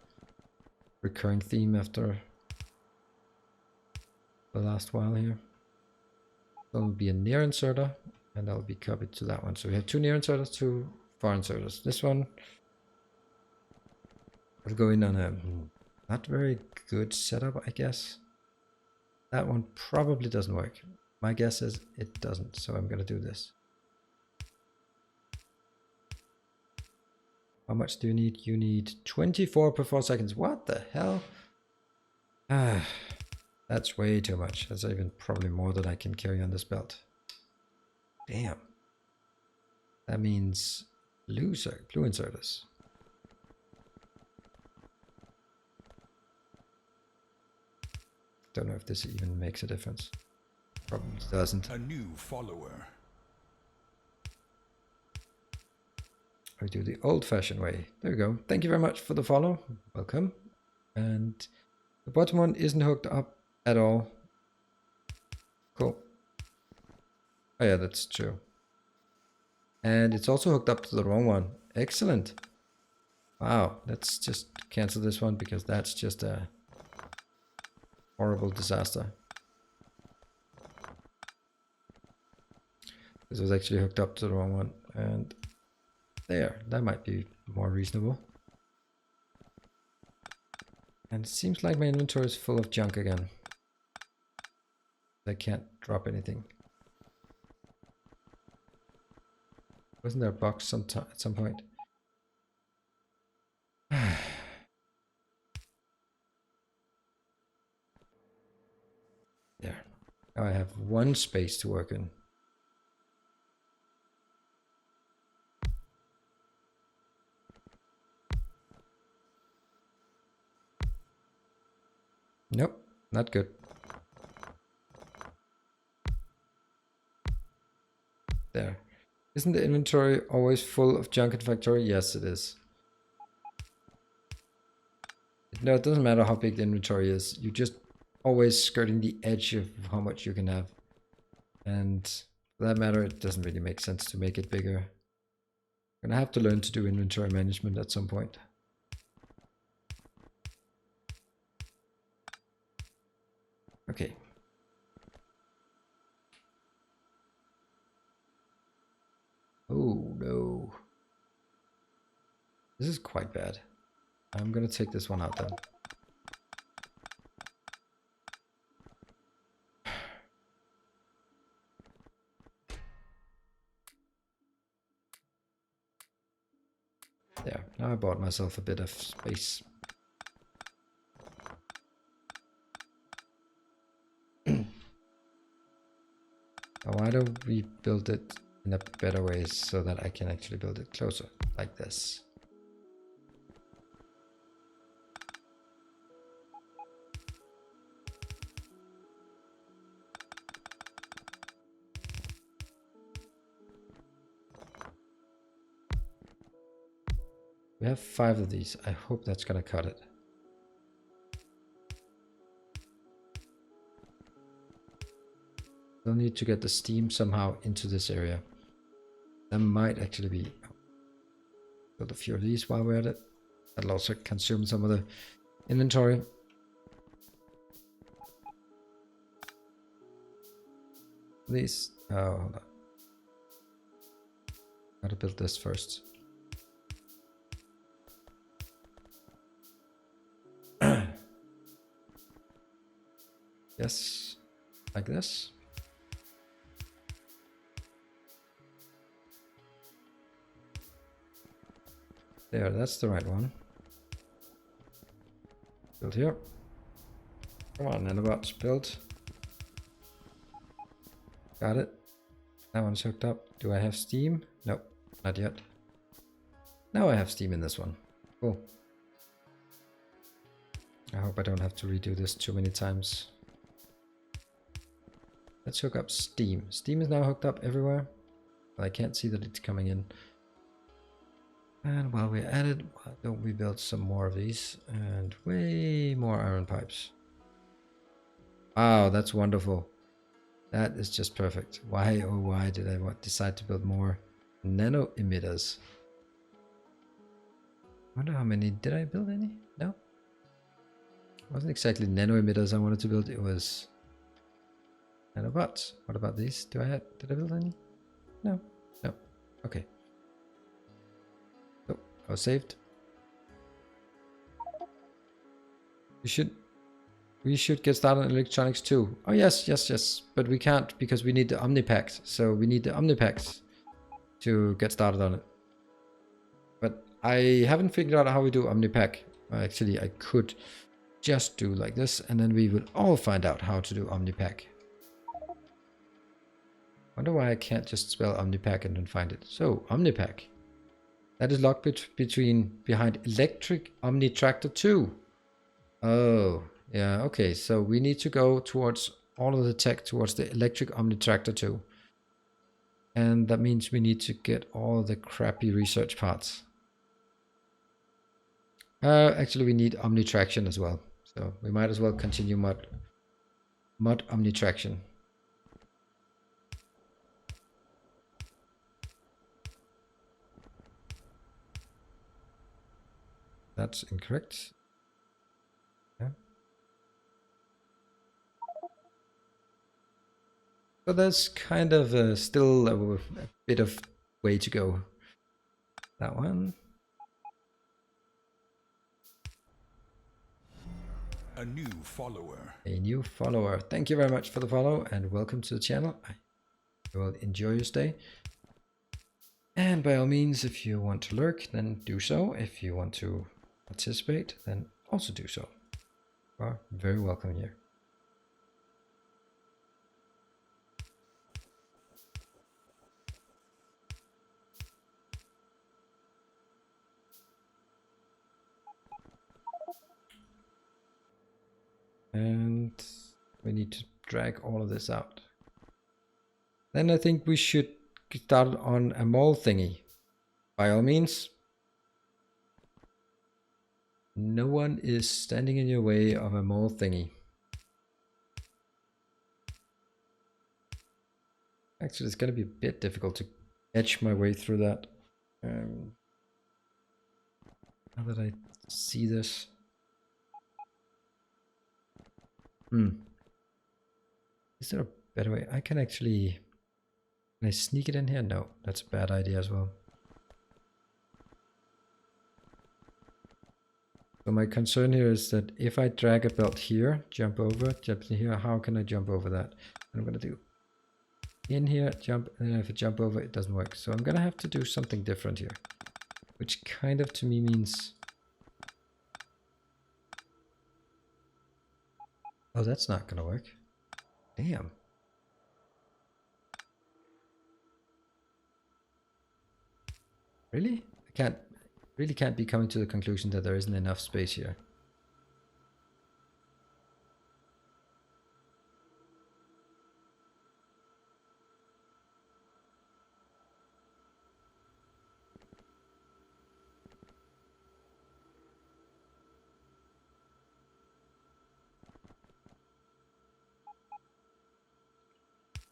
recurring theme after the last while here. That'll be a near inserter, and that'll be copied to that one. So we have 2 near inserters, 2 far inserters. This one will go in on a not very good setup, I guess. That one probably doesn't work. My guess is it doesn't, so I'm gonna do this. How much do you need? You need 24 per 4 seconds. What the hell? Ah, that's way too much. That's even probably more than I can carry on this belt. Damn. That means blue inserters. Don't know if this even makes a difference. Probably doesn't. A new follower. We do the old-fashioned way. There we go. Thank you very much for the follow. Welcome. And the bottom one isn't hooked up at all. Cool. Oh yeah, that's true. And it's also hooked up to the wrong one. Excellent. Wow. Let's just cancel this one because that's just a horrible disaster. This was actually hooked up to the wrong one. And there, that might be more reasonable. And it seems like my inventory is full of junk again. I can't drop anything. Wasn't there a box at some point? There. Now I have 1 space to work in. Nope, not good. There. Isn't the inventory always full of junk in factory? Yes, it is. No, it doesn't matter how big the inventory is. You're just always skirting the edge of how much you can have. And for that matter, it doesn't really make sense to make it bigger. I'm gonna have to learn to do inventory management at some point. Okay. Oh no. This is quite bad. I'm gonna take this one out then. There, now I bought myself a bit of space. Why don't we build it in a better way so that I can actually build it closer, like this. We have 5 of these. I hope that's gonna cut it. We'll need to get the steam somehow into this area. That might actually be... build a few of these while we're at it. That'll also consume some of the inventory. These... oh, hold on. Gotta build this first. Yes, like this. There, that's the right one. Build here. Come on, nanobots, build. Got it. That one's hooked up. Do I have steam? Nope, not yet. Now I have steam in this one. Cool. I hope I don't have to redo this too many times. Let's hook up steam. Steam is now hooked up everywhere. But I can't see that it's coming in. And while we're at it, what Don't we build some more of these and way more iron pipes? Wow, that's wonderful. That is just perfect. Why, oh why did I decide to build more nano emitters? Wonder how many, did I build any? No? It wasn't exactly nano emitters I wanted to build, it was nanobots. What about these? Did I build any? No. No. Okay. So, I was saved. We should get started on electronics too. Oh yes, yes, yes. But we can't because we need the Omnipacks. So we need the Omnipacks to get started on it. But I haven't figured out how we do Omnipack. Actually, I could just do like this and then we will all find out how to do Omnipack. Wonder why I can't just spell Omnipack and then find it. So, Omnipack. That is locked behind electric Omnitractor 2. Oh, yeah, okay. So we need to go towards all of the tech towards the electric Omnitractor 2. And that means we need to get all the crappy research parts. Actually, we need Omnitraction as well. So we might as well continue mod Omnitraction. That's incorrect. Yeah. So there's kind of still a bit of way to go. That one. A new follower. A new follower. Thank you very much for the follow and welcome to the channel. I will enjoy your stay. And by all means, if you want to lurk, then do so. If you want to participate, then also do so. You are very welcome here. And we need to drag all of this out. Then I think we should start on a mole thingy. By all means. No one is standing in your way of a mole thingy. Actually, it's going to be a bit difficult to edge my way through that. Now that I see this. Is there a better way? I can actually... Can I sneak it in here? No, that's a bad idea as well. So my concern here is that if I drag a belt here, jump over, jump in here, how can I jump over that? And I'm going to do in here, jump, and then if I jump over, it doesn't work. So I'm going to have to do something different here, which kind of to me means... Oh, that's not going to work. Damn. Really? Really can't be coming to the conclusion that there isn't enough space here.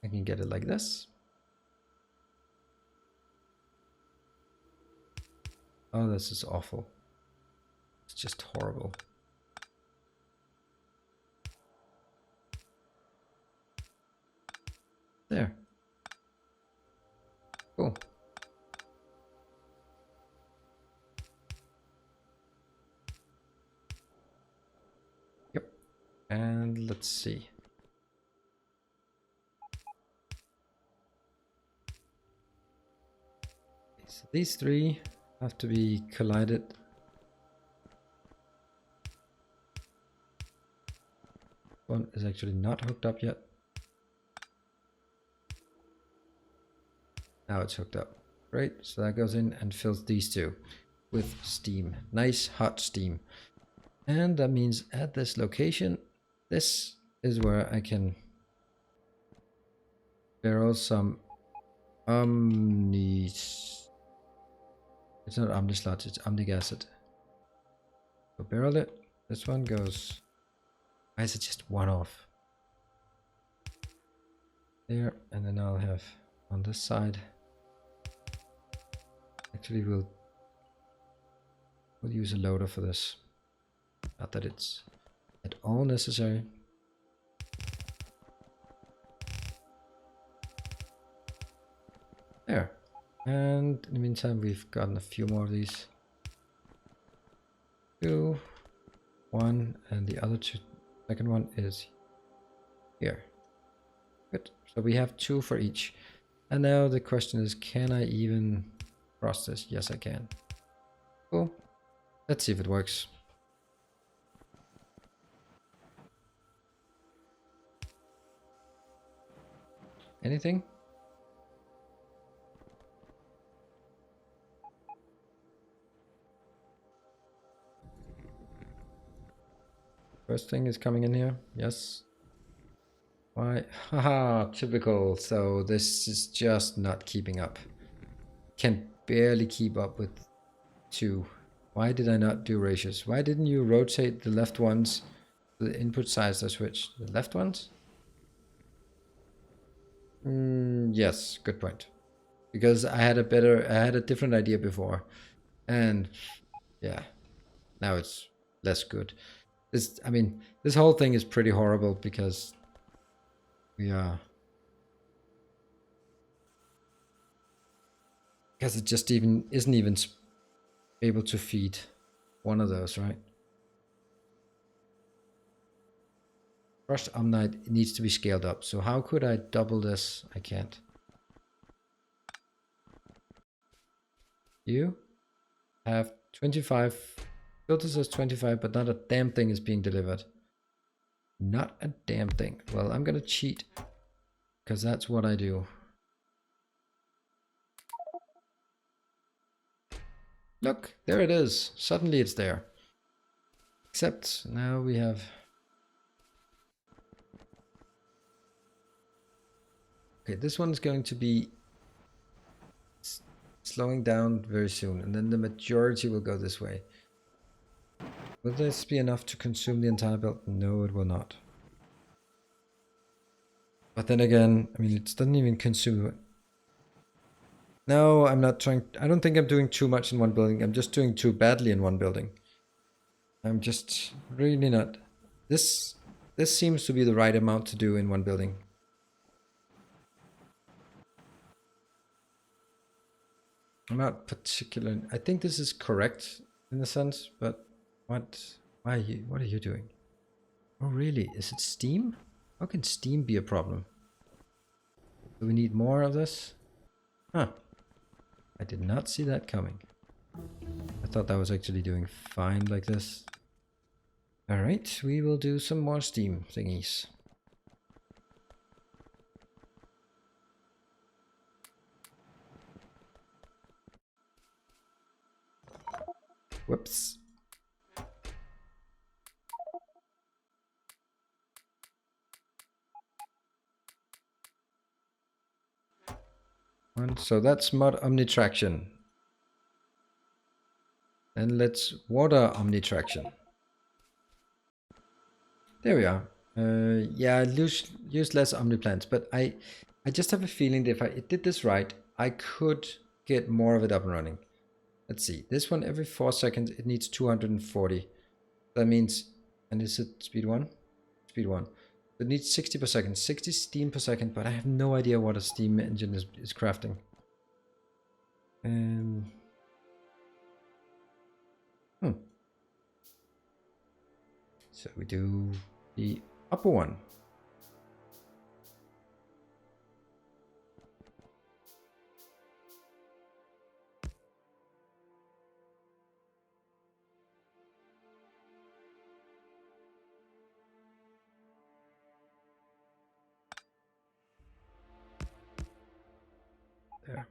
I can get it like this. Oh, this is awful. It's just horrible. There. Cool. Yep. And let's see. So these three have to be collided. One is actually not hooked up yet. Now it's hooked up. Great, so that goes in and fills these two with steam. Nice hot steam. And that means at this location, this is where I can barrel some It's not Omnislots, it's Omnic acid. So barrel it. This one goes. Why is it just one off? There, and then I'll have on this side. Actually, we'll use a loader for this. Not that it's at all necessary. There. And in the meantime, we've gotten a few more of these. 2, 1, and the other second one is here. Good. So we have 2 for each. And now the question is, can I even cross this? Yes, I can. Cool. Let's see if it works. Anything? First thing is coming in here. Yes. Why? Haha, typical. So this is just not keeping up. Can barely keep up with 2. Why did I not do ratios? Why didn't you rotate the left ones? The input size I switched. The left ones? Yes, good point. Because I had a different idea before. And yeah, now it's less good. I mean, this whole thing is pretty horrible because we are... Because it just isn't even able to feed one of those, right? Crushed Omnite needs to be scaled up. So how could I double this? I can't. You have 25. Filter says 25, but not a damn thing is being delivered. Not a damn thing. Well, I'm gonna cheat because that's what I do. Look, there it is. Suddenly it's there. Except now we have... Okay, this one's going to be slowing down very soon, and then the majority will go this way. Will this be enough to consume the entire build? No, it will not. But then again, I mean, it doesn't even consume it. No, I'm not trying. I don't think I'm doing too much in one building. I'm just doing too badly in one building. I'm just really not. This seems to be the right amount to do in one building. I'm not particular. I think this is correct in a sense, but what are you doing? Oh really? Is it Steam? How can Steam be a problem? Do we need more of this? Huh. I did not see that coming. I thought that was actually doing fine like this. Alright, we will do some more Steam thingies. Whoops. So that's mod omnitraction. And let's water omnitraction. There we are. Yeah, I use less omniplants, but I just have a feeling that if I did this right, I could get more of it up and running. Let's see. This one every 4 seconds, it needs 240. That means, and is it speed 1? Speed 1. It needs 60 per second, 60 steam per second, but I have no idea what a steam engine is crafting. So we do the upper one. There.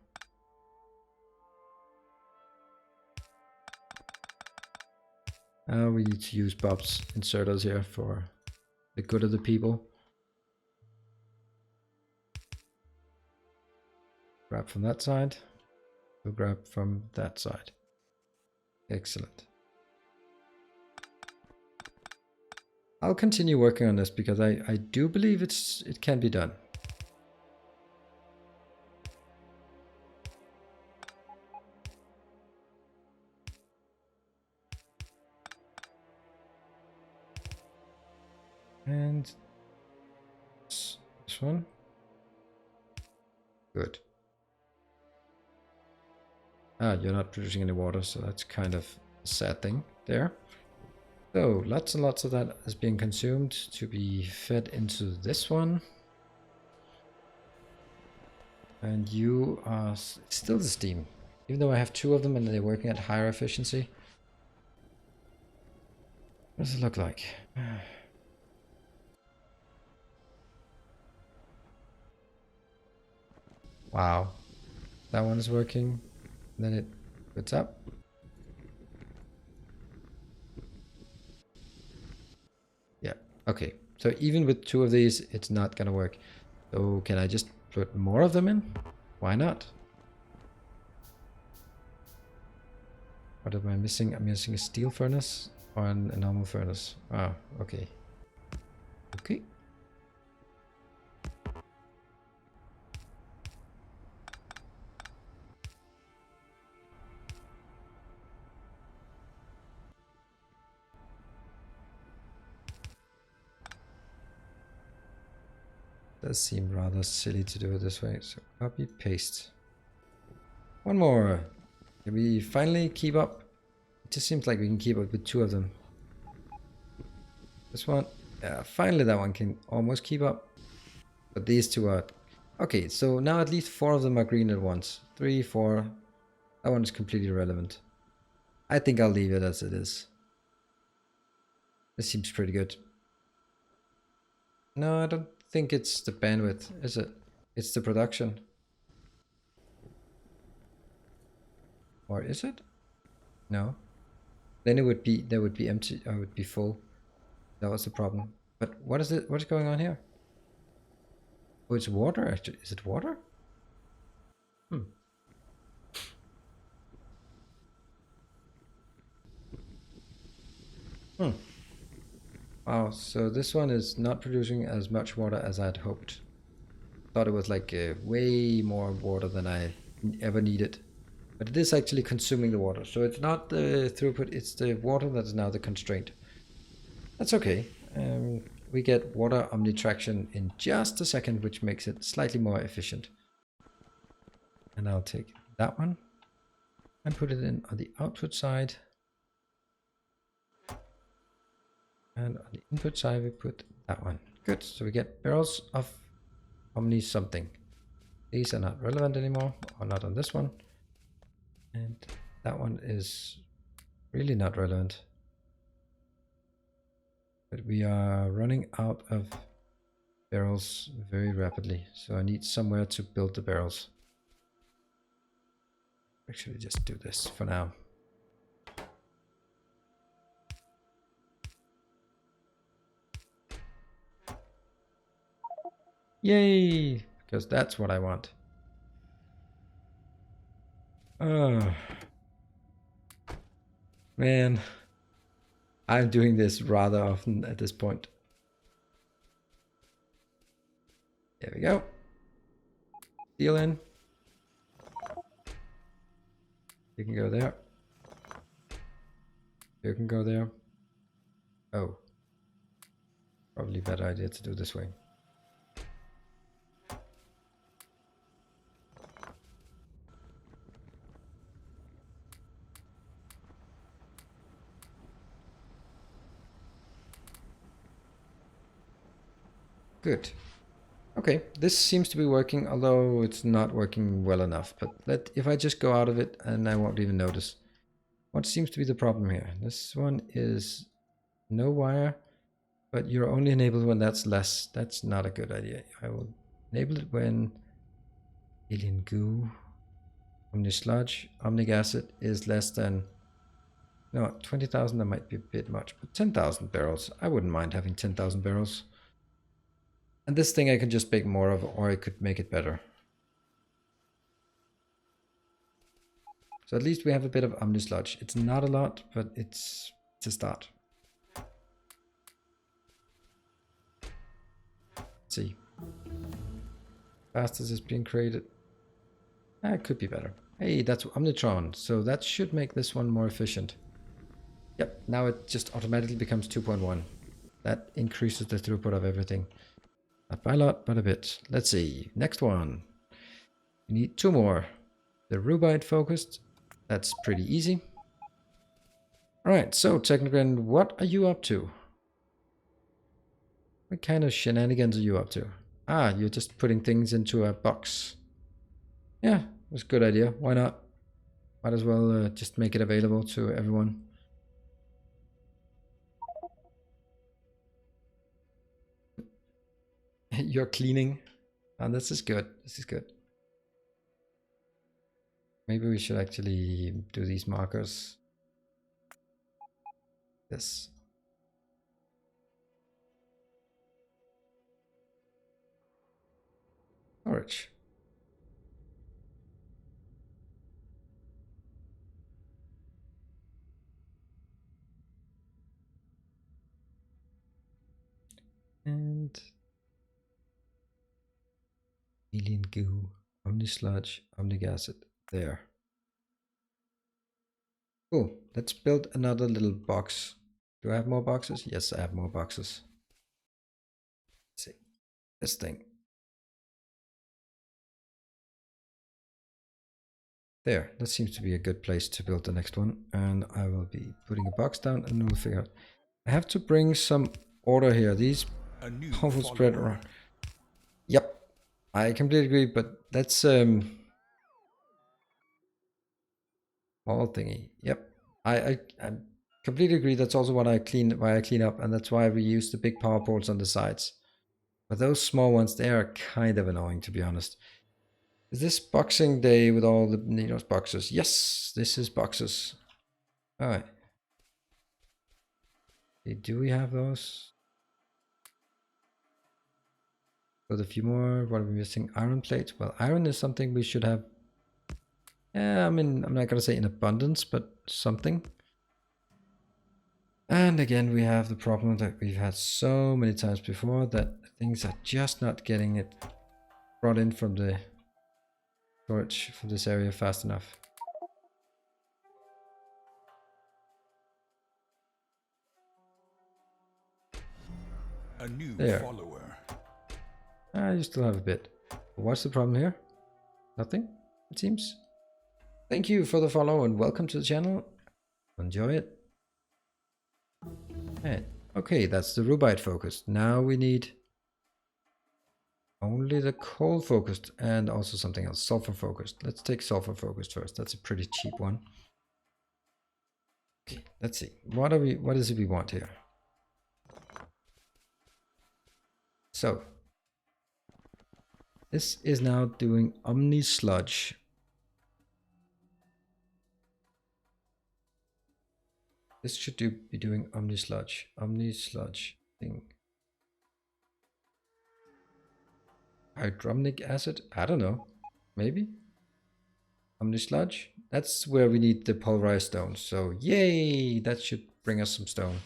We need to use Bob's inserters here for the good of the people. Grab from that side. We'll grab from that side. Excellent. I'll continue working on this because I do believe it can be done. And this one. Good. Ah, you're not producing any water, so that's kind of a sad thing there. So lots and lots of that is being consumed to be fed into this one. And you are still the steam. Even though I have two of them and they're working at higher efficiency. What does it look like? Wow. That one is working. Then it puts up. Yeah. Okay. So even with two of these, it's not gonna work. So can I just put more of them in? Why not? What am I missing? I'm missing a steel furnace or a normal furnace. Ah, okay. Okay. Does seem rather silly to do it this way. So copy, paste. One more. Can we finally keep up? It just seems like we can keep up with two of them. This one. Yeah, finally that one can almost keep up. But these two are... Okay, so now at least four of them are green at once. 3, 4. That one is completely irrelevant. I think I'll leave it as it is. This seems pretty good. No, I don't think it's the bandwidth, is it? It's the production. Or is it? No. Then it would be, there would be empty, or it would be full. That was the problem. But what is it? What's going on here? Oh, it's water actually. Is it water? Hmm. Hmm. Wow, so this one is not producing as much water as I'd hoped. Thought it was like way more water than I ever needed. But it is actually consuming the water. So it's not the throughput, it's the water that is now the constraint. That's okay. We get water omnitraction in just a second, which makes it slightly more efficient. And I'll take that one and put it in on the output side. And on the input side, we put that one. Good. So we get barrels of Omni something. These are not relevant anymore, or not on this one. And that one is really not relevant. But we are running out of barrels very rapidly. So I need somewhere to build the barrels. Actually, just do this for now. Yay! Because that's what I want. Oh. Man. I'm doing this rather often at this point. There we go. Steel in. You can go there. You can go there. Oh. Probably a better idea to do this way. Good. Okay, this seems to be working, although it's not working well enough. But if I just go out of it, and I won't even notice. What seems to be the problem here? This one is no wire, but you're only enabled when that's less. That's not a good idea. I will enable it when alien goo, omni sludge, omnic acid is less than... No, 20,000, that might be a bit much, but 10,000 barrels. I wouldn't mind having 10,000 barrels. And this thing I can just make more of, or I could make it better. So at least we have a bit of omni sludge. It's not a lot, but it's a start. Let's see. Fastest is being created. It could be better. Hey, that's Omnitron, so that should make this one more efficient. Yep, now it just automatically becomes 2.1. That increases the throughput of everything. Not by a lot, but a bit. Let's see. Next one. We need 2 more. The Rubite focused. That's pretty easy. Alright, so Technogren, what are you up to? What kind of shenanigans are you up to? Ah, you're just putting things into a box. Yeah, that's a good idea. Why not? Might as well just make it available to everyone. You're cleaning. And this is good. This is good. Maybe we should actually do these markers. This. Storage. And alien goo, omnisludge, omnigacid. There. Cool. Let's build another little box. Do I have more boxes? Yes, I have more boxes. Let's see. This thing. There. That seems to be a good place to build the next one. And I will be putting a box down and we'll figure out. I have to bring some order here. These powerful spread around. Yep. I completely agree, but that's small thingy. Yep. I completely agree. That's also what why I clean up, and that's why we use the big power ports on the sides. But those small ones, they are kind of annoying, to be honest. Is this Boxing Day with all the Nilaus boxes? Yes, this is boxes. Alright. Okay, do we have those? Got a few more. What are we missing? Iron plates. Well, iron is something we should have. Yeah, I mean, I'm not gonna say in abundance, but something. And again, we have the problem that we've had so many times before, that things are just not getting it brought in from the storage for this area fast enough. A new There. follower. You still have a bit. What's the problem here? Nothing, it seems. Thank you for the follow and welcome to the channel. Enjoy it. And okay, that's the Rubite focused. Now we need only the coal focused and also something else, sulfur focused. Let's take sulfur focused first. That's a pretty cheap one. Okay, let's see. What is it we want here? So this is now doing Omni Sludge. This should be doing Omni Sludge thing. Hydromnic acid? I don't know. Maybe? Omni Sludge? That's where we need the pulverized stone. So yay! That should bring us some stone.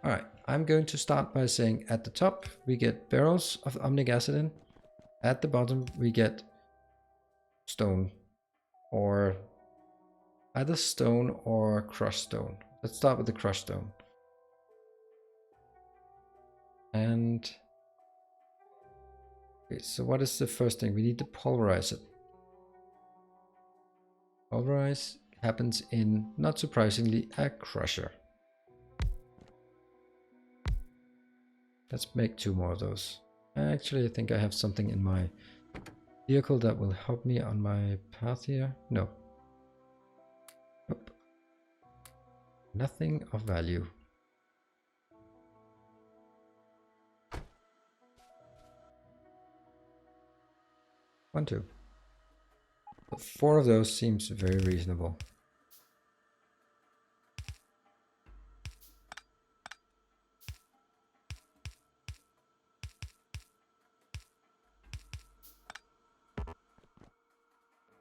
Alright, I'm going to start by saying at the top we get barrels of omnic acid in. At the bottom we get stone, or either stone or crushed stone. Let's start with the crushed stone. And okay, so what is the first thing? We need to pulverize it. Pulverize happens in, not surprisingly, a crusher. Let's make 2 more of those. Actually, I think I have something in my vehicle that will help me on my path here. No. Nope. Nothing of value. One, 2. But 4 of those seems very reasonable.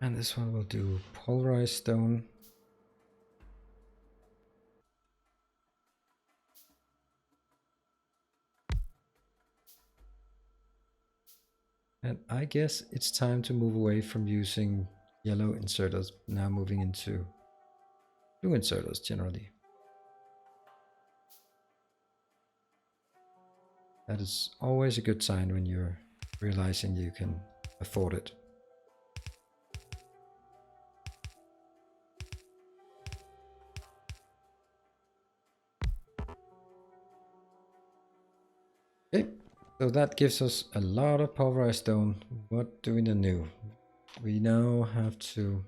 And this one will do pulverized stone. And I guess it's time to move away from using yellow inserters, now moving into blue inserters generally. That is always a good sign when you're realizing you can afford it. Okay, so that gives us a lot of pulverized stone. What do we know? We now have to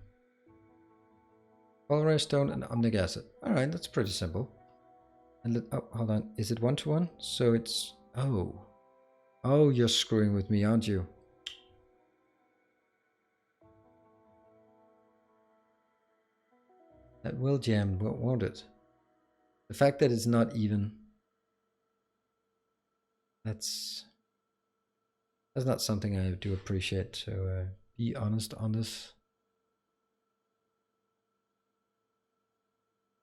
pulverized stone and omnic acid. All right, that's pretty simple. And oh, hold on, is it 1-to-1? So it's oh, you're screwing with me, aren't you? That will jam, won't it? The fact that it's not even, that's not something I do appreciate. So be honest on this.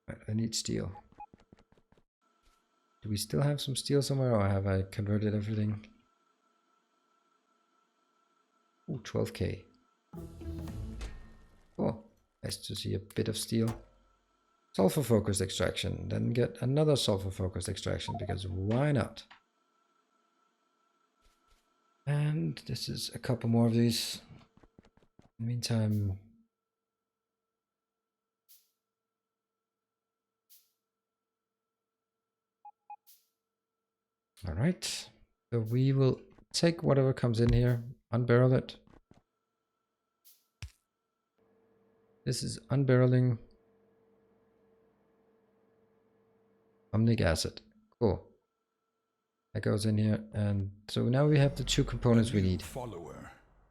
Right, I need steel. Do we still have some steel somewhere, or have I converted everything? Ooh, 12k. Cool. Nice to see a bit of steel. Sulfur focused extraction. Then get another sulfur focused extraction, because why not? And this is a couple more of these. In the meantime, all right. So we will take whatever comes in here, unbarrel it. This is unbarreling omnic acid. Cool. That goes in here, and so now we have the two components we need.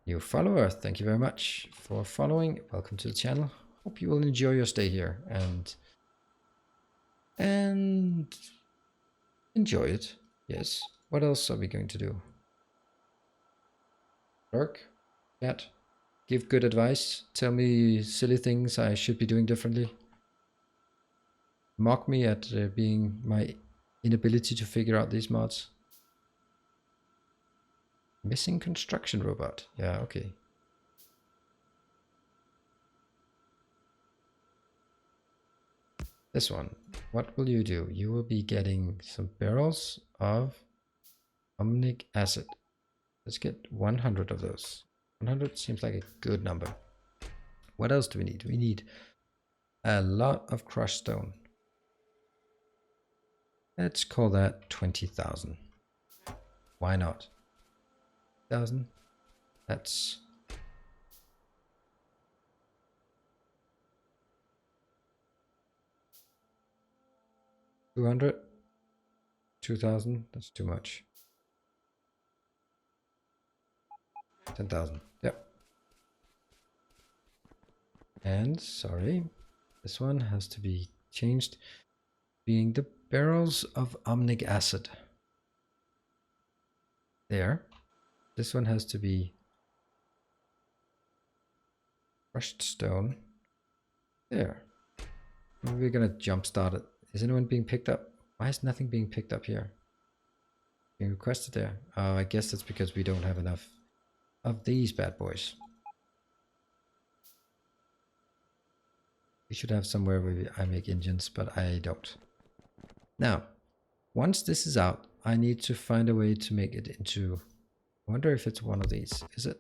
New follower, thank you very much for following. Welcome to the channel. Hope you will enjoy your stay here and enjoy it. Yes. What else are we going to do? Work, chat, give good advice, tell me silly things I should be doing differently. Mock me at being my inability to figure out these mods. Missing construction robot. Yeah, okay. This one. What will you do? You will be getting some barrels of omnic acid. Let's get 100 of those. 100 seems like a good number. What else do we need? We need a lot of crushed stone. Let's call that 20,000. Why not? 1,000. That's 200. 2,000. That's too much. 10,000. Yep. And sorry, this one has to be changed, being the barrels of omnic acid. There. This one has to be crushed stone. There. Maybe we're gonna jumpstart it. Is anyone being picked up? Why is nothing being picked up here? Being requested there. Oh, I guess that's because we don't have enough of these bad boys. We should have somewhere where I make engines, but I don't. Now, once this is out, I need to find a way to make it into... I wonder if it's one of these. Is it?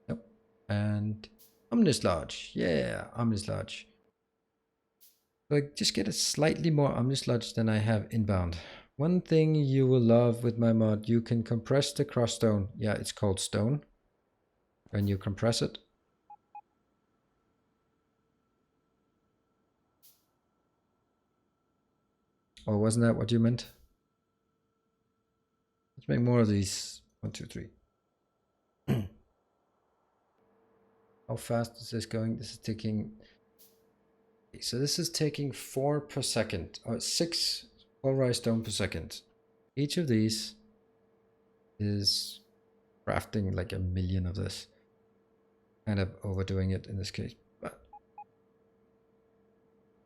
Nope. And Omnisludge. Yeah, Omnisludge. So I just get a slightly more Omnisludge than I have inbound. One thing you will love with my mod, you can compress the cross stone. Yeah, it's called stone. When you compress it. Or wasn't that what you meant? Let's make more of these. 1, 2, 3. How fast is this going? This is taking... Okay, so this is taking 4 per second. Or 6 pulverized stone per second. Each of these is crafting like 1,000,000 of this. Kind of overdoing it in this case. But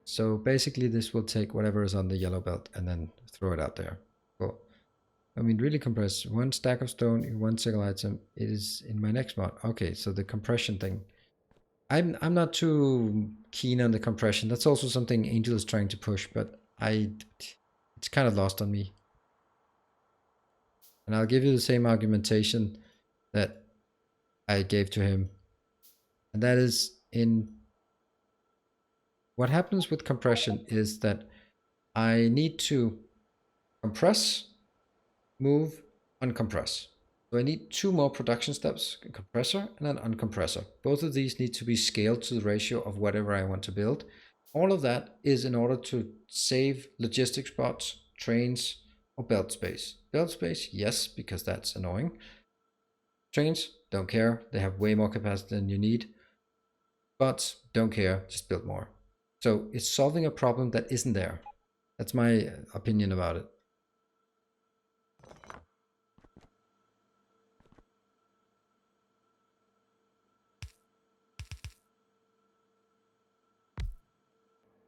so basically this will take whatever is on the yellow belt and then throw it out there. Cool. I mean, really compress. One stack of stone in one single item. It is in my next mod. Okay, so the compression thing. I'm not too keen on the compression. That's also something Angel is trying to push, but it's kind of lost on me. And I'll give you the same argumentation that I gave to him. And that is what happens with compression is that I need to compress, move, uncompress. So I need 2 more production steps, a compressor and an uncompressor. Both of these need to be scaled to the ratio of whatever I want to build. All of that is in order to save logistic spots, trains, or belt space. Belt space, yes, because that's annoying. Trains, don't care. They have way more capacity than you need. But don't care, just build more. So it's solving a problem that isn't there. That's my opinion about it.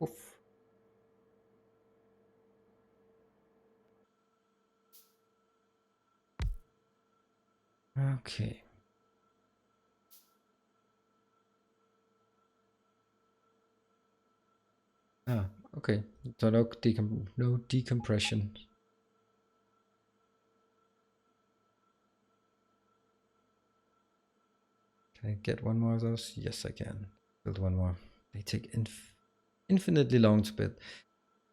Oof. Okay. Ah, okay. So no decompression. Can I get one more of those? Yes, I can. Build one more. They take infinitely long to build.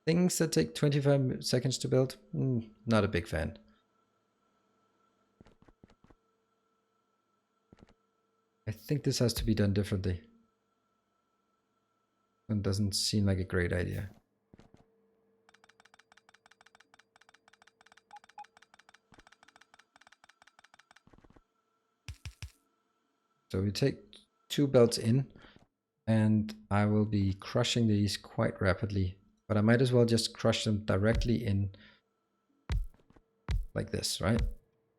Things that take 25 seconds to build, not a big fan. I think this has to be done differently. It doesn't seem like a great idea. So we take 2 belts in, and I will be crushing these quite rapidly. But I might as well just crush them directly in like this, right?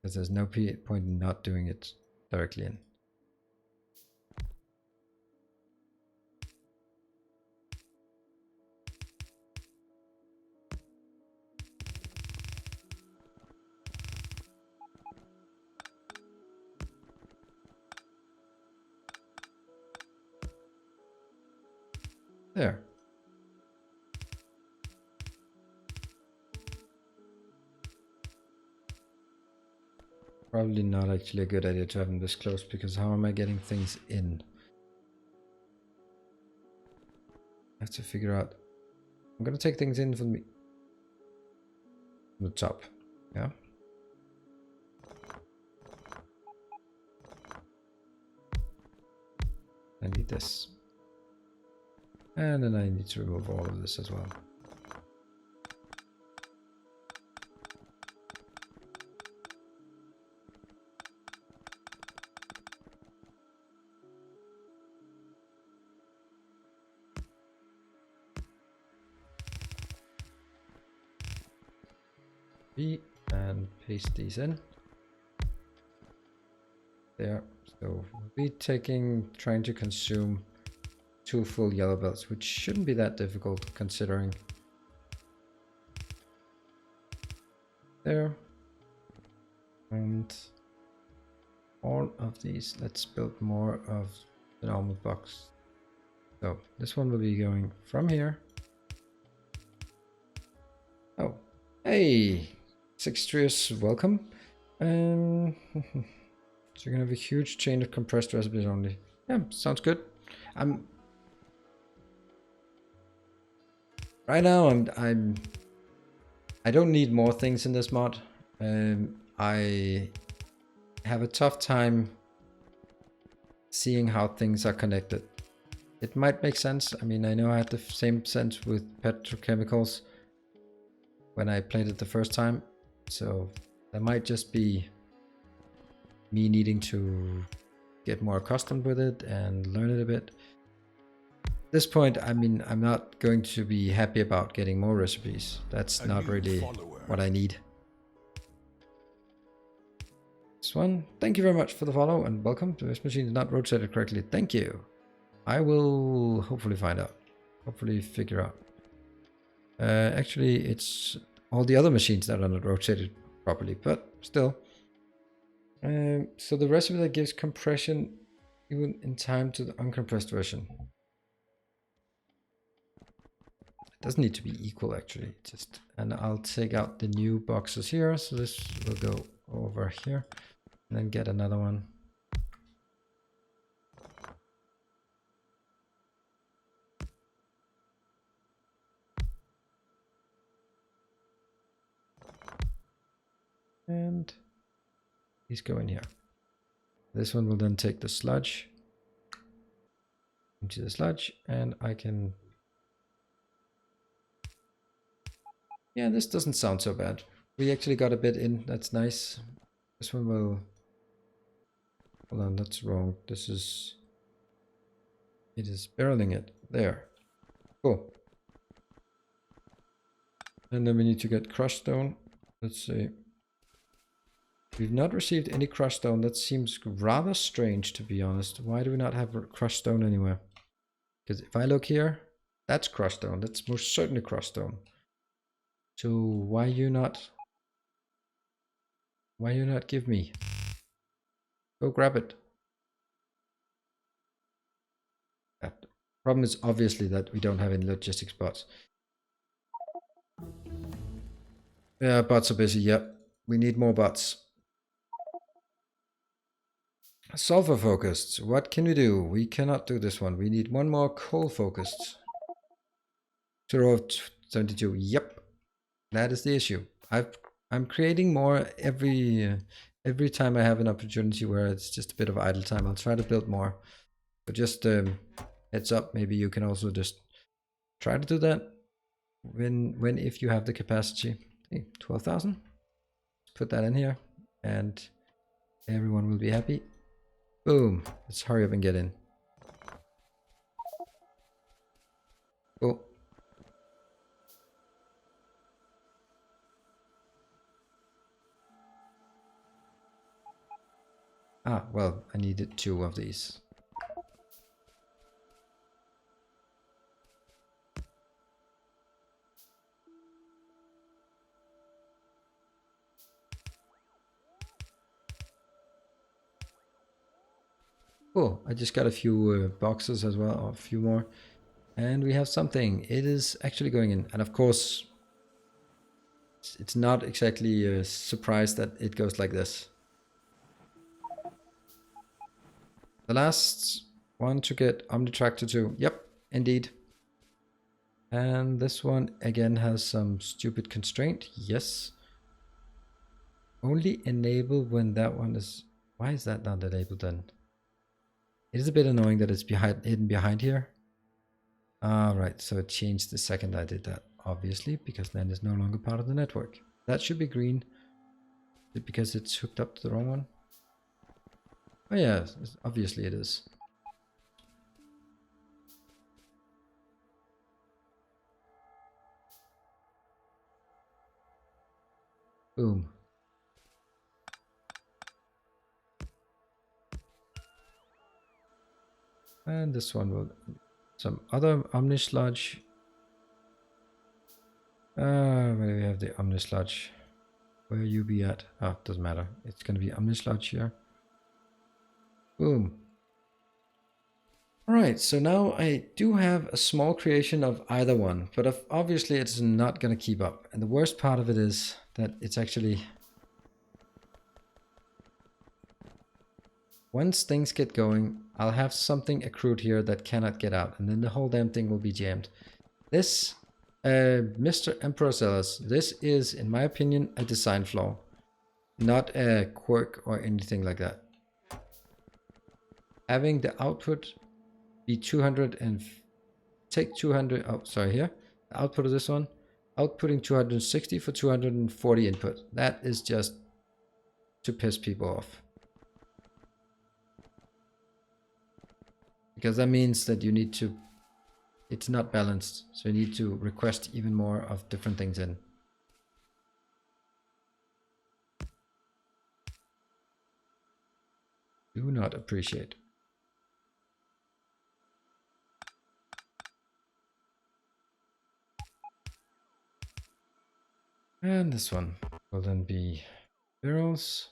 Because there's no point in not doing it directly in. There. Probably not actually a good idea to have them this close, because how am I getting things in? I have to figure out. I'm gonna take things in from the top. Yeah. I need this. And then I need to remove all of this as well. And paste these in. There. So we'll be trying to consume 2 full yellow belts, which shouldn't be that difficult considering. There. And all of these, let's build more of the normal box. So this one will be going from here. Oh, hey, Sixtrius, welcome. So you're gonna have a huge chain of compressed recipes only. Yeah, sounds good. Right now I don't need more things in this mod. I have a tough time seeing how things are connected. It might make sense. I mean, I know I had the same sense with petrochemicals when I played it the first time. So that might just be me needing to get more accustomed with it and learn it a bit. At this point, I mean, I'm not going to be happy about getting more recipes. That's not really what I need. This one, thank you very much for the follow and welcome. This machine is not rotated correctly. Thank you. I will hopefully find out. Hopefully figure out. Actually, it's all the other machines that are not rotated properly, but still. So the recipe that gives compression even in time to the uncompressed version. It doesn't need to be equal actually, and I'll take out the new boxes here, so this will go over here and then get another one. And these go in here. This one will then take the sludge into the sludge, and I can... Yeah, this doesn't sound so bad. We actually got a bit in, that's nice. This one will... Hold on, that's wrong. This is... It is barreling it. There. Cool. And then we need to get crushed stone. Let's see. We've not received any crushed stone. That seems rather strange, to be honest. Why do we not have crushed stone anywhere? Because if I look here, that's crushed stone. That's most certainly crushed stone. So why you not give me? Go grab it. The problem is obviously that we don't have any logistics bots. Yeah, bots are busy. Yep, we need more bots. Sulfur focused. What can we do? We cannot do this one. We need one more coal focused. 0 of 72. Yep, that is the issue. I'm creating more every time I have an opportunity where it's just a bit of idle time. I'll try to build more. But just heads up, maybe you can also just try to do that when if you have the capacity. Hey, 12,000. Put that in here, and everyone will be happy. Boom. Let's hurry up and get in. Cool. Ah, well, I needed 2 of these. Cool, I just got a few boxes as well, or a few more. And we have something. It is actually going in. And of course, it's not exactly a surprise that it goes like this. The last one to get Omnitractor 2. Yep, indeed. And this one again has some stupid constraint. Yes. Only enable when that one is... Why is that not enabled then? It is a bit annoying that it's hidden behind here. Right, so it changed the second I did that, obviously, because then it's no longer part of the network. That should be green. Is it because it's hooked up to the wrong one? Oh yeah, obviously it is. Boom. And this one will... Some other Omni sludge. Where do we have the Omni sludge? Where you be at? Oh, doesn't matter. It's going to be Omni sludge here. Boom. Alright, so now I do have a small creation of either one, but obviously it's not going to keep up. And the worst part of it is that it's actually... Once things get going, I'll have something accrued here that cannot get out, and then the whole damn thing will be jammed. This, Mr. Emperor Sellers, this is, in my opinion, a design flaw, not a quirk or anything like that. Having the output be 200 and take 200, oh, sorry, here, the output of this one, outputting 260 for 240 input. That is just to piss people off. Because that means that you need to, it's not balanced, so you need to request even more of different things in. Do not appreciate. And this one. will then be barrels.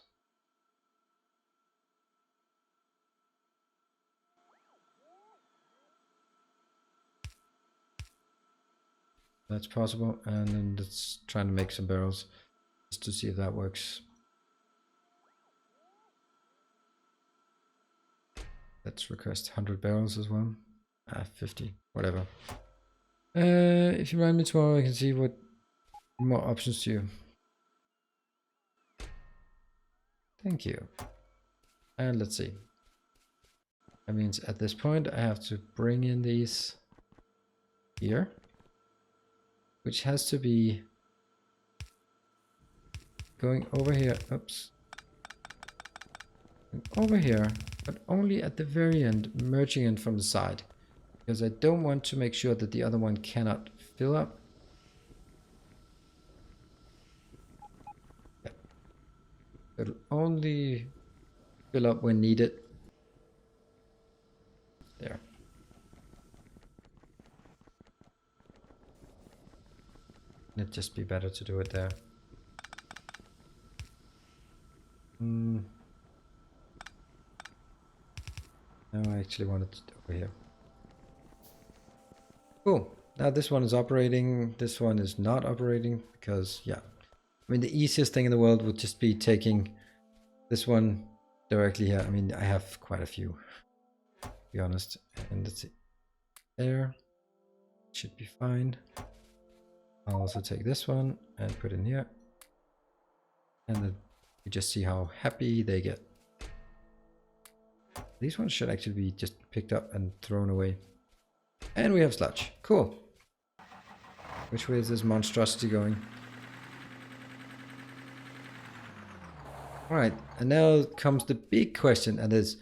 That's possible. And then let's try to make some barrels just to see if that works. Let's request 100 barrels as well. 50, whatever. If you remind me tomorrow, I can see what more options to you. Thank you. And let's see. That means at this point I have to bring in these here, which has to be going over here. Oops. Over here, but only at the very end, merging in from the side, because I don't want to make sure that the other one cannot fill up. Yeah. It'll only fill up when needed. There. It'd just be better to do it there. No, I actually wanted it over here. Cool. Now this one is operating. This one is not operating because, yeah. I mean, the easiest thing in the world would just be taking this one directly here. I mean, I have quite a few, to be honest. And let's see. There. Should be fine. I'll also take this one and put in here. And then you just see how happy they get. These ones should actually be just picked up and thrown away. And we have sludge. Cool. Which way is this monstrosity going? Alright, and now comes the big question, and is,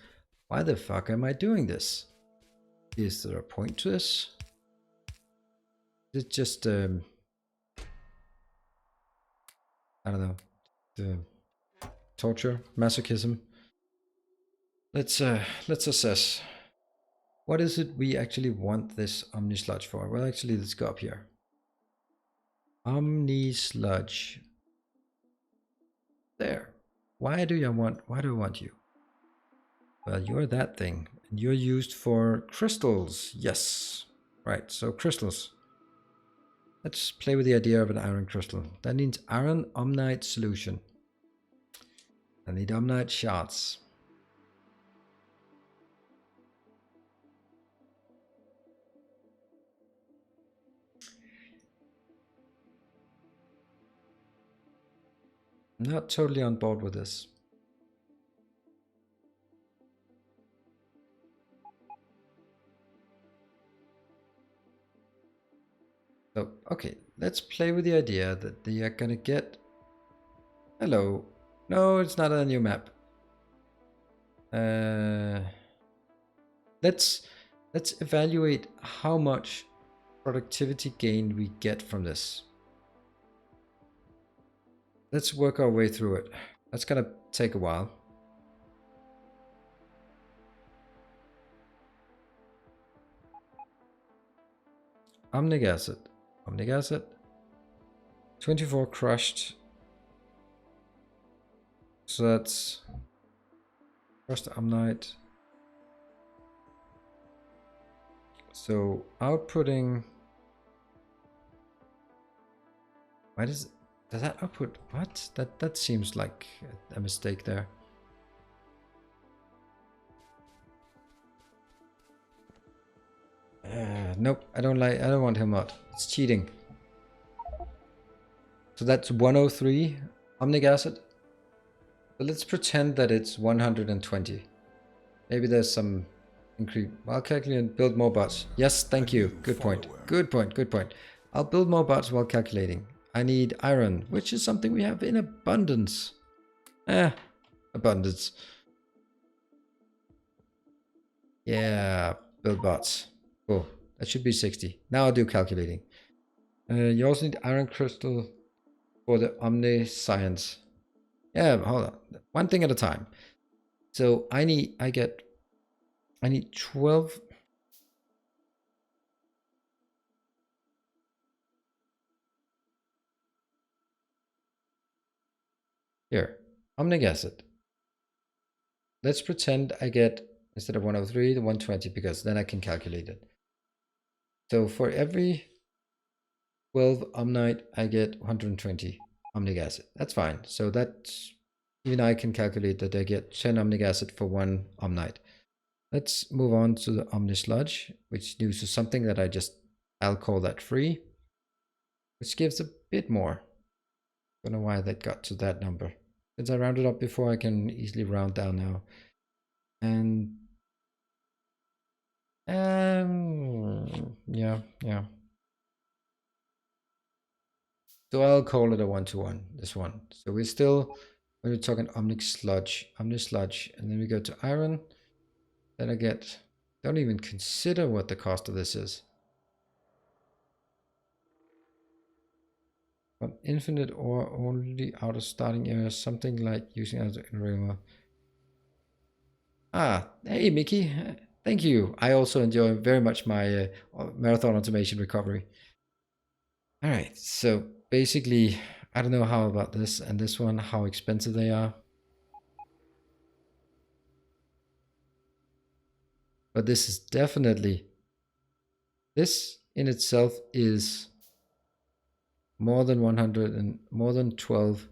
why the fuck am I doing this? Is there a point to this? Is it just, I don't know, the torture, masochism? Let's assess. What is it we actually want this Omni Sludge for? Well, actually, let's go up here. Omni Sludge. There. Why do I want you? Well, you're that thing. And you're used for crystals. Yes. Right, so crystals. Let's play with the idea of an iron crystal. That needs iron Omnite solution. I need Omnite shards. I'm not totally on board with this. So, okay, let's play with the idea that they are gonna get... Hello. No, it's not a new map. Let's evaluate how much productivity gain we get from this. Let's work our way through it. That's gonna take a while. Omnic acid. Omnic acid. 24 crushed. So that's crushed Omnite. So outputting. Why does that output? What? That seems like a mistake there. Nope, I don't want him out. It's cheating. So that's 103 Omnic acid. So let's pretend that it's 120. Maybe there's some increase. I'll calculate and build more bots. Yes, thank you. Good point. Good point. Good point. I'll build more bots while calculating. I need iron, which is something we have in abundance. Abundance. Yeah, build bots. Cool. That should be 60. Now I'll do calculating. You also need iron crystal for the omniscience. Yeah, hold on. One thing at a time. So I need 12. Here, omnic acid. Let's pretend I get, instead of 103, the 120, because then I can calculate it. So for every 12 Omnite, I get 120 omnic acid. That's fine. So that's, even I can calculate that I get 10 omnic acid for one Omnite. Let's move on to the Omnisludge, which uses something that I'll call that free, which gives a bit more. Don't know why that got to that number. Since I rounded up before, I can easily round down now. And yeah. So I'll call it a 1-to-1, this one. So we're still, when we're talking Omnisludge, and then we go to iron. Then I get, don't even consider what the cost of this is. From infinite or only out of starting area, something like using as a enramer. Ah, hey Mickey, thank you. I also enjoy very much my marathon automation recovery. All right, so basically, I don't know how about this and this one, how expensive they are. But this is definitely, this in itself is more than 100 and more than 12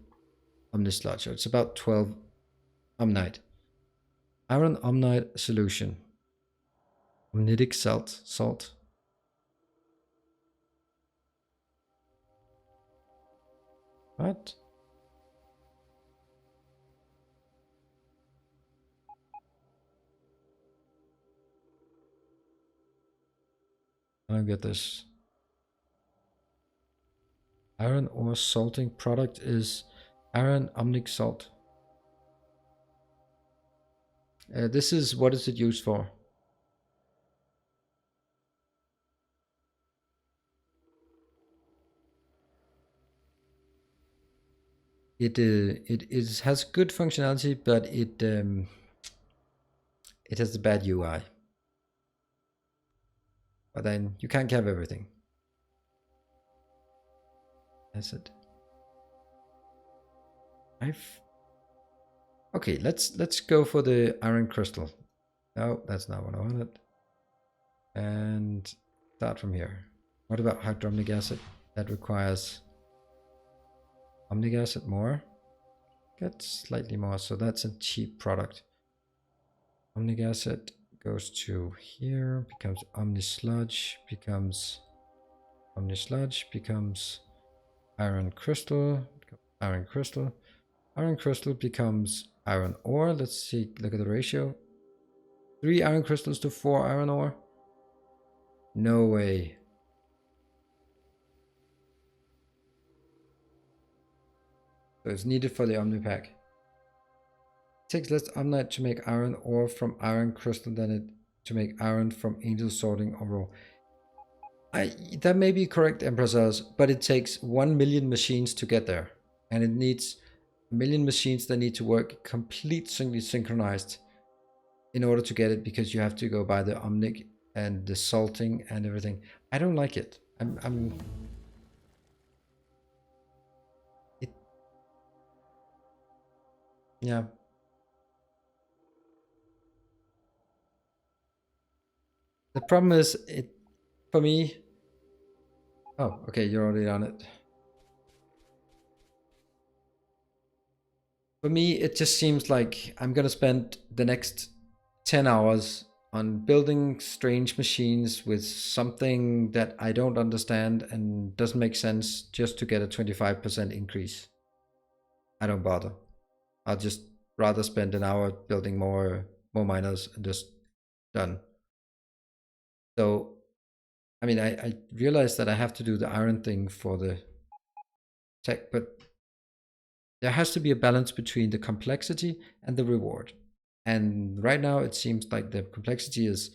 Omnisludge. So it's about 12 Omnite. Iron Omnite solution. Omnitic salt. What? I don't get this. Iron ore salting product is iron omnic salt. This is, what is it used for? It has good functionality, but it has a bad UI. But then you can't have everything. That's it. Okay, let's go for the iron crystal. No, that's not what I wanted. And start from here. What about hydromnic acid? That requires omnic acid more. Get slightly more, so that's a cheap product. Omnic acid goes to here, becomes Omnisludge, becomes iron crystal, iron crystal becomes iron ore. Let's see, look at the ratio. 3 iron crystals to 4 iron ore. No way. So it's needed for the Omnipack. It takes less Omnite to make iron ore from iron crystal than it to make iron from angel sorting or raw. That may be correct, Empress, but it takes 1 million machines to get there. And it needs a million machines that need to work completely synchronized in order to get it, because you have to go by the omnic and the salting and everything. I don't like it. Yeah. The problem is, for me. Oh, okay, you're already on it. For me, it just seems like I'm gonna spend the next 10 hours on building strange machines with something that I don't understand and doesn't make sense just to get a 25% increase. I don't bother. I'll just rather spend an hour building more miners and just done. So, I mean, I realize that I have to do the iron thing for the tech, but there has to be a balance between the complexity and the reward. And right now it seems like the complexity is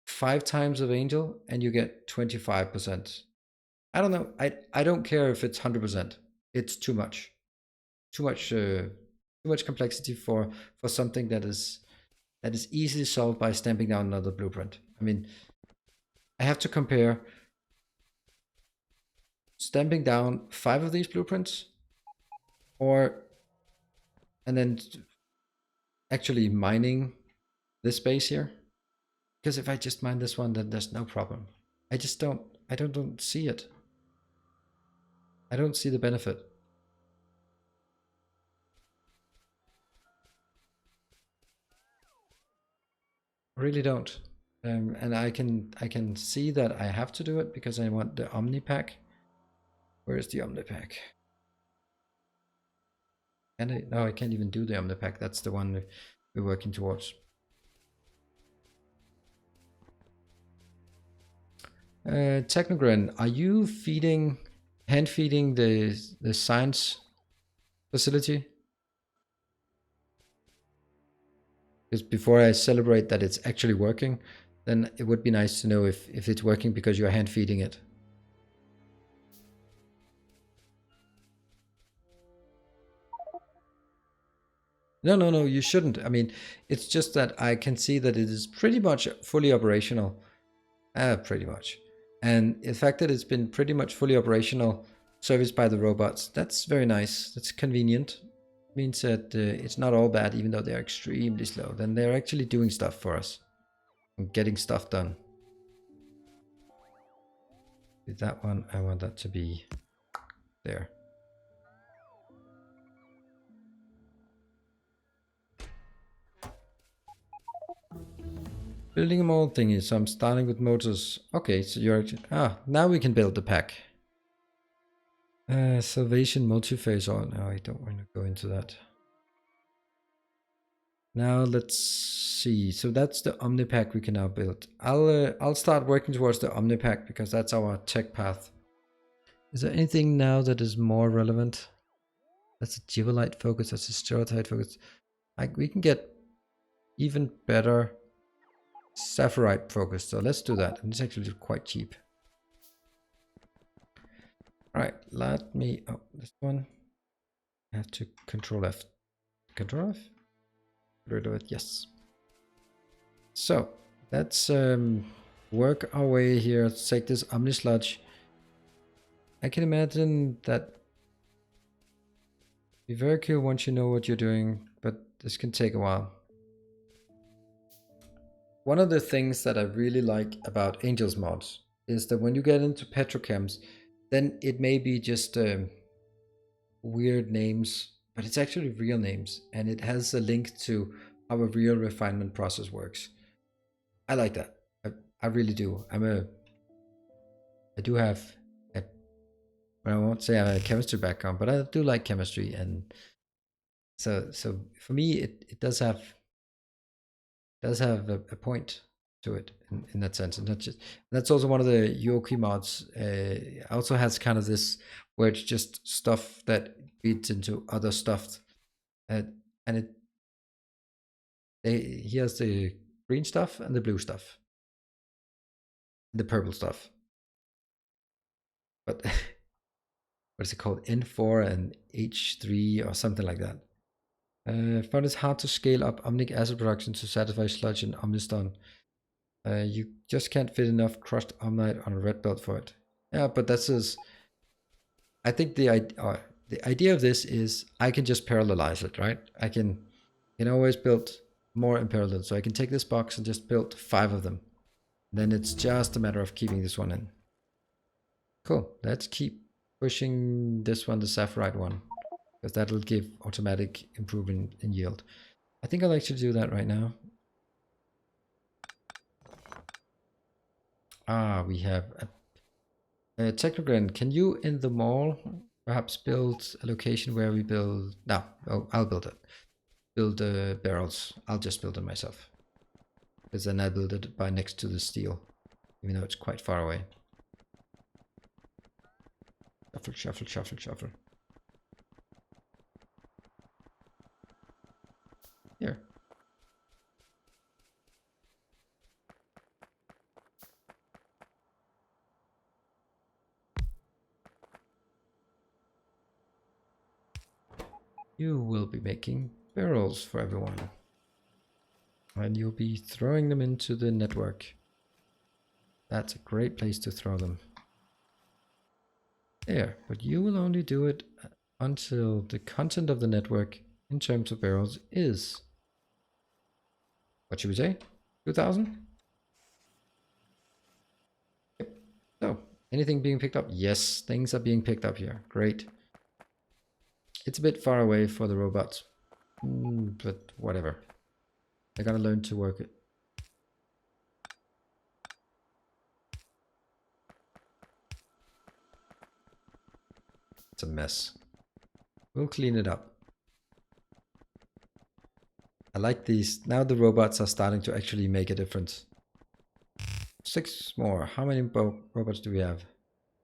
5 times of angel and you get 25%. I don't know. I don't care if it's 100%. It's too much. Too much complexity for something that is easily solved by stamping down another blueprint. I mean, I have to compare stamping down 5 of these blueprints or and then actually mining this space here. Because if I just mine this one, then there's no problem. I don't see it. I don't see the benefit. I really don't. And I can see that I have to do it because I want the Omnipack. Where is the Omnipack? No, I can't even do the Omnipack. That's the one we're working towards. Technogren, are you hand feeding the science facility? Because before I celebrate that it's actually working, then it would be nice to know if it's working because you're hand feeding it. No, you shouldn't. I mean, it's just that I can see that it is pretty much fully operational. Pretty much. And the fact that it's been pretty much fully operational, serviced by the robots, that's very nice. That's convenient. Means that it's not all bad, even though they're extremely slow. Then they're actually doing stuff for us and getting stuff done. With that one, I want that to be there. Building a mold thingy, so I'm starting with motors. Okay, so you're actually, now we can build the pack. Salvation multi-phase on. No, I don't want to go into that. Now let's see. So that's the Omnipack we can now build. I'll start working towards the Omnipack because that's our tech path. Is there anything now that is more relevant? That's a Givelite focus, that's a Stereotype focus. We can get even better Saphirite focus, so let's do that. And it's actually quite cheap. Alright, let me, this one. I have to Control F. Control F? Get rid of it, yes. So, let's work our way here. Let's take this Omnisludge. I can imagine that be very cool once you know what you're doing, but this can take a while. One of the things that I really like about Angels mods is that when you get into petrochems, then it may be just weird names, but it's actually real names, and it has a link to how a real refinement process works. I like that. I really do. I do have I won't say I have a chemistry background, but I do like chemistry, and so for me it does have a point to it in that sense. And that's also one of the Yoki mods. Also has kind of this where it's just stuff that feeds into other stuff, and here's the green stuff and the blue stuff, the purple stuff. But what is it called? N4 and H3 or something like that. Found it's hard to scale up omnic acid production to satisfy sludge and omnistone. You just can't fit enough crushed omnite on a red belt for it. Yeah, but that's just, I think the idea of this is I can just parallelize it, right? I can always build more in parallel. So I can take this box and just build 5 of them. Then it's just a matter of keeping this one in. Cool. Let's keep pushing this one, the Saphirite one, because that will give automatic improvement in yield. I think I'll actually do that right now. We have a Technogren. Can you in the mall perhaps build a location where we build? No, I'll build it. Build barrels. I'll just build it myself, because then I build it by next to the steel, even though it's quite far away. Shuffle, shuffle, shuffle, shuffle. Here. You will be making barrels for everyone. And you'll be throwing them into the network. That's a great place to throw them. There, but you will only do it until the content of the network in terms of barrels is, what should we say, 2,000? Yep. So, anything being picked up? Yes, things are being picked up here. Great. It's a bit far away for the robots, but whatever. They're gonna learn to work it. It's a mess. We'll clean it up. I like these. Now the robots are starting to actually make a difference. 6 more. How many robots do we have?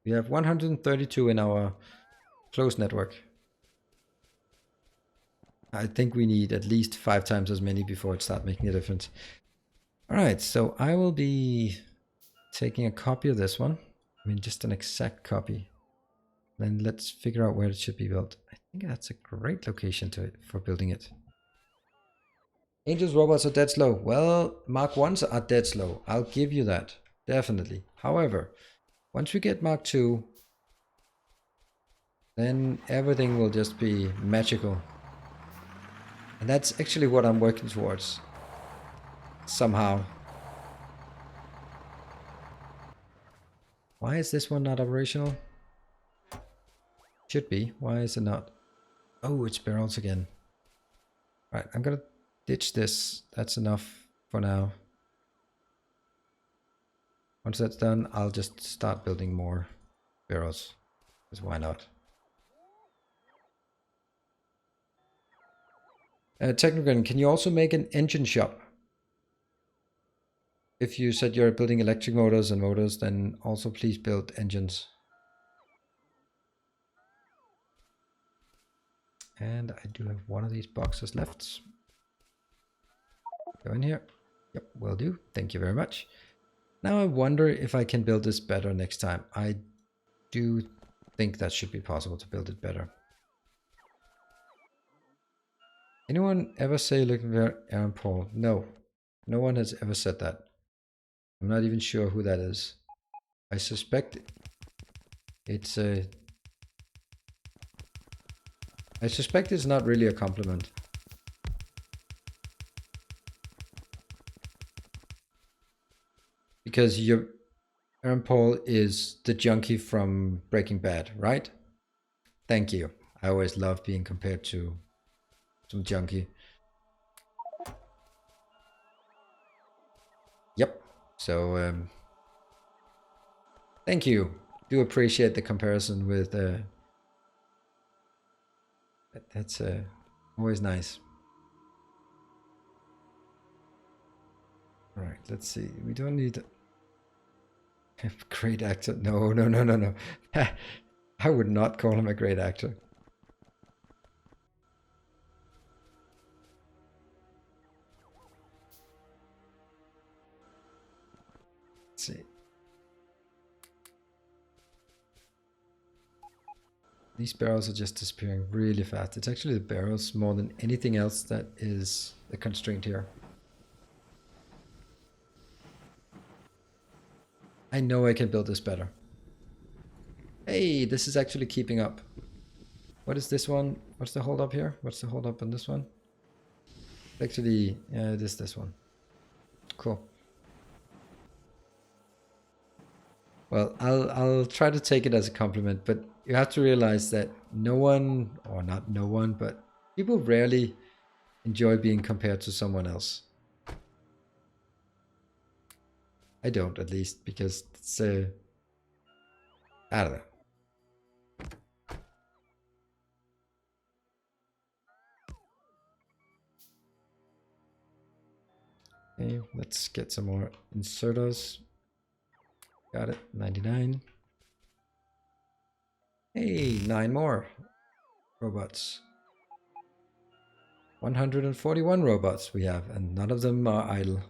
We have 132 in our closed network. I think we need at least 5 times as many before it starts making a difference. Alright, so I will be taking a copy of this one. I mean, just an exact copy. Then let's figure out where it should be built. I think that's a great location for building it. Angel's robots are dead slow. Well, Mark 1s are dead slow. I'll give you that. Definitely. However, once we get Mark 2, then everything will just be magical. And that's actually what I'm working towards. Somehow. Why is this one not operational? Should be. Why is it not? Oh, it's barrels again. Right, I'm gonna ditch this. That's enough for now. Once that's done, I'll just start building more barrels. Because why not? Technogun, can you also make an engine shop? If you said you're building electric motors and motors, then also please build engines. And I do have one of these boxes left. Go in here. Yep, will do. Thank you very much. Now I wonder if I can build this better next time. I do think that should be possible to build it better. Anyone ever say looking for Aaron Paul? No. No one has ever said that. I'm not even sure who that is. I suspect it's a... I suspect it's not really a compliment. Because Aaron Paul is the junkie from Breaking Bad, right? Thank you. I always love being compared to some junkie. Yep. So, thank you. Do appreciate the comparison with... that's always nice. All right, let's see. We don't need a great actor. No, no, no, no, no. I would not call him a great actor. Let's see. These barrels are just disappearing really fast. It's actually the barrels more than anything else that is the constraint here. I know I can build this better. Hey, this is actually keeping up. What is this one? What's the hold up here? What's the hold up on this one? Actually, it is this one. Cool. Well, I'll try to take it as a compliment, but you have to realize that no one, or not no one, but people rarely enjoy being compared to someone else. I don't, at least, because it's I don't know. Okay, let's get some more inserters. Got it, 99. Hey, 9 more robots. 141 robots we have, and none of them are idle.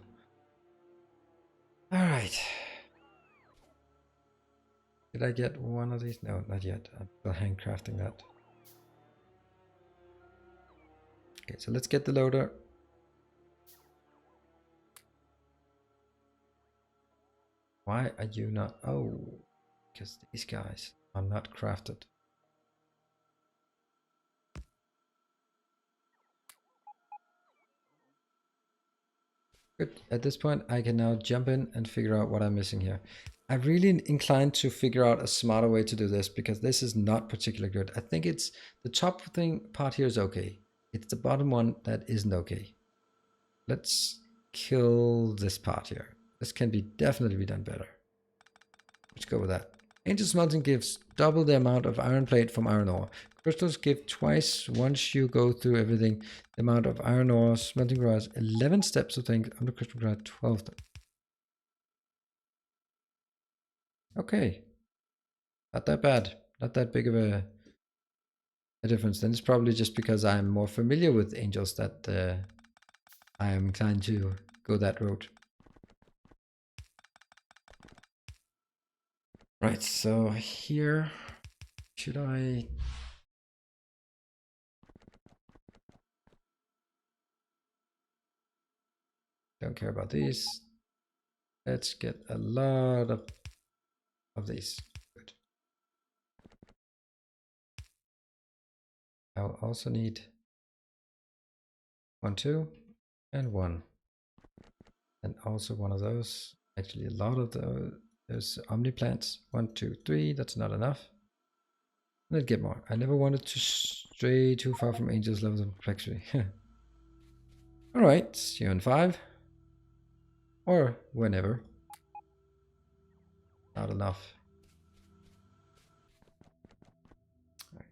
All right. Did I get one of these? No, not yet. I'm still handcrafting that. Okay, so let's get the loader. Why are you not? Oh, because these guys are not crafted. Good. At this point, I can now jump in and figure out what I'm missing here. I'm really inclined to figure out a smarter way to do this because this is not particularly good. I think it's the top part here is okay. It's the bottom one that isn't okay. Let's kill this part here. This can be definitely be done better. Let's go with that. Angel smelting gives double the amount of iron plate from iron ore. Crystals give twice once you go through everything. The amount of iron ore smelting requires 11 steps of things. Under crystal requires 12. Okay. Not that bad. Not that big of a difference. Then it's probably just because I'm more familiar with angels that I am inclined to go that road. Right, so here, should I... Don't care about these. Let's get a lot of these. Good. I'll also need 1, 2, and 1. And also one of those. Actually, a lot of those. There's Omniplants. 1, 2, 3. That's not enough. Let's get more. I never wanted to stray too far from Angel's levels of complexity. Alright, see you in 5. Or whenever. Not enough. Right.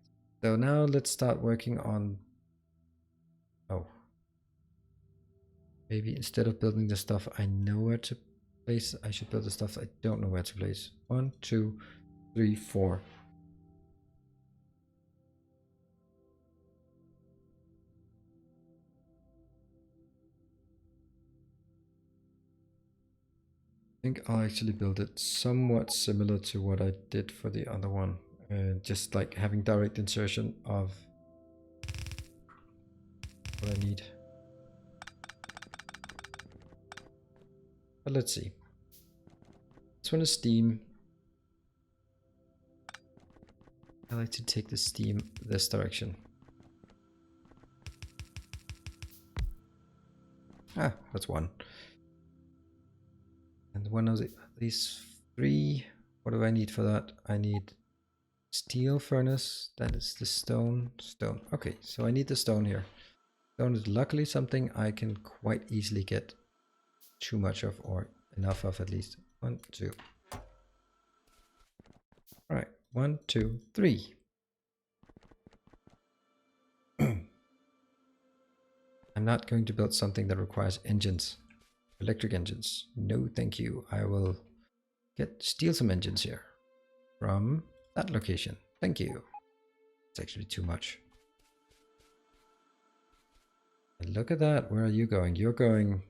So now let's start working on... Oh. Maybe instead of building the stuff I know where to place, I should build the stuff I don't know where to place. 1, 2, 3, 4. I think I'll actually build it somewhat similar to what I did for the other one. Just like having direct insertion of what I need. But let's see. This one is steam. I like to take the steam this direction. Ah, that's 1. And one of these 3, what do I need for that? I need steel furnace, that is the stone. Okay, so I need the stone here. Stone is luckily something I can quite easily get too much of, or enough of at least. 1, 2. Alright, 1, 2, 3. I'm not going to build something that requires engines. Electric engines. No, thank you. I will steal some engines here from that location. Thank you. It's actually too much. And look at that. Where are you going? You're going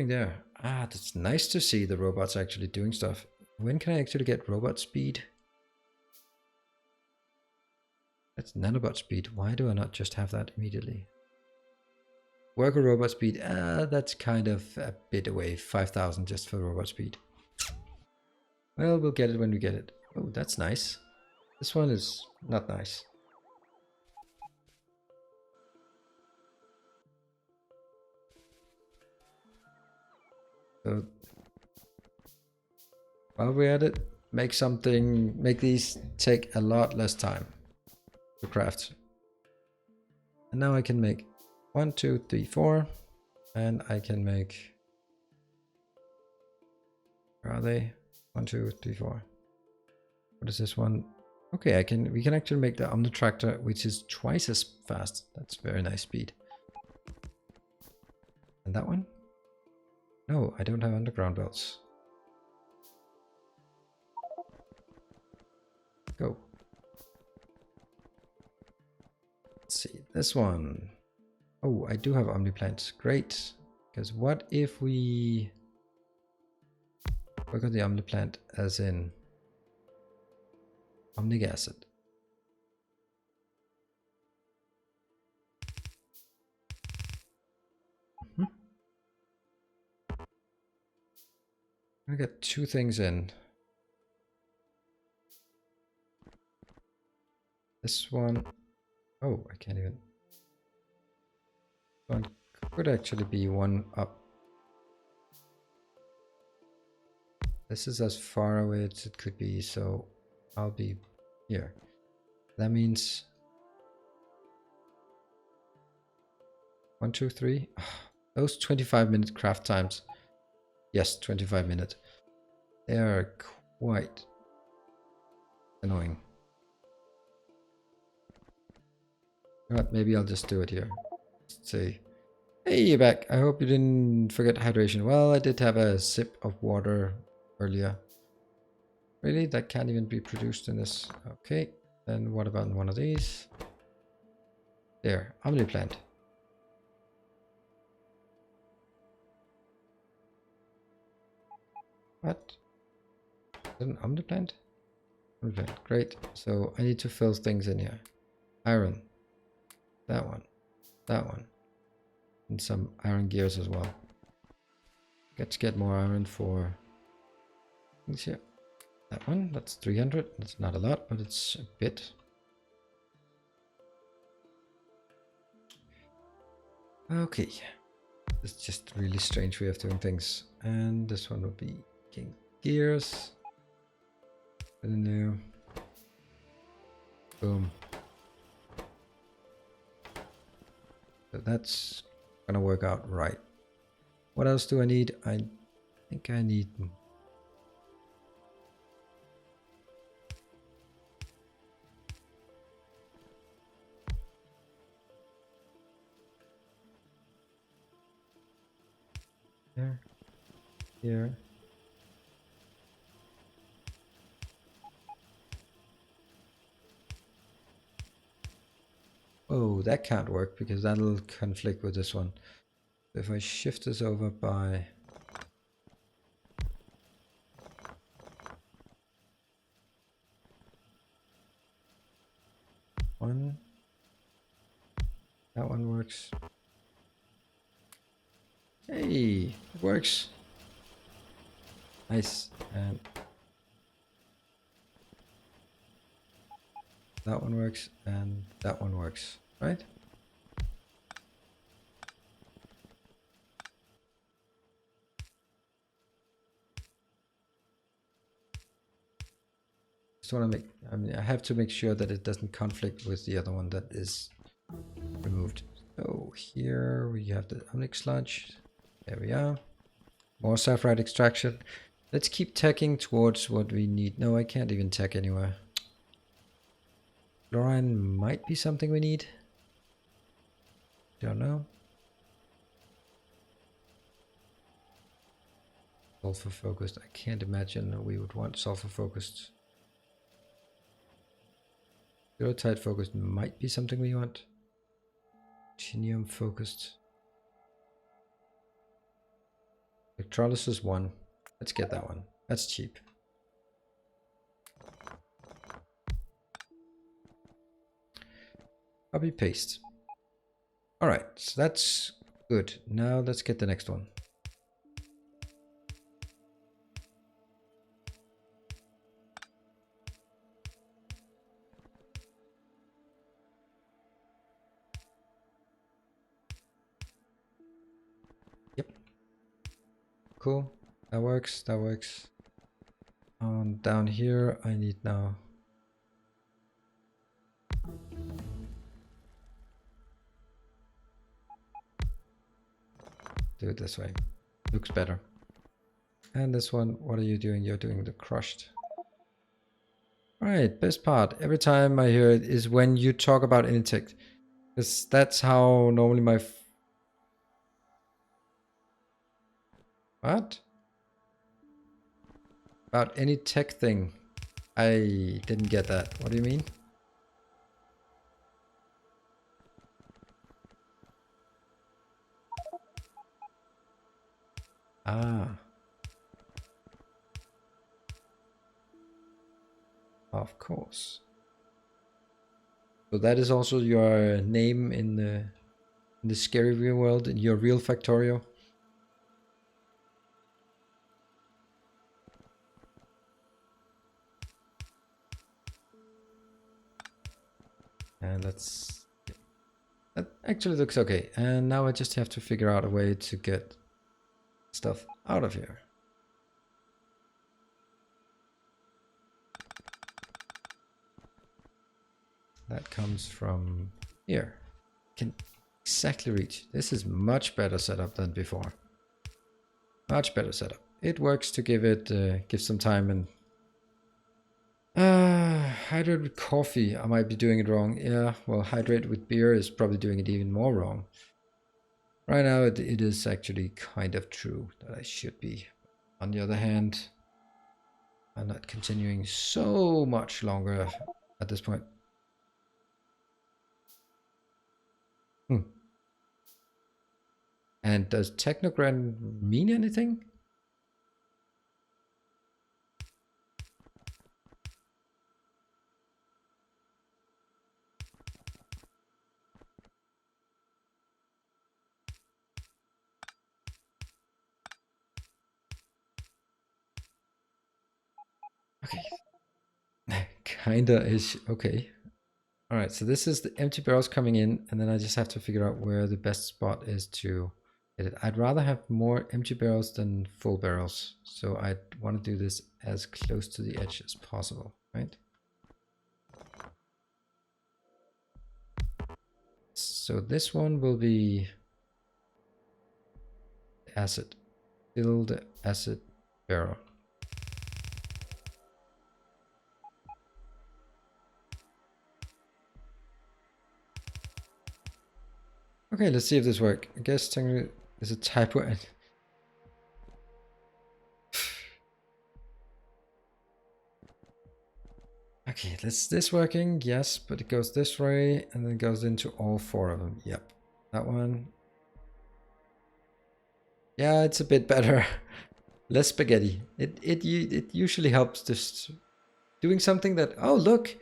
there. Ah, that's nice to see the robots actually doing stuff. When can I actually get robot speed? That's nanobot speed. Why do I not just have that immediately? Worker robot speed, that's kind of a bit away. 5,000 just for robot speed. Well, we'll get it when we get it. Oh, that's nice. This one is not nice. So, while we're at it, make these take a lot less time to craft. And now I can make 1, 2, 3, 4, and I can make, where are they? 1, 2, 3, 4. What is this one? Okay, we can actually make the Omnitractor, which is twice as fast. That's very nice speed. And that one? No, I don't have underground belts. Go. Let's see, this one. Oh, I do have Omniplants. Great. Because what if we work on the Omniplant as in Omnic acid? I'm gonna get 2 things in. This one. Oh, I can't even. One could actually be 1 up. This is as far away as it could be, so I'll be here. That means 1, 2, 3. Those 25-minute craft times. Yes, 25 minutes. They are quite annoying. But maybe I'll just do it here. Let's see. Hey, you're back. I hope you didn't forget hydration. Well, I did have a sip of water earlier. Really? That can't even be produced in this. Okay. Then what about one of these? There. Omniplant. What? Is it an Omniplant? Omniplant. Great. So I need to fill things in here. Iron. That one. That one. And some iron gears as well. Let's get more iron for things here. That one, that's 300. That's not a lot, but it's a bit. Okay. It's just a really strange way of doing things. And this one would be king gears. New. Boom. So that's gonna work out right. What else do I need? I think I need here, here. Oh, that can't work because that'll conflict with this one. If I shift this over by one, that one works. Hey, it works. Nice. And that one works, and that one works, right? Just want to make, I have to make sure that it doesn't conflict with the other one that is removed. So here we have the Omnic sludge. There we are. More sapphire extraction. Let's keep teching towards what we need. No, I can't even tech anywhere. Fluorine might be something we need. Don't know. Sulfur focused. I can't imagine we would want sulfur focused. Pyrrhotite focused might be something we want. Titanium focused. Electrolysis 1. Let's get that one. That's cheap. Copy paste. Alright, so that's good. Now let's get the next one. Yep. Cool. That works. That works. Down here, I need now. Do it this way. Looks better. And this one, what are you doing? You're doing the crushed. Alright, best part. Every time I hear it is when you talk about any tech. Because that's how normally my... What? About any tech thing. I didn't get that. What do you mean? Ah. Of course. So that is also your name in the scary real world, in your real Factorio. And let's... That actually looks okay. And now I just have to figure out a way to get stuff out of here. that comes from here. Can exactly reach. This is much better setup than before. Much better setup. It works to give it give some time and hydrate with coffee. I might be doing it wrong. Yeah, well, hydrate with beer is probably doing it even more wrong. Right now, it is actually kind of true that I should be. On the other hand, I'm not continuing so much longer at this point. And does Technogram mean anything? Okay. Kinda is okay. All right, so this is the empty barrels coming in, and then I just have to figure out where the best spot is to get it. I'd rather have more empty barrels than full barrels, so I want to do this as close to the edge as possible, right? So this one will be acid. Fill the acid barrel. Okay, let's see if this works. I guess technically there's a typo. Okay, is this working? Yes, but it goes this way and then it goes into all four of them. Yep, that one. Yeah, it's a bit better. Less spaghetti. It usually helps just doing something that, oh look,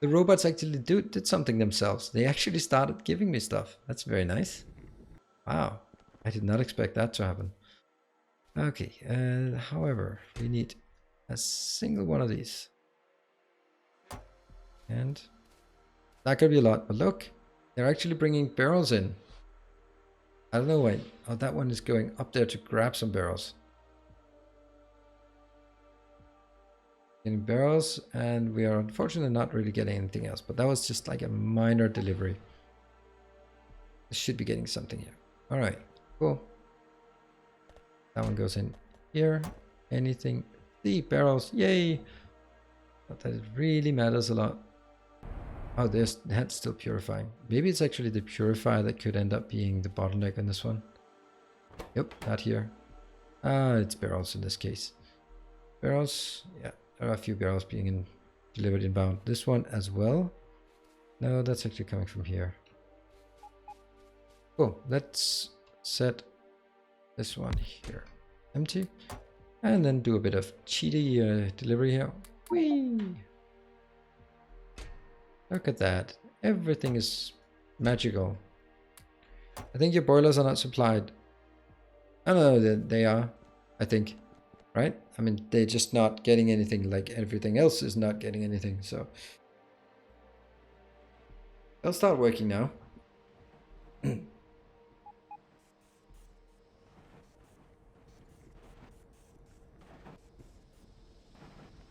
the robots actually did something themselves. They actually started giving me stuff. That's very nice. Wow, I did not expect that to happen. Okay, however, we need a single one of these. And that could be a lot, but look, they're actually bringing barrels in. I don't know why. Oh, that one is going up there to grab some barrels. Getting barrels, and we are unfortunately not really getting anything else, but that was just like a minor delivery. Should be getting something here. All right, cool. That one goes in here. Anything? The barrels, yay! Not that it really matters a lot. Oh, that's still purifying. Maybe it's actually the purifier that could end up being the bottleneck on this one. Yep, not here. It's barrels in this case. Barrels, yeah. There are a few barrels being delivered inbound. This one as well. No, that's actually coming from here. Cool. Let's set this one here empty, and then do a bit of cheaty delivery here. Whee! Look at that. Everything is magical. I think your boilers are not supplied. Oh no, they are. I think. Right? I mean, they're just not getting anything like everything else is not getting anything, so. They'll start working now.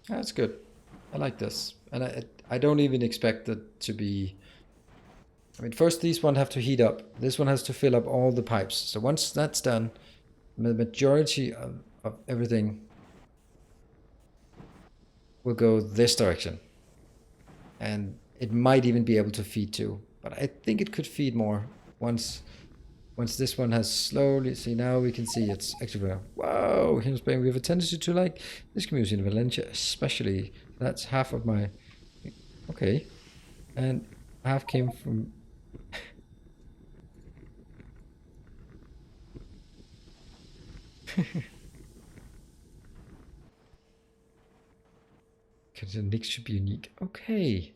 That's good. I like this. And I don't even expect it to be. I mean, first these one have to heat up. This one has to fill up all the pipes. So once that's done, the majority of everything will go this direction. And it might even be able to feed too. But I think it could feed more once this one has slowly, see now we can see it's actually, whoa, in Spain we have a tendency to like this community in Valencia especially. That's half of my, okay. And half came from, because the nick should be unique. Okay.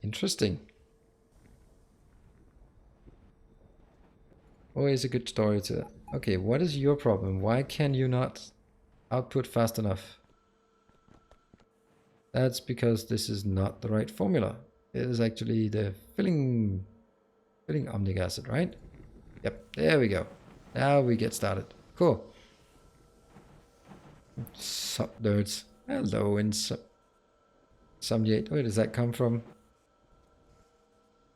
Interesting. Always a good story to. Okay, what is your problem? Why can you not output fast enough? That's because this is not the right formula. It is actually the filling omnic acid, right? Yep, there we go. Now we get started. Cool. Sup, nerds. Hello and sup. Somniate, where does that come from?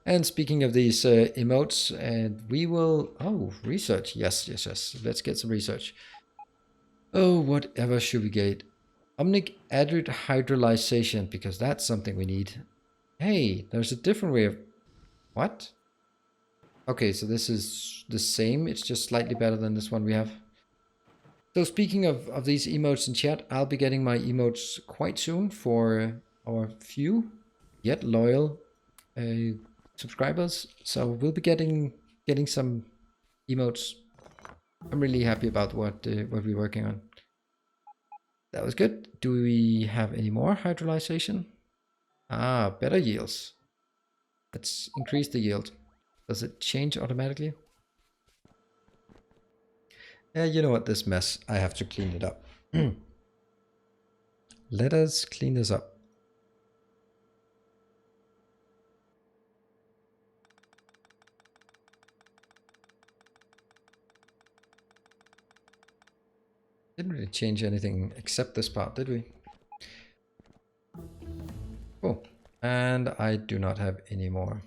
And speaking of these emotes, and we will, oh, research, yes, let's get some research. Oh, whatever should we get? Omnic added hydrolyzation, because that's something we need. Hey, there's a different way of, what? Okay, so this is the same, it's just slightly better than this one we have. So speaking of these emotes in chat, I'll be getting my emotes quite soon for our few yet loyal subscribers. So we'll be getting some emotes. I'm really happy about what we're working on. That was good. Do we have any more hydrolyzation? Ah, better yields. Let's increase the yield. Does it change automatically? Yeah, you know what, this mess, I have to clean it up. Let us clean this up. Didn't really change anything except this part, did we? Cool. And I do not have any more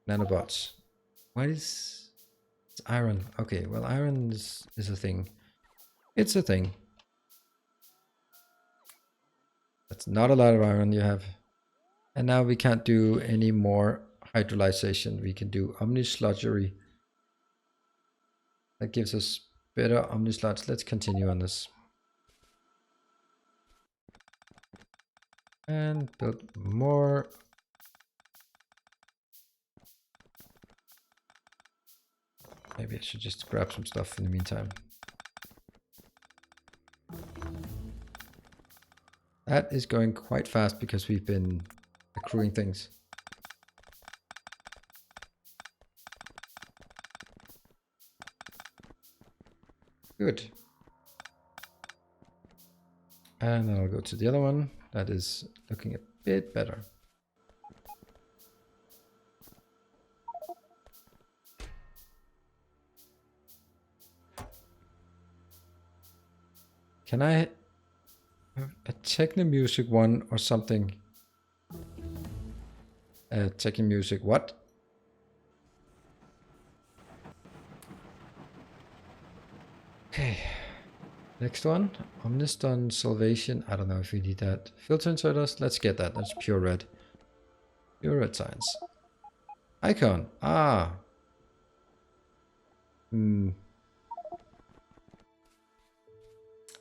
nanobots. What is... It's iron. Okay, well, iron is a thing. It's a thing. That's not a lot of iron you have. And now we can't do any more hydrolyzation. We can do omnisludgery. That gives us better omnisludge. Let's continue on this. And build more. Maybe I should just grab some stuff in the meantime. That is going quite fast because we've been accruing things. Good. And then I'll go to the other one. That is looking a bit better. Can I have a techno music one or something? Techno music what? Okay. Next one. Omniston Salvation. I don't know if we need that. Filter inserters. Let's get that. That's pure red. Pure red science. Icon. Ah.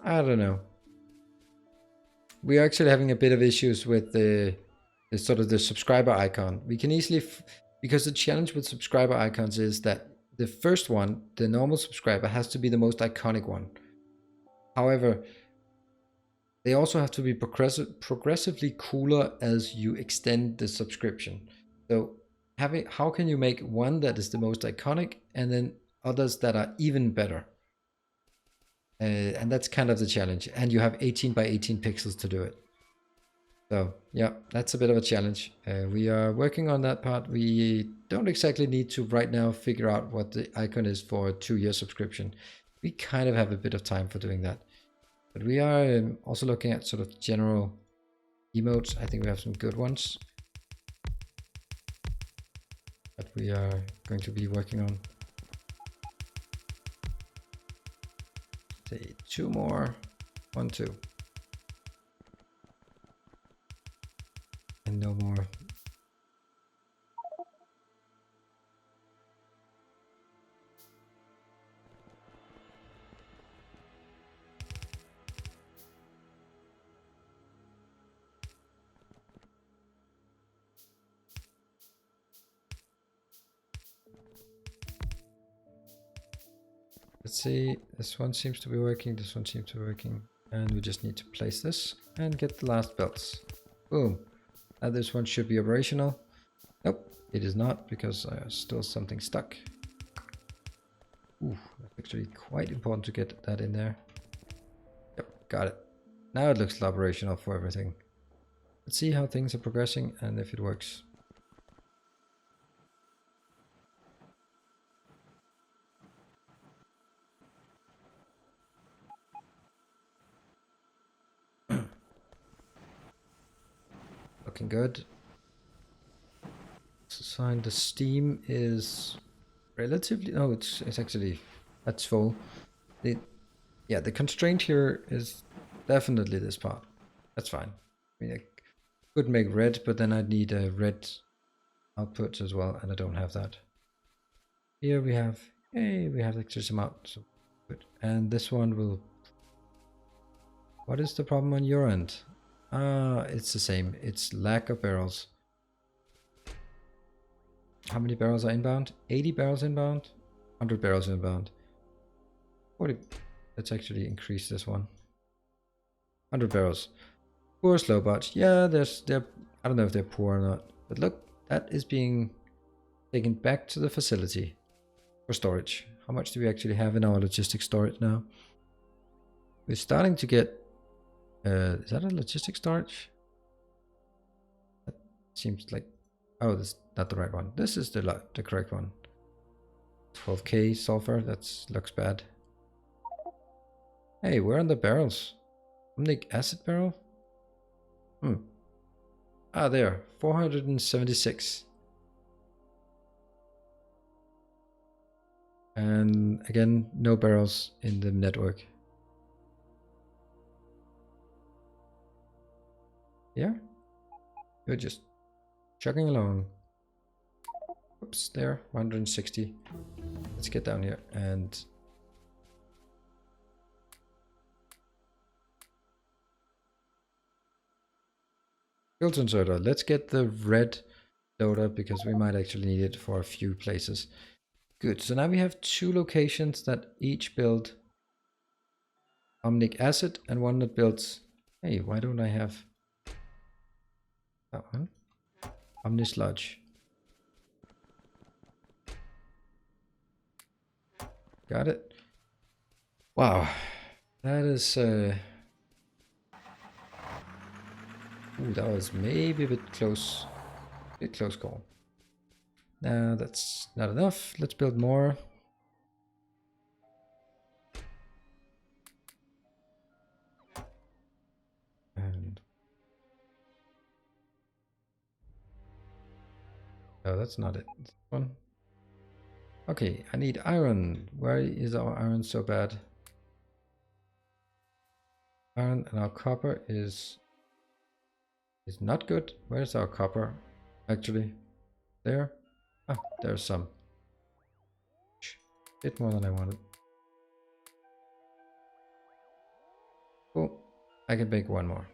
I don't know. We are actually having a bit of issues with the sort of the subscriber icon. We can easily, because the challenge with subscriber icons is that the first one, the normal subscriber, has to be the most iconic one. However, they also have to be progressively cooler as you extend the subscription. So how can you make one that is the most iconic and then others that are even better? And that's kind of the challenge. And you have 18 by 18 pixels to do it. So yeah, that's a bit of a challenge. We are working on that part. We don't exactly need to right now figure out what the icon is for a 2-year subscription. We kind of have a bit of time for doing that. But we are also looking at sort of general emotes. I think we have some good ones that we are going to be working on. Say 2 more. 1, 2. And no more. Let's see, this one seems to be working, this one seems to be working. And we just need to place this and get the last belts. Boom. Now this one should be operational. Nope, it is not because still something stuck. Ooh, that's actually quite important to get that in there. Yep, got it. Now it looks operational for everything. Let's see how things are progressing and if it works. looking good. Sign the steam is relatively, no, it's actually, that's full. Yeah, the constraint here is definitely this part. That's fine. I mean, I could make red, but then I'd need a red output as well, and I don't have that. Here we have, hey, we have actually some out, so good. And this one will, what is the problem on your end? It's the same, it's lack of barrels. How many barrels are inbound? 80 barrels inbound? 100 barrels inbound. 40, let's actually increase this one. 100 barrels. Poor slow bots. Yeah, they're, I don't know if they're poor or not, but look, that is being taken back to the facility for storage. How much do we actually have in our logistics storage now? We're starting to get, is that a logistics storage? That seems like, oh, this is not the right one. This is the correct one. 12k sulfur, that looks bad. Hey, where are the barrels? Omnic acid barrel? Ah, there, 476. And again, no barrels in the network. Yeah, you're just chugging along. Oops, there, 160. Let's get down here and filter inserter. Let's get the red loader because we might actually need it for a few places. Good, so now we have 2 locations that each build omnic acid and one that builds, hey, why don't I have that one? Omni sludge. Got it. Wow, that is ooh, that was maybe a bit close call. Now that's not enough. Let's build more. And no, that's not it. This one. Okay, I need iron. Why is our iron so bad? Iron and our copper is not good. Where's our copper? Actually, there. Ah, there's some. Bit more than I wanted. Cool. I can make one more.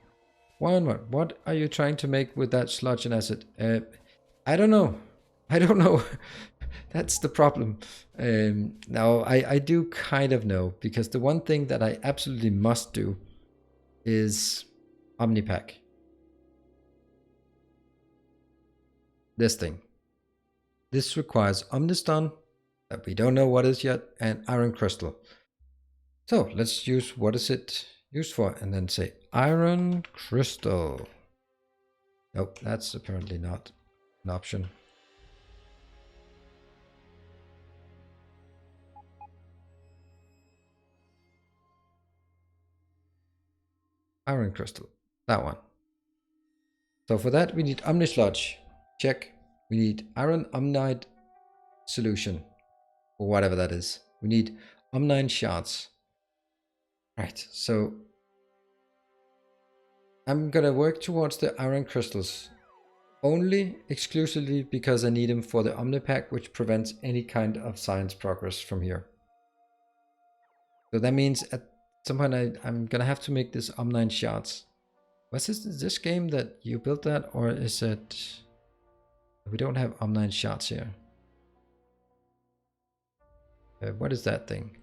One more. What are you trying to make with that sludge and acid? I don't know. I don't know. That's the problem. Now, I do kind of know, because the one thing that I absolutely must do is Omnipack. This thing. This requires Omnistone, that we don't know what is yet, and Iron Crystal. So let's use what is it used for, and then say Iron Crystal. Nope, that's apparently not an option. Iron Crystal, that one. So for that we need Omnisludge, check. We need Iron Omnite solution, or whatever that is. We need Omnite shards. Right, so I'm gonna work towards the Iron Crystals only exclusively because I need them for the Omnipack, which prevents any kind of science progress from here. So that means at some point I'm gonna have to make this Omnite shards. Was this game that you built that, or is it... We don't have Omnite shards here. What is that thing?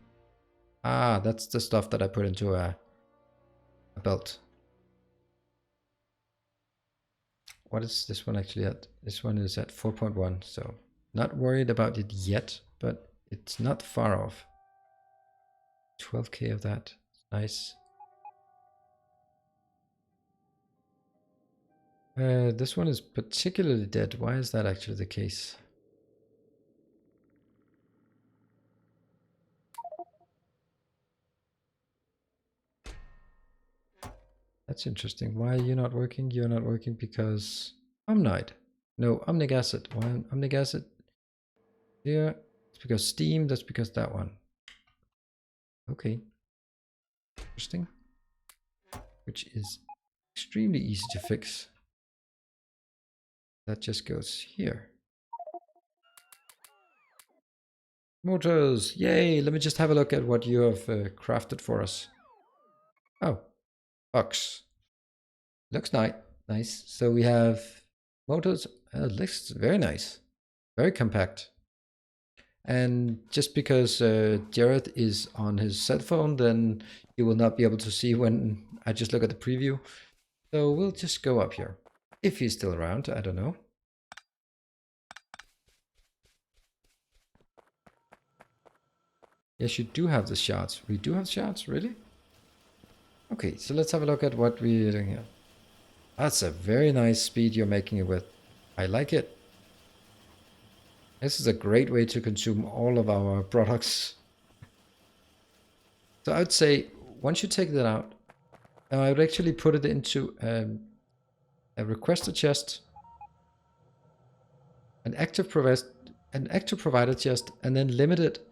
Ah, that's the stuff that I put into a belt. What is this one actually at? This one is at 4.1, so not worried about it yet, but it's not far off. 12k of that, nice. This one is particularly dead. Why is that actually the case? That's interesting. Why are you not working? You're not working because Omnite. No, Omnic Acid. Why Omnic Acid? Here. It's because Steam. That's because that one. Okay. Interesting. Which is extremely easy to fix. That just goes here. Motors. Yay. Let me just have a look at what you have crafted for us. Oh. Box. Looks nice. So we have motors. It looks very nice. Very compact. And just because Jared is on his cell phone, then you will not be able to see when I just look at the preview. So we'll just go up here. If he's still around, I don't know. Yes, you do have the shards. We do have shards, really? Okay, so let's have a look at what we're doing here. That's a very nice speed you're making it with. I like it. This is a great way to consume all of our products. So I would say, once you take that out, I would actually put it into a requester chest, an active provider chest, and then limit it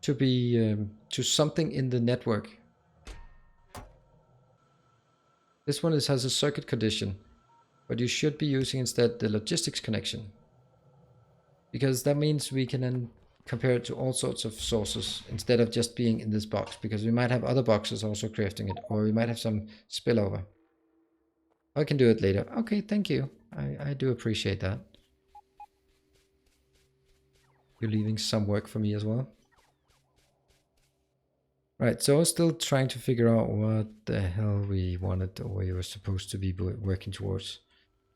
to be to something in the network. This one has a circuit condition, but you should be using instead the logistics connection, because that means we can then compare it to all sorts of sources instead of just being in this box, because we might have other boxes also crafting it, or we might have some spillover. I can do it later. Okay, thank you. I do appreciate that. You're leaving some work for me as well. Right, so I was still trying to figure out what the hell we wanted or we were supposed to be working towards.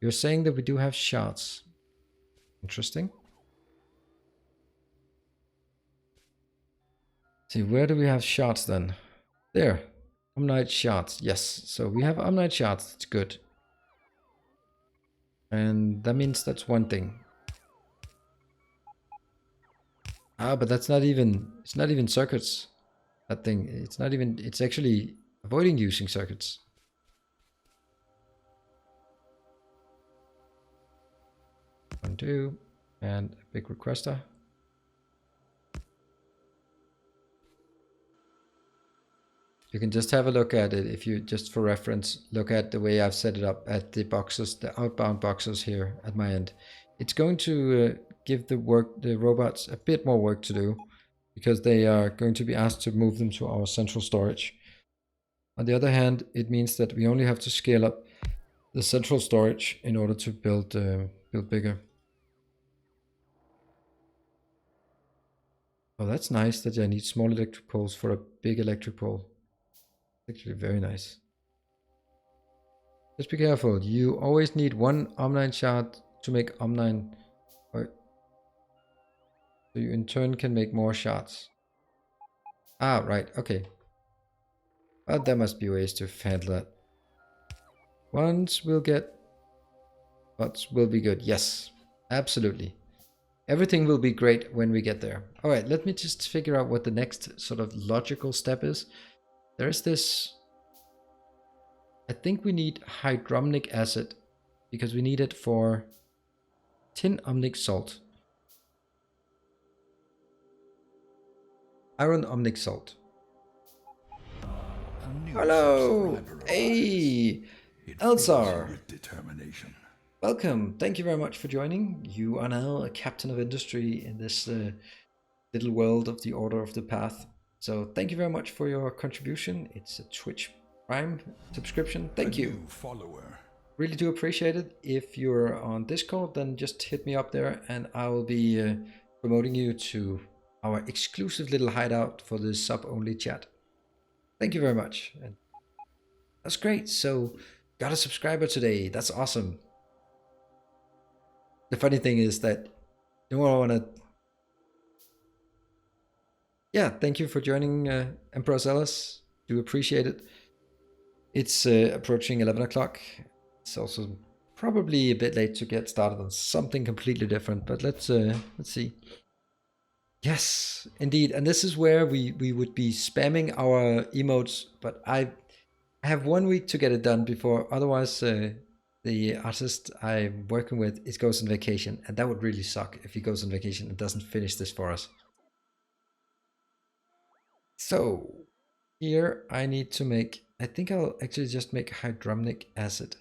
You're saying that we do have shards. Interesting. See, where do we have shards then? There. Omnite shards. Yes, so we have Omnite shards. That's good. And that means that's one thing. Ah, but that's not even, it's not even circuits. That thing, it's not even, it's actually avoiding using circuits. One, two, and a big requester. You can just have a look at it if you, just for reference, look at the way I've set it up at the boxes, the outbound boxes here at my end. It's going to give the robots a bit more work to do, because they are going to be asked to move them to our central storage. On the other hand, it means that we only have to scale up the central storage in order to build bigger. Oh, that's nice that I need small electric poles for a big electric pole. Actually very nice. Just be careful. You always need one Omnite shard to make Omnite, or so you in turn can make more shards. Ah, right. Okay. But there must be ways to handle that. Once we'll get, but will be good. Yes, absolutely. Everything will be great when we get there. All right, let me just figure out what the next sort of logical step is. There's this, I think we need hydromnic acid, because we need it for tin omnic salt. Iron omnic salt. Hello! Hey! Elsar! Welcome! Thank you very much for joining. You are now a captain of industry in this little world of the Order of the Path. So thank you very much for your contribution. It's a Twitch Prime subscription. Thank you. Follower. Really do appreciate it. If you're on Discord, then just hit me up there and I will be promoting you to our exclusive little hideout for the sub-only chat. Thank you very much. And that's great. So got a subscriber today. That's awesome. The funny thing is that you want to, yeah, thank you for joining Emperor Zealous. Do appreciate it. It's approaching 11 o'clock. It's also probably a bit late to get started on something completely different, but let's see. Yes, indeed. And this is where we would be spamming our emotes, but I I have 1 week to get it done before, otherwise the artist I'm working with goes on vacation, and that would really suck if he goes on vacation and doesn't finish this for us. So here I need to make, I think I'll actually just make hydromnic acid,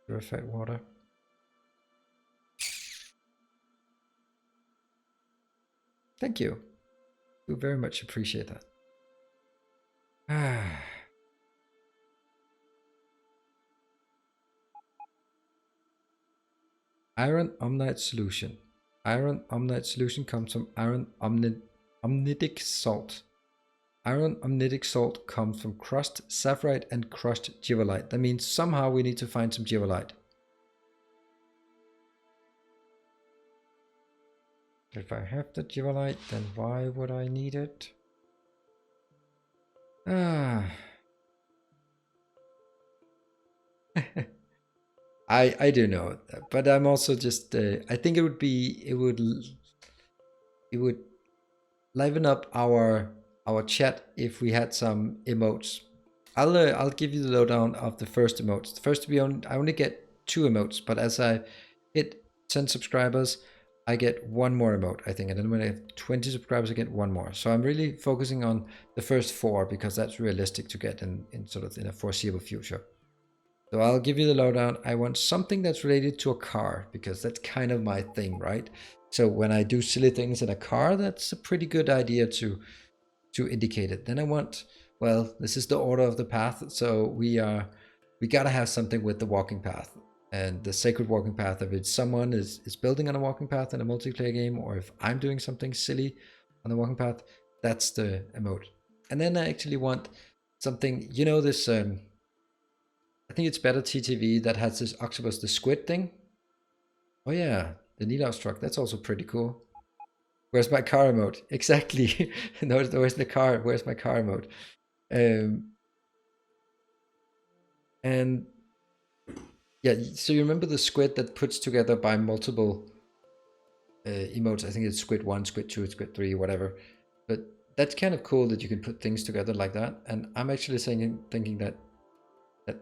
purified water. Thank you. We very much appreciate that. Iron Omnite solution. Iron Omnite solution comes from iron omnitic salt. Iron omnitic salt comes from crushed sapphirite and crushed givolite. That means somehow we need to find some givolite. If I have the givolite, then why would I need it? I do know, but I'm also just I think it would liven up our chat if we had some emotes. I'll give you the lowdown of the first emotes. The first I only get 2 emotes, but as I hit 10 subscribers, I get 1 more emote, I think, and then when I have 20 subscribers, I get 1 more. So I'm really focusing on the first 4 because that's realistic to get in sort of in a foreseeable future. So I'll give you the lowdown. I want something that's related to a car because that's kind of my thing, right? So when I do silly things in a car, that's a pretty good idea to indicate it. Then I want, well, this is the order of the path. So we gotta have something with the walking path and the sacred walking path. If it's someone is building on a walking path in a multiplayer game, or if I'm doing something silly on the walking path, that's the emote. And then I actually want something, you know, this I think it's better TTV that has this octopus, the squid thing. Oh yeah, the Nilaus truck. That's also pretty cool. Where's my car emote? Exactly. No, where's the car? Where's my car emote? And yeah, so you remember the squid that puts together by multiple emotes? I think it's squid 1, squid 2, squid 3, whatever. But that's kind of cool that you can put things together like that. And I'm actually thinking that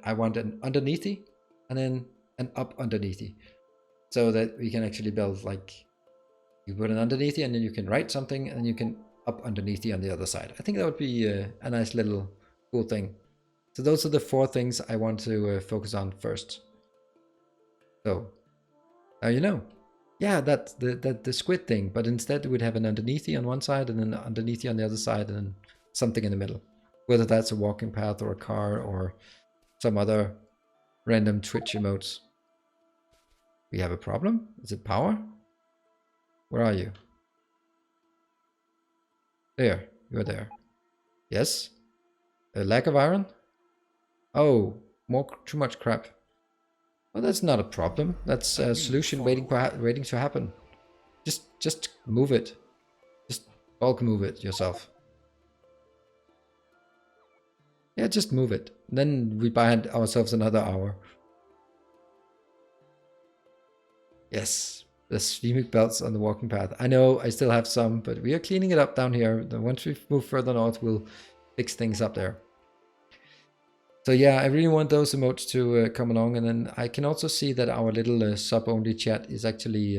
I want an underneathy and then an up underneathy, so that we can actually build, like, you put an underneathy and then you can write something and then you can up underneathy on the other side. I think that would be a nice little cool thing. So those are the 4 things I want to focus on first. So now you know. Yeah, that's the squid thing, but instead we'd have an underneathy on one side and then underneathy on the other side and then something in the middle. Whether that's a walking path or a car or some other random Twitch emotes. We have a problem? Is it power? Where are you? There, you're there. Yes? A lack of iron? Oh, too much crap. Well, that's not a problem. That's a solution waiting to happen. Just move it. Just bulk move it yourself. Yeah, just move it. Then we buy ourselves another hour. Yes, the Svimic belts on the walking path. I know I still have some, but we are cleaning it up down here. Then once we move further north, we'll fix things up there. So yeah, I really want those emotes to come along, and then I can also see that our little sub-only chat is actually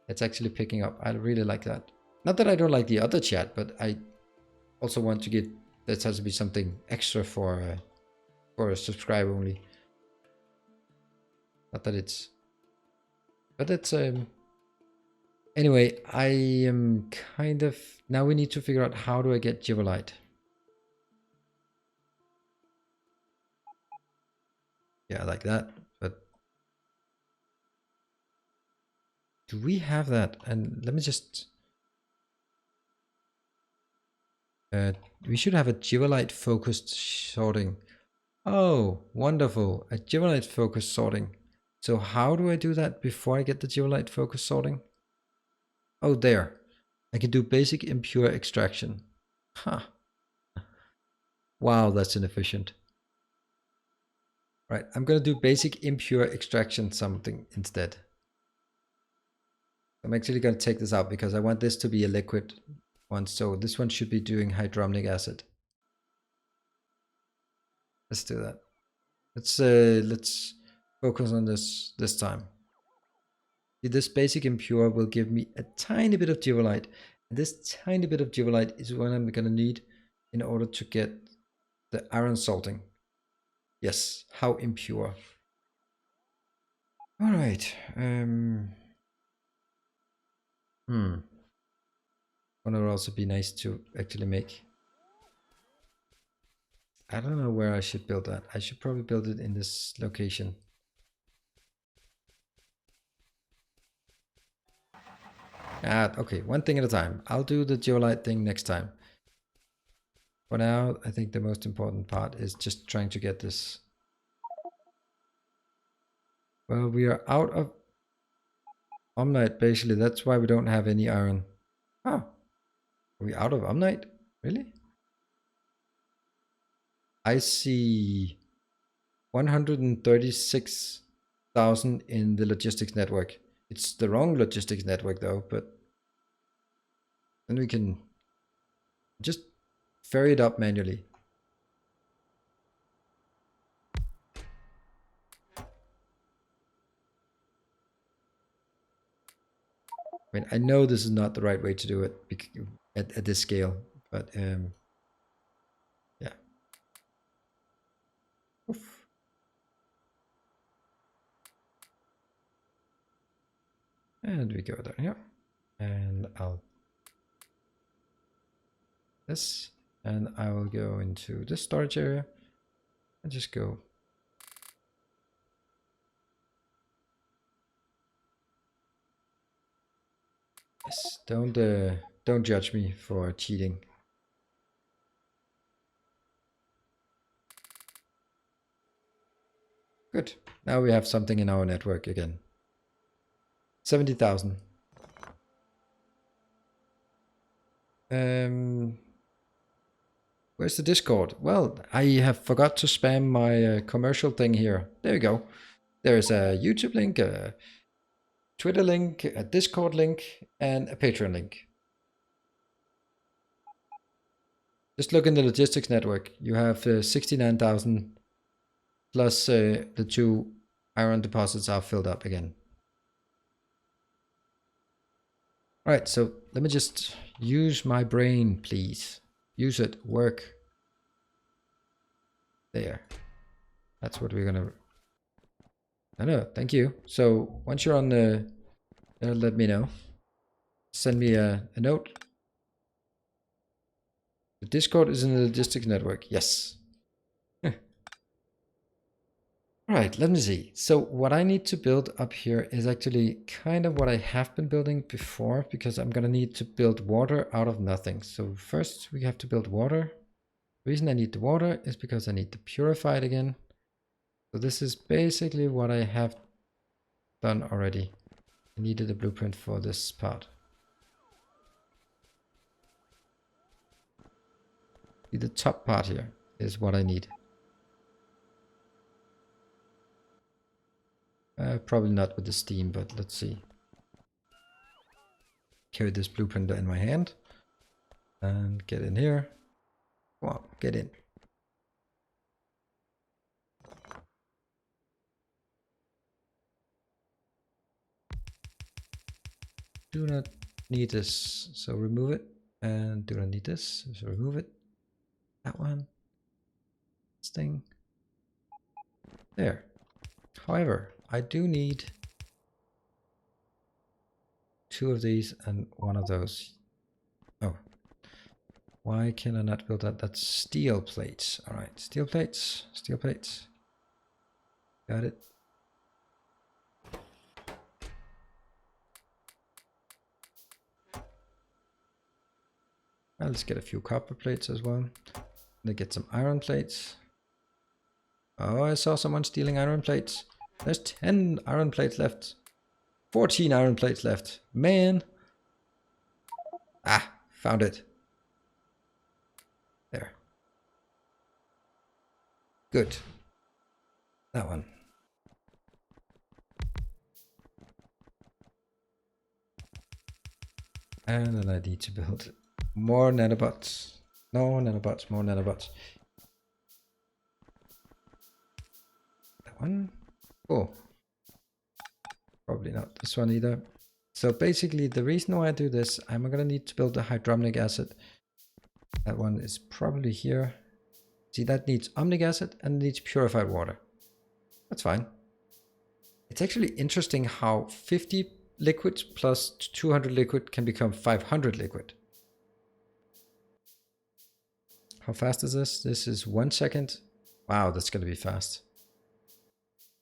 it's actually picking up. I really like that. Not that I don't like the other chat, but I also want to get, that has to be something extra for a subscribe only. Not that it's, but it's anyway. I am kind of, now we need to figure out how do I get givolite. Yeah, like that. But do we have that? And let me just we should have a givolite focused sorting. Oh, wonderful. A givolite focused sorting. So how do I do that before I get the givolite focused sorting? Oh, there. I can do basic impure extraction. Huh. Wow, that's inefficient. Right, I'm going to do basic impure extraction something instead. I'm actually going to take this out because I want this to be a liquid one. So this one should be doing hydromnic acid. Let's do that. Let's focus on this time. This basic impure will give me a tiny bit of Geolite. And this tiny bit of Geolite is what I'm gonna need in order to get the iron salting. Yes, how impure. All right. One would also be nice to actually make. I don't know where I should build that. I should probably build it in this location. Okay, one thing at a time. I'll do the geolite thing next time. For now, I think the most important part is just trying to get this. Well, we are out of Omnite, basically. That's why we don't have any iron. Oh, are we out of Omnite? Really? I see 136,000 in the logistics network. It's the wrong logistics network though, but then we can just ferry it up manually. I mean, I know this is not the right way to do it at this scale, but yeah. Oof. And we go there, yeah. And I'll this, and I will go into this storage area and just go. Yes, don't judge me for cheating. Good. Now we have something in our network again. 70,000. Where's the Discord? Well, I have forgot to spam my commercial thing here. There you go. There's a YouTube link, a Twitter link, a Discord link, and a Patreon link. Just look in the logistics network. You have 69,000 plus the 2 iron deposits are filled up again. All right, so let me just use my brain, please. Use it, work. There. That's what we're gonna. No, thank you. So once you're on the, let me know. Send me a note. The Discord is in the logistics network. Yes. Alright, let me see. So what I need to build up here is actually kind of what I have been building before, because I'm going to need to build water out of nothing. So first we have to build water. The reason I need the water is because I need to purify it again. So this is basically what I have done already. I needed a blueprint for this part. The top part here is what I need. Probably not with the steam, but let's see. Carry this blueprint in my hand and get in here. Come on, get in. Do not need this, so remove it. And do not need this, so remove it. That one. This thing. There. However, I do need 2 of these and 1 of those. Oh. Why can I not build that? That's steel plates. Alright, steel plates. Steel plates. Got it. Let's get a few copper plates as well. Let's get some iron plates. Oh, I saw someone stealing iron plates. There's 10 iron plates left. 14 iron plates left. Man. Ah, found it. There. Good. That one. And then I need to build more nanobots. No nanobots, more nanobots. one. Cool. Probably not this one either. So basically the reason why I do this, I'm gonna need to build a hydromnic acid. That one is probably here. See, that needs omnic acid and needs purified water. That's fine. It's actually interesting how 50 liquid plus 200 liquid can become 500 liquid. How fast is this? This is 1 second. Wow, that's going to be fast.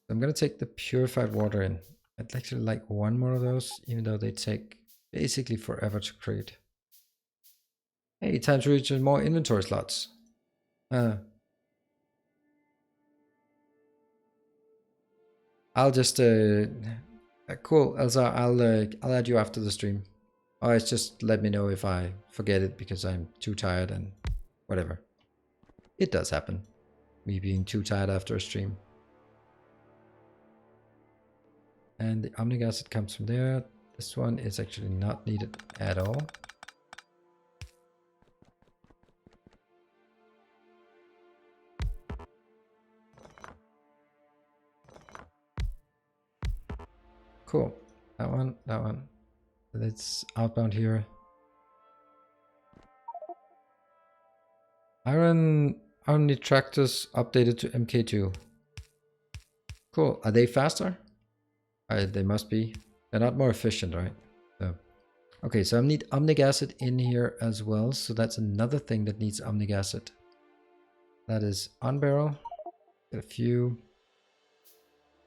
I'm going to take the purified water in. I'd actually like one more of those, even though they take basically forever to create. Hey, time to reach more inventory slots. I'll just cool, Elsa. I'll add you after the stream. Or it's just let me know if I forget it because I'm too tired and whatever. It does happen. Me being too tired after a stream. And the omnic acid comes from there. This one is actually not needed at all. Cool. That one, that one. Let's outbound here. Iron tractors updated to MK2. Cool. Are they faster? They must be. They're not more efficient, right? So. Okay, so I need omnic acid in here as well. So that's another thing that needs omnic acid. That is on barrel. Get a few.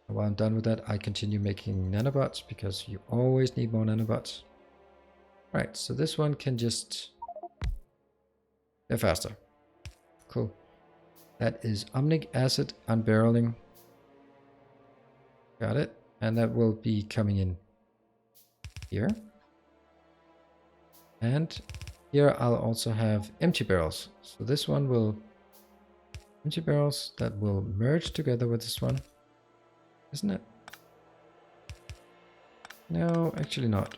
And while I'm done with that, I continue making nanobots because you always need more nanobots. Right, so this one can just... They're faster. Cool. That is omnic acid unbarreling. Got it. And that will be coming in here. And here I'll also have empty barrels. So this one will... Empty barrels that will merge together with this one. Isn't it? No, actually not.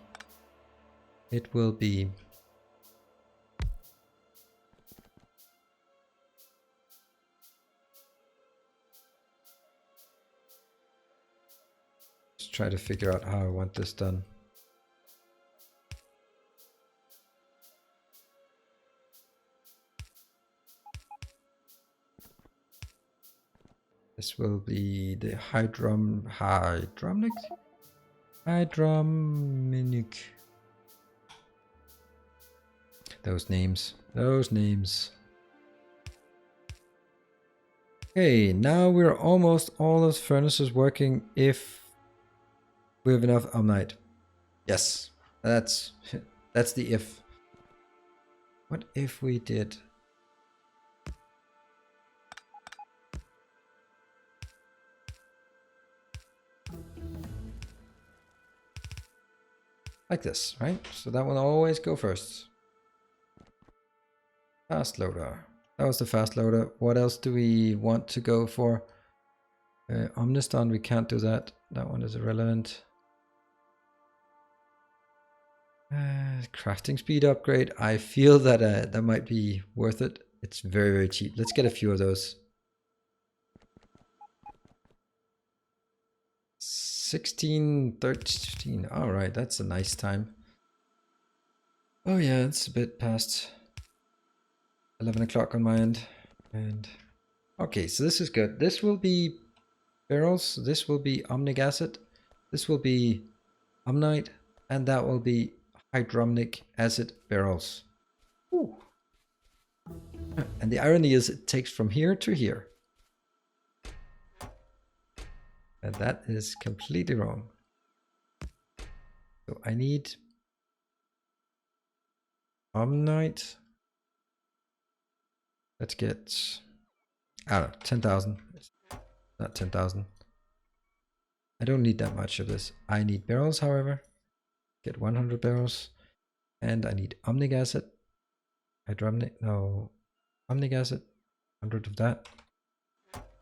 It will be... Just try to figure out how I want this done. This will be the hydromnic? Hydrominic. Those names. Okay, now we're almost all those furnaces working if we have enough Omnite. Yes, that's the if. What if we did? Like this, right? So that will always go first. Fast loader. That was the fast loader. What else do we want to go for? Omniston, we can't do that. That one is irrelevant. Crafting speed upgrade. I feel that that might be worth it. It's very, very cheap. Let's get a few of those. 16, 13. All right, that's a nice time. Oh yeah, it's a bit past 11 o'clock on my end. And okay, so this is good. This will be barrels. This will be omnic acid. This will be Omnite. And that will be hydromnic acid barrels. Ooh. And the irony is it takes from here to here. And that is completely wrong. So I need Omnite. Let's get, I don't know, 10,000. Not 10,000. I don't need that much of this. I need barrels, however. Get 100 barrels. And I need omnic acid. Hydromnic, no. Omnic acid. 100 of that.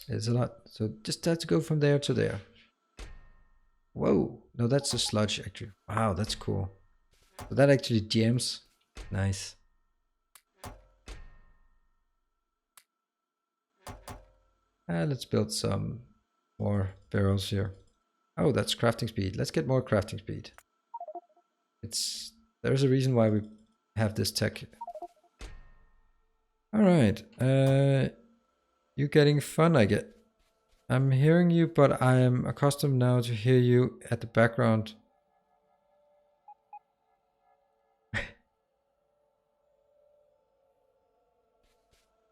It's a lot. So just have to go from there to there. Whoa. No, that's a sludge actually. Wow, that's cool. So that actually jams. Nice. Let's build some more barrels here. Oh, that's crafting speed. Let's get more crafting speed. There's a reason why we have this tech. All right. You getting fun, I get. I'm hearing you, but I am accustomed now to hear you at the background.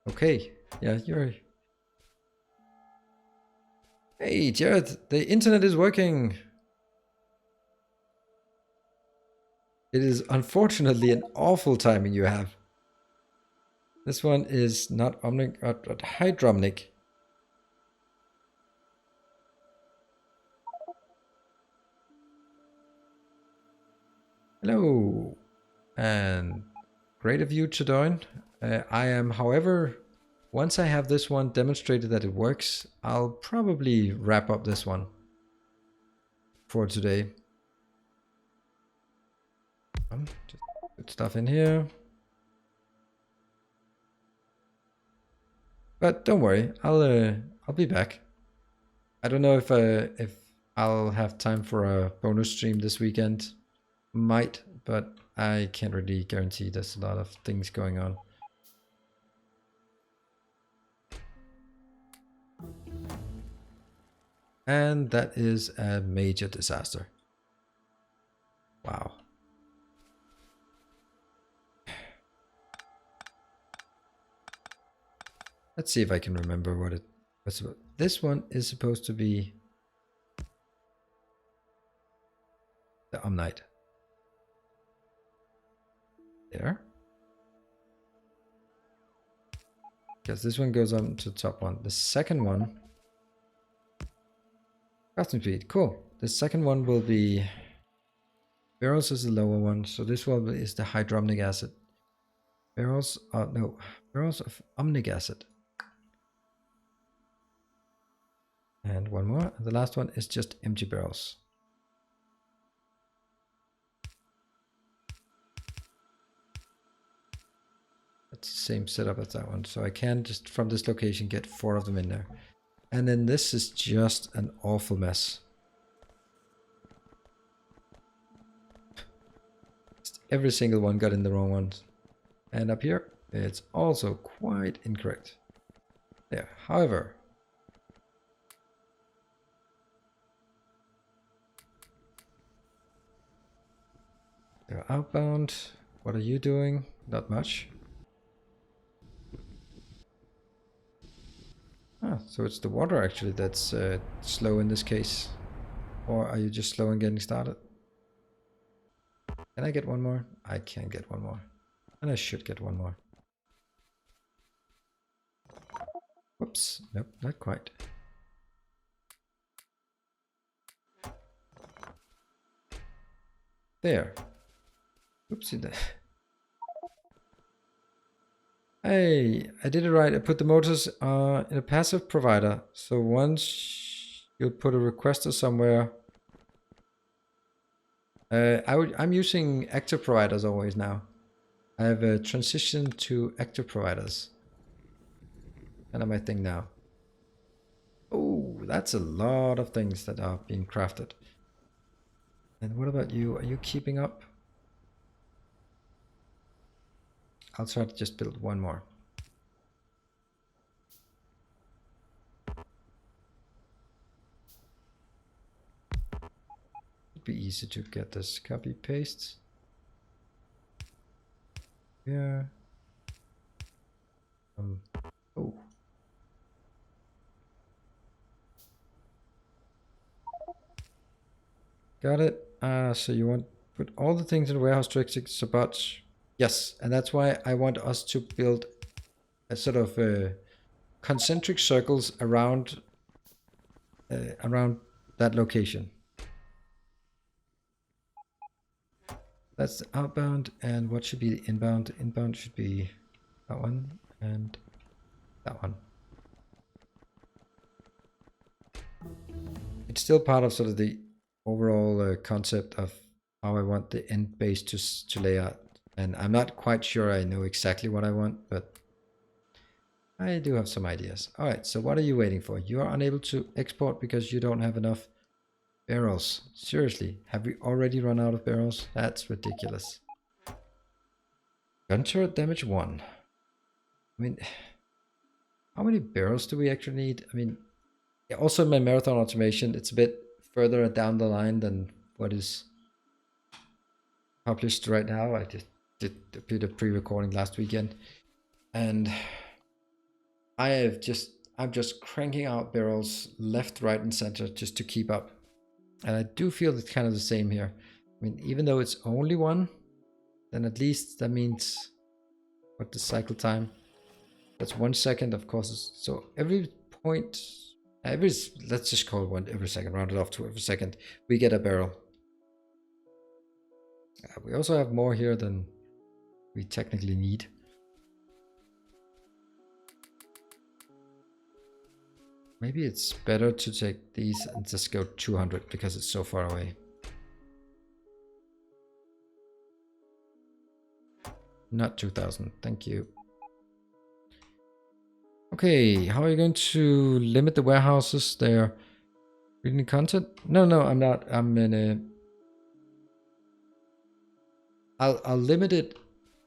Okay. Yeah, you're... Hey, Jared, the internet is working. It is unfortunately an awful timing you have. This one is not Omnic, but Hydromnic. Hello, and great of you to join. I am, however, once I have this one demonstrated that it works, I'll probably wrap up this one for today. Just put stuff in here. But don't worry, I'll be back. I don't know if I'll have time for a bonus stream this weekend. Might, but I can't really guarantee. There's a lot of things going on. And that is a major disaster. Wow. Let's see if I can remember what it was about. This one is supposed to be the Omnite. There. Because this one goes on to the top one. The second one, crafting speed, cool. The second one will be barrels is the lower one, so this one is the hydromnic acid. Barrels of omnic acid. And one more. And the last one is just empty barrels. That's the same setup as that one. So I can just from this location get 4 of them in there. And then this is just an awful mess. Every single one got in the wrong ones. And up here, it's also quite incorrect. There, however. They're outbound. What are you doing? Not much. Ah, so it's the water actually that's slow in this case. Or are you just slow in getting started? Can I get one more? I can get one more. And I should get one more. Whoops. Nope, not quite. There. Oopsie there. Hey, I did it right. I put the motors in a passive provider. So once you put a requester somewhere, I'm using active providers always now. I have a transition to active providers. Kind of my thing now. Oh, that's a lot of things that are being crafted. And what about you? Are you keeping up? I'll try to just build one more. It'd be easy to get this copy paste. Yeah. Oh. Got it. So you want to put all the things in the warehouse to execute Sabat. Yes, and that's why I want us to build a sort of concentric circles around that location. That's the outbound, and what should be the inbound? The inbound should be that one and that one. It's still part of sort of the overall concept of how I want the end base to lay out. And I'm not quite sure I know exactly what I want, but I do have some ideas. All right, so what are you waiting for? You are unable to export because you don't have enough barrels. Seriously, have we already run out of barrels? That's ridiculous. Gun turret damage 1. I mean, how many barrels do we actually need? I mean, yeah, also in my marathon automation, it's a bit further down the line than what is published right now. I just did a bit of pre-recording last weekend, and I'm just cranking out barrels left, right, and center just to keep up. And I do feel it's kind of the same here. I mean, even though it's only 1, then at least that means what the cycle time. That's 1 second, of course. So every point, let's just call it 1 every second, round it off to every second, we get a barrel. We also have more here than we technically need. Maybe it's better to take these and just go 200 because it's so far away. Not 2000, thank you. Okay, how are you going to limit the warehouses there? Reading content? No, I'm not. I'm in a... I'll limit it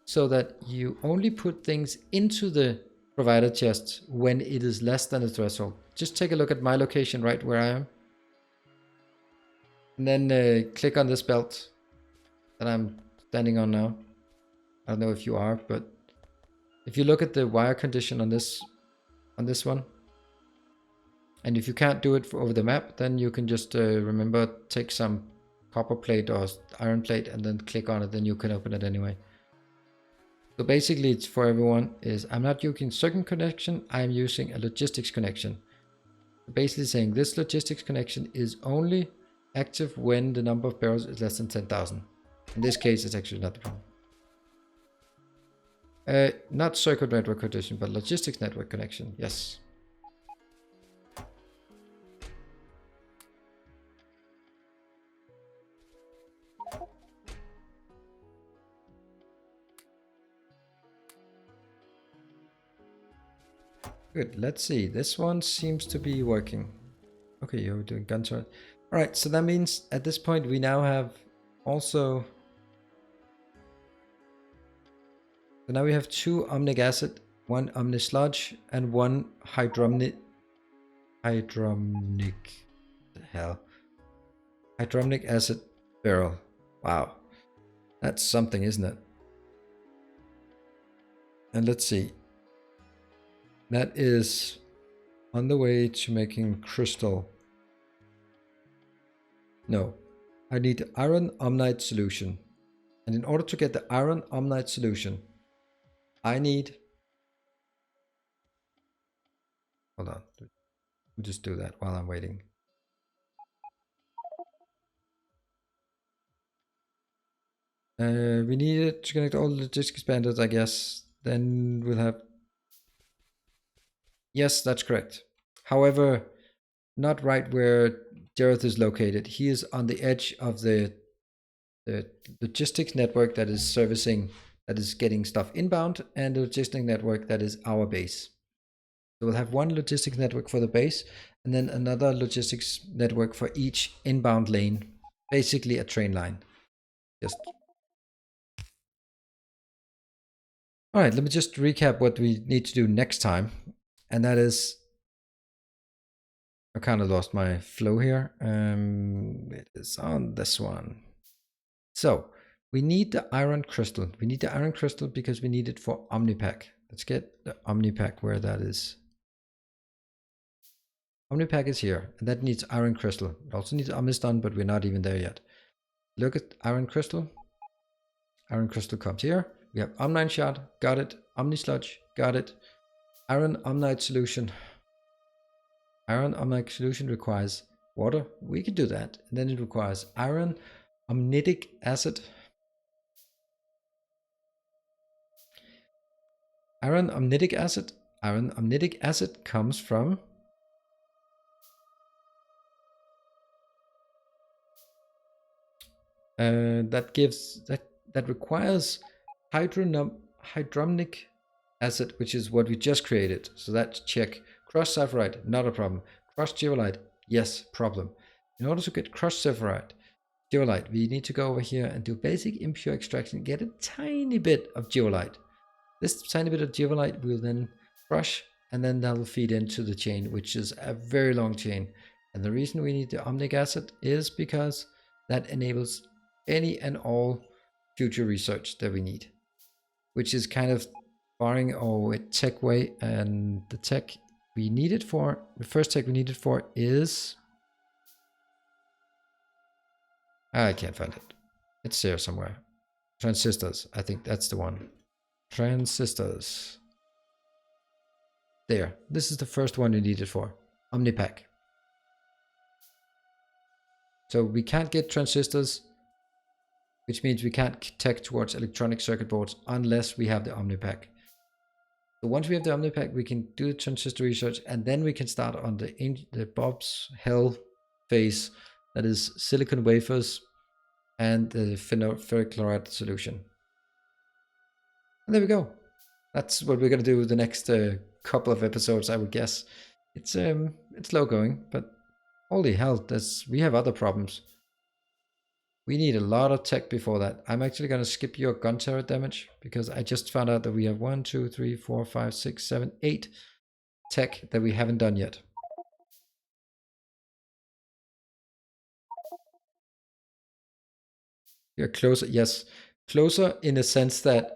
so that you only put things into the provider chest when it is less than the threshold. Just take a look at my location right where I am. And then click on this belt that I'm standing on now. I don't know if you are, but if you look at the wire condition on this one, and if you can't do it over the map, then you can just remember, take some copper plate or iron plate and then click on it, then you can open it anyway. So basically it's for everyone is I'm not using circuit connection, I'm using a logistics connection. Basically saying this logistics connection is only active when the number of barrels is less than 10,000. In this case, it's actually not the problem. Not circuit network connection, but logistics network connection, yes. Good, let's see. This one seems to be working. Okay, you're doing gun turret. All right, so that means at this point we now have also... So now we have 2 omnic acid, 1 omnisludge, and 1 hydromnic... Hydromnic acid barrel. Wow. That's something, isn't it? And let's see. That is on the way to making crystal. No, I need iron Omnite solution. And in order to get the iron Omnite solution, I need... Hold on. We'll just do that while I'm waiting. We need it to connect all the logistics bandits, I guess. Then we'll have... Yes, that's correct. However, not right where Jareth is located. He is on the edge of the logistics network that is servicing, that is getting stuff inbound, and the logistics network that is our base. So we'll have one logistics network for the base, and then another logistics network for each inbound lane. Basically a train line. Just... All right, let me just recap what we need to do next time. And that is... I kind of lost my flow here. It is on this one. So we need the iron crystal. We need the iron crystal because we need it for Omnipack. Let's get the Omnipack where that is. Omnipack is here, and that needs iron crystal. It also needs Omnistone, but we're not even there yet. Look at iron crystal. Iron crystal comes here. We have Omnite shard, got it. Omnisludge, got it. Iron Omnite solution. Iron Omnite solution requires water. We could do that. And then it requires iron omnitic acid. Iron omnitic acid. Iron omnitic acid comes from that requires hydromnic asset, which is what we just created. So that's check. Crushed sapphirite, not a problem. Crushed geolite, yes, problem. In order to get crushed sapphirite, geolite, we need to go over here and do basic impure extraction, get a tiny bit of geolite. This tiny bit of geolite will then crush, and then that'll feed into the chain, which is a very long chain. And the reason we need the omnic acid is because that enables any and all future research that we need, which is kind of barring our tech way. And the tech we need it for, the first tech we need it for is, I can't find it. It's here somewhere. Transistors, I think that's the one. Transistors. There, this is the first one we need it for. Omnipack. So we can't get transistors, which means we can't tech towards electronic circuit boards unless we have the Omnipack. So once we have the Omnipack, we can do the transistor research, and then we can start on the Bob's Hell phase, that is silicon wafers and the ferric chloride solution. And there we go. That's what we're gonna do with the next couple of episodes, I would guess. It's slow going, but holy hell, we have other problems. We need a lot of tech before that. I'm actually gonna skip your gun turret damage because I just found out that we have 1, 2, 3, 4, 5, 6, 7, 8 tech that we haven't done yet. You're closer, yes, closer in a sense that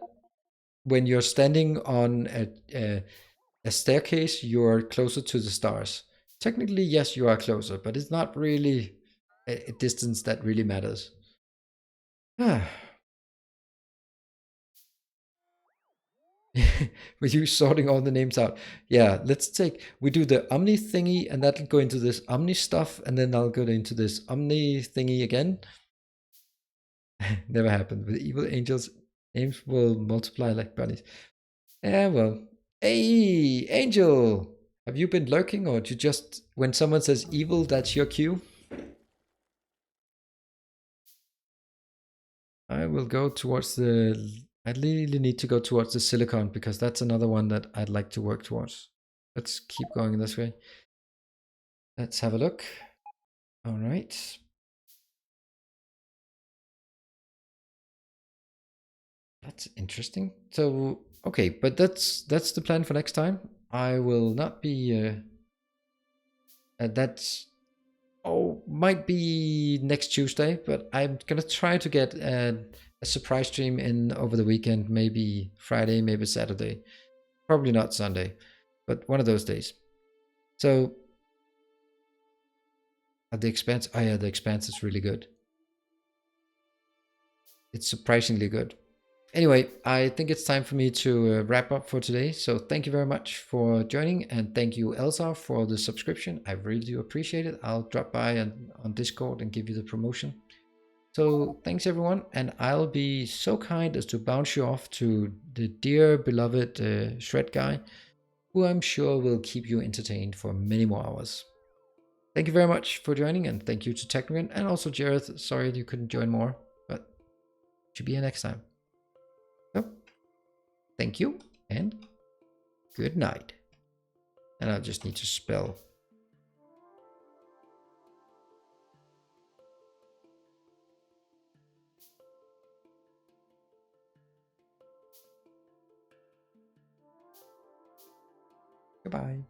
when you're standing on a staircase, you're closer to the stars. Technically, yes, you are closer, but it's not really a distance that really matters. With you sorting all the names out. Yeah, we do the Omni thingy, and that'll go into this Omni stuff, and then I'll go into this Omni thingy again. Never happened. With evil angels, names will multiply like bunnies. Yeah, well. Hey, Angel! Have you been lurking, or do you just, when someone says evil, that's your cue? I will go towards I really need to go towards the silicon, because that's another one that I'd like to work towards. Let's keep going this way. Let's have a look. All right. That's interesting. So, okay, but that's the plan for next time. I will not be might be next Tuesday, but I'm gonna try to get a surprise stream in over the weekend, maybe Friday, maybe Saturday, probably not Sunday, but one of those days. So the Expanse, oh yeah, the Expanse is really good. It's surprisingly good. Anyway, I think it's time for me to wrap up for today. So thank you very much for joining, and thank you, Elsa, for the subscription. I really do appreciate it. I'll drop by on Discord and give you the promotion. So thanks everyone, and I'll be so kind as to bounce you off to the dear beloved Shred guy, who I'm sure will keep you entertained for many more hours. Thank you very much for joining, and thank you to Technogen and also Jareth. Sorry you couldn't join more, but should be here next time. So, thank you, and good night. And I just need to spell. Goodbye.